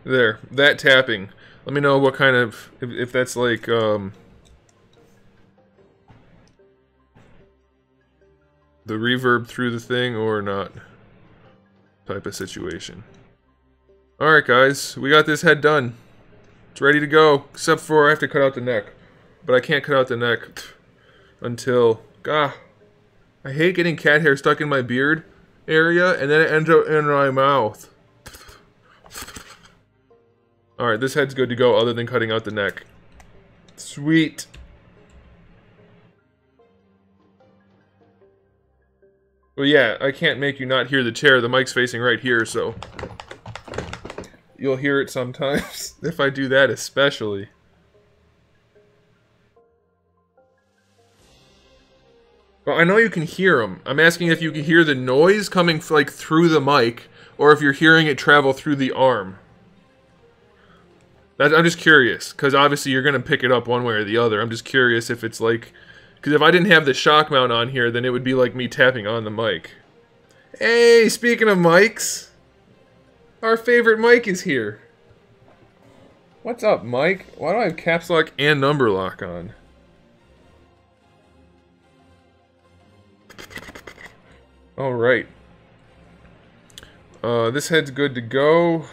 There, that tapping. Let me know what kind of, if that's like, the reverb through the thing or not type of situation. Alright guys, we got this head done. It's ready to go, except for I have to cut out the neck. But I can't cut out the neck until, I hate getting cat hair stuck in my beard area and then it ends up in my mouth. Alright, this head's good to go other than cutting out the neck. Sweet. Well, yeah, I can't make you not hear the chair. The mic's facing right here, so you'll hear it sometimes. If I do that especially. Well, I know you can hear them. I'm asking if you can hear the noise coming like through the mic, or if you're hearing it travel through the arm. I'm just curious, because obviously you're going to pick it up one way or the other. I'm just curious if it's like... Because if I didn't have the shock mount on here, then it would be like me tapping on the mic. Hey, speaking of mics, our favorite mic is here. What's up, Mike? Why do I have caps lock and number lock on? Alright. This head's good to go.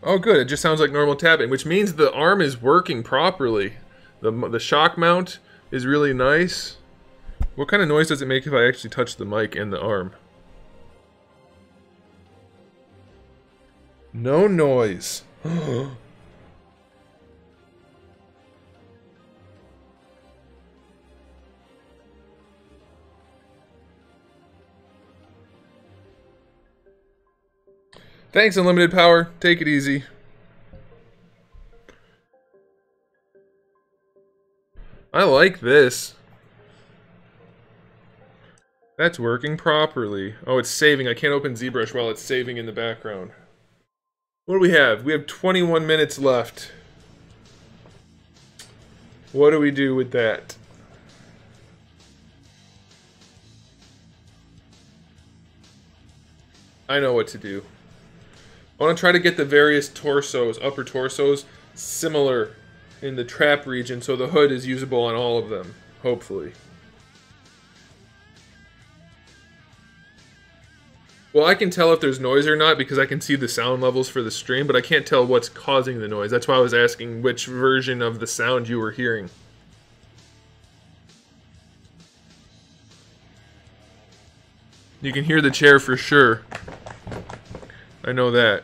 Oh good, it just sounds like normal tapping, which means the arm is working properly. The shock mount is really nice. What kind of noise does it make if I actually touch the mic and the arm? No noise. Thanks, Unlimited Power. Take it easy. I like this. That's working properly. Oh, it's saving. I can't open ZBrush while it's saving in the background. What do we have? We have 21 minutes left. What do we do with that? I know what to do. I want to try to get the various torsos, upper torsos, similar in the trap region so the hood is usable on all of them, hopefully. Well, I can tell if there's noise or not because I can see the sound levels for the stream, but I can't tell what's causing the noise. That's why I was asking which version of the sound you were hearing. You can hear the chair for sure. I know that.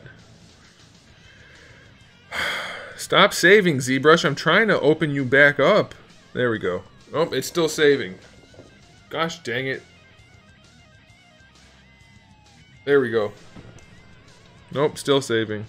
Stop saving, ZBrush. I'm trying to open you back up. There we go. Oh, it's still saving. Gosh dang it. There we go. Nope, still saving.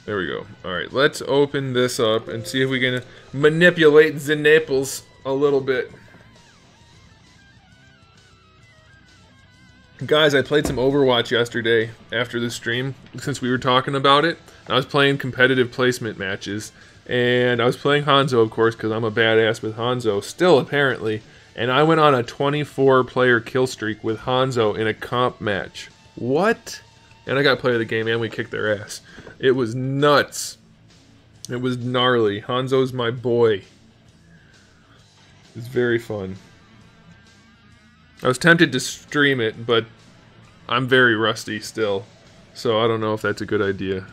There we go. Alright, let's open this up and see if we can manipulate the nipples a little bit. Guys, I played some Overwatch yesterday after the stream, since we were talking about it. I was playing competitive placement matches, and I was playing Hanzo, of course, because I'm a badass with Hanzo, still apparently, and I went on a 24-player kill streak with Hanzo in a comp match. What? And I got player of the game, and we kicked their ass. It was nuts. It was gnarly. Hanzo's my boy. It's very fun. I was tempted to stream it, but I'm very rusty still, so I don't know if that's a good idea.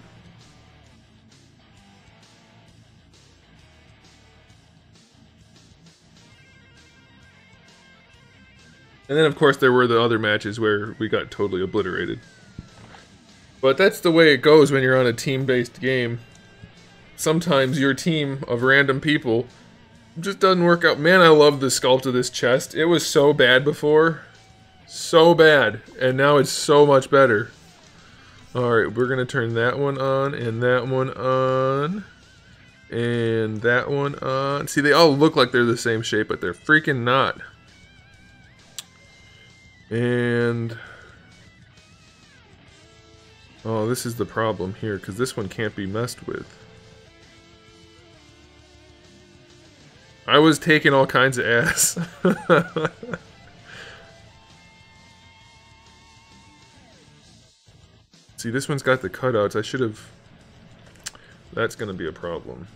And then, of course, there were the other matches where we got totally obliterated. But that's the way it goes when you're on a team-based game. Sometimes your team of random people just doesn't work out. Man, I love the sculpt of this chest. It was so bad before. So bad. And now it's so much better. Alright, we're going to turn that one on, and that one on, and that one on. See, they all look like they're the same shape, but they're freaking not. And... oh, this is the problem here, because this one can't be messed with. I was taking all kinds of ass. See, this one's got the cutouts. I should have... that's going to be a problem.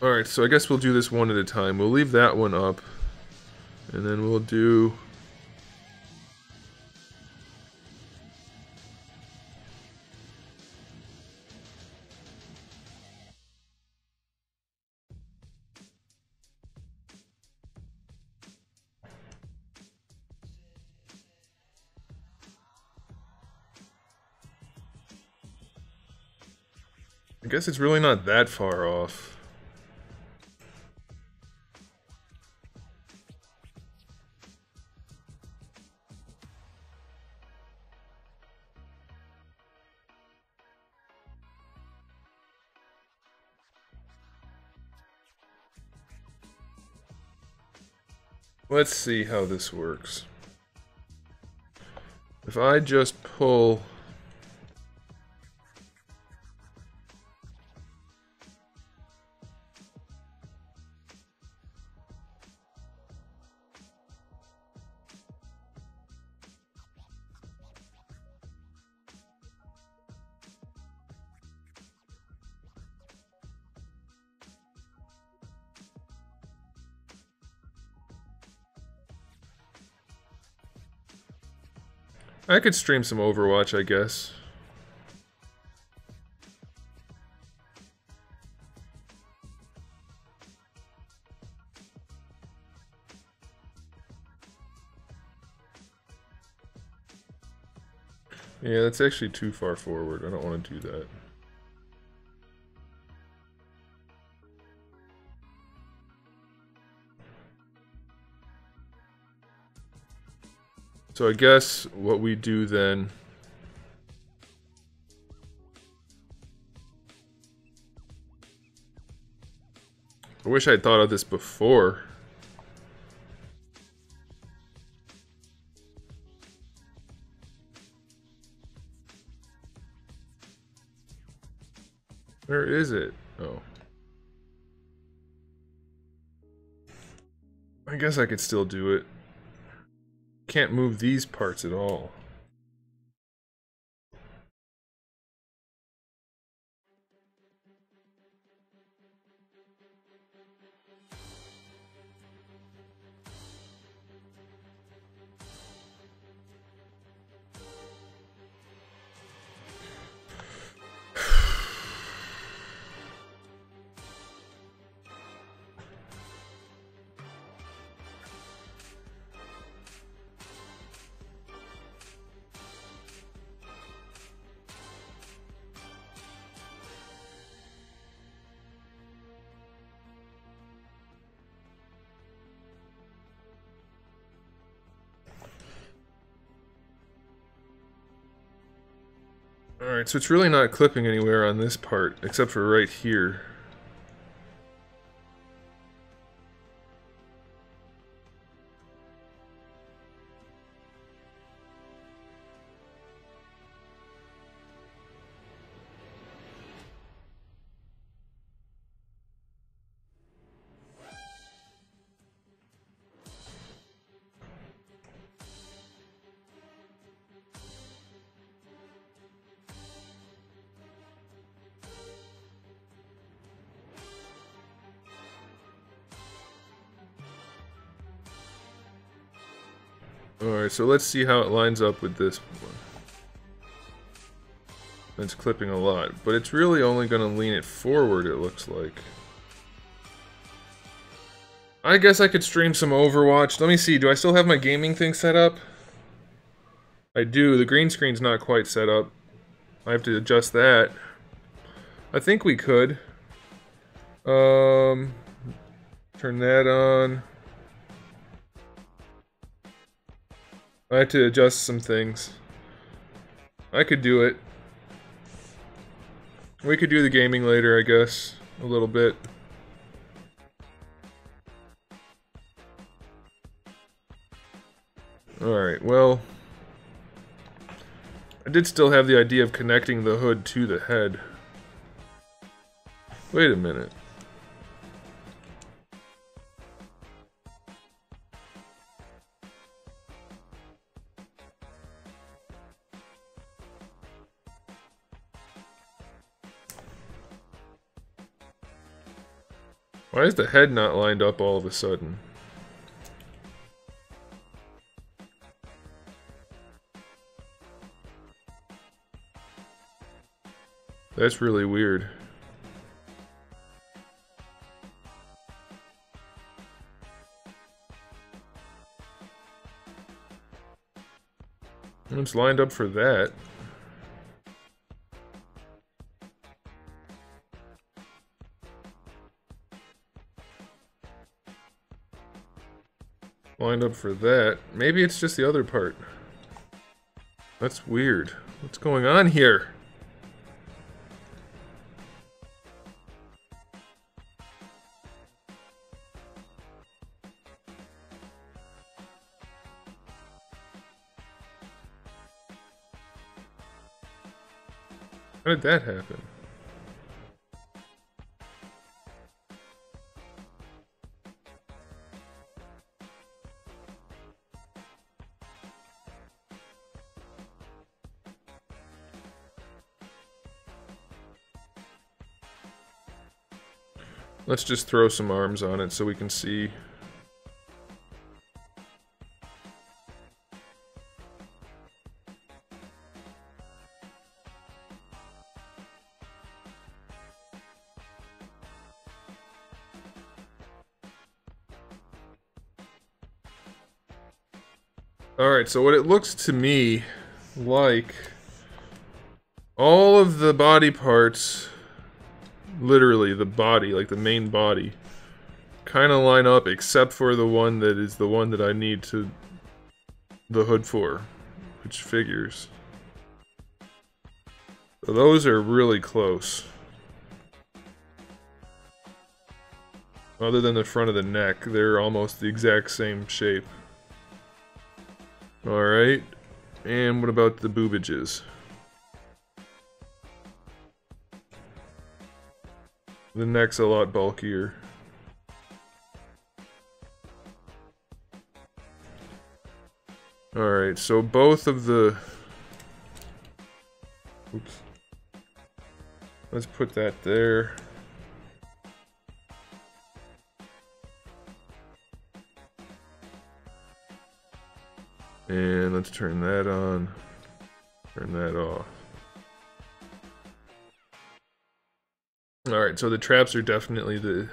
Alright, so I guess we'll do this one at a time. We'll leave that one up. And then we'll do... I guess it's really not that far off. Let's see how this works. If I just pull... I could stream some Overwatch, I guess. Yeah, that's actually too far forward. I don't want to do that. So I guess what we do then... I wish I'd thought of this before. Where is it? Oh. I guess I could still do it. Can't move these parts at all. Alright, so it's really not clipping anywhere on this part, except for right here. Alright, so let's see how it lines up with this one. It's clipping a lot, but it's really only going to lean it forward, it looks like. I guess I could stream some Overwatch. Let me see, do I still have my gaming thing set up? I do. The green screen's not quite set up. I have to adjust that. I think we could. Turn that on. I have to adjust some things. I could do it. We could do the gaming later, I guess. A little bit. Alright, well... I did still have the idea of connecting the hood to the head. Wait a minute. Why is the head not lined up all of a sudden? That's really weird. It's lined up for that. Lined up for that. Maybe it's just the other part. That's weird. What's going on here? How did that happen? Let's just throw some arms on it so we can see. Alright, so what it looks to me like, all of the body parts, literally the body, like the main body, kind of line up except for the one that is the one that I need to the hood for, which figures. So those are really close. Other than the front of the neck, they're almost the exact same shape. Alright, and what about the boobages? The neck's a lot bulkier. Alright, so both of the... Oops. Let's put that there. And let's turn that on. Turn that off. Alright, so the traps are definitely the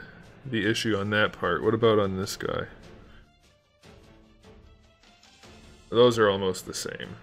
issue on that part. What about on this guy? Those are almost the same.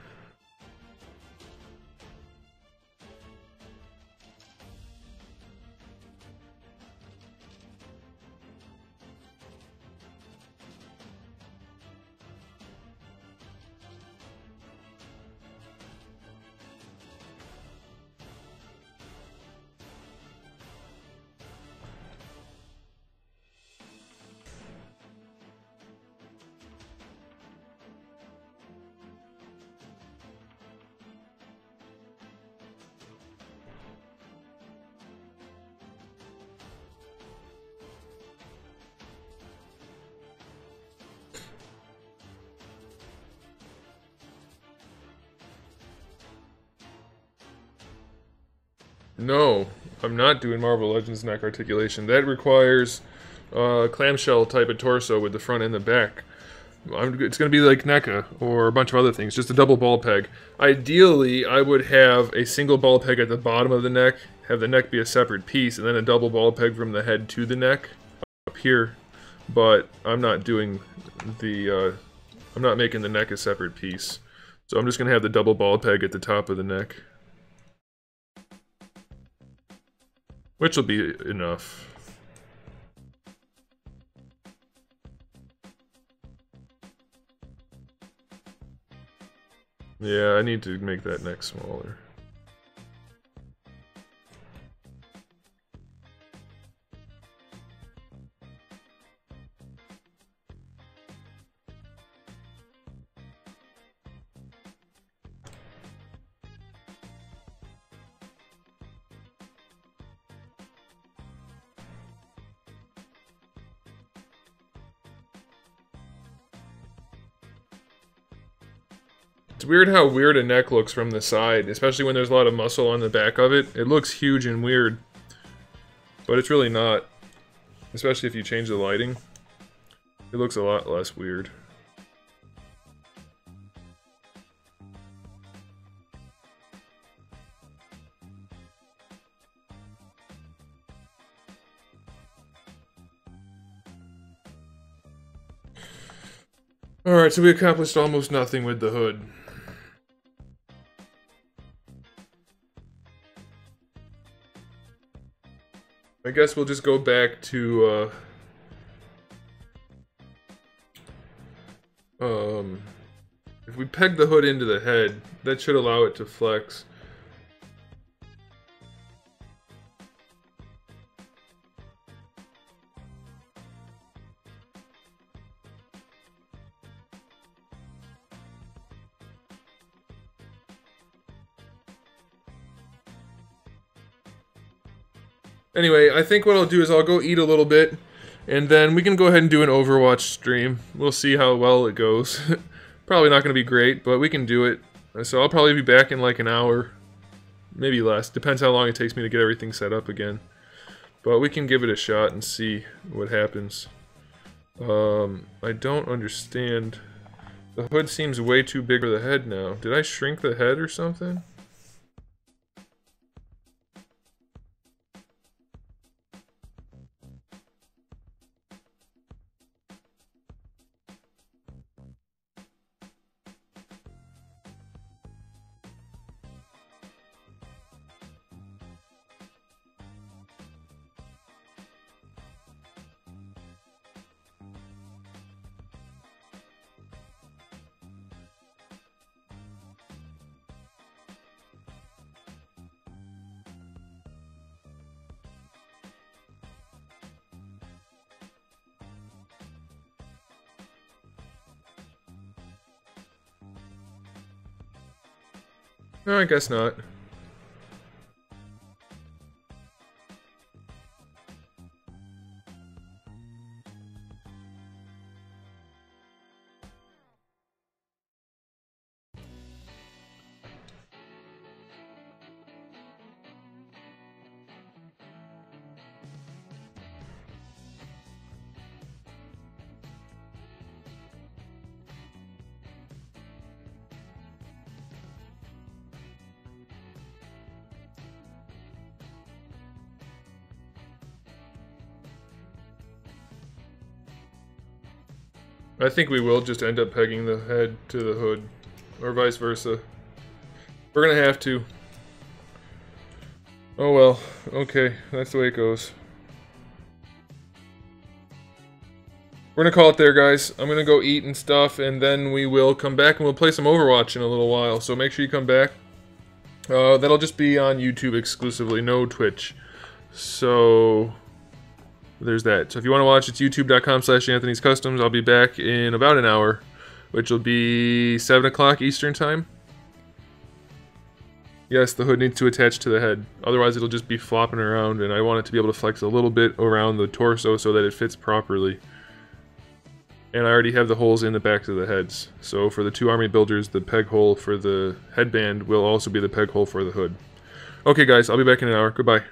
No, I'm not doing Marvel Legends neck articulation. That requires clamshell type of torso with the front and the back. It's going to be like NECA or a bunch of other things, just a double ball peg. Ideally, I would have a single ball peg at the bottom of the neck, have the neck be a separate piece, and then a double ball peg from the head to the neck up here. But I'm not doing the, I'm not making the neck a separate piece. So I'm just going to have the double ball peg at the top of the neck. Which will be enough. Yeah, I need to make that neck smaller. It's weird how weird a neck looks from the side, especially when there's a lot of muscle on the back of it. It looks huge and weird, but it's really not. Especially if you change the lighting, it looks a lot less weird. Alright, so we accomplished almost nothing with the hood. I guess we'll just go back to, if we peg the hood into the head, that should allow it to flex. Anyway, I think what I'll do is I'll go eat a little bit, and then we can go ahead and do an Overwatch stream. We'll see how well it goes. Probably not going to be great, but we can do it. So I'll probably be back in like an hour, maybe less. Depends how long it takes me to get everything set up again. But we can give it a shot and see what happens. I don't understand. The hood seems way too big for the head now. Did I shrink the head or something? No, I guess not. I think we will just end up pegging the head to the hood, or vice versa. We're gonna have to. Oh well, okay, that's the way it goes. We're gonna call it there, guys. I'm gonna go eat and stuff, and then we will come back and we'll play some Overwatch in a little while, so make sure you come back. That'll just be on YouTube exclusively, no Twitch. So there's that. So if you want to watch, it's youtube.com/Anthony'sCustoms. I'll be back in about an hour, which will be 7 o'clock Eastern time. Yes, the hood needs to attach to the head. Otherwise, it'll just be flopping around, and I want it to be able to flex a little bit around the torso so that it fits properly. And I already have the holes in the backs of the heads. So for the two army builders, the peg hole for the headband will also be the peg hole for the hood. Okay, guys, I'll be back in an hour. Goodbye.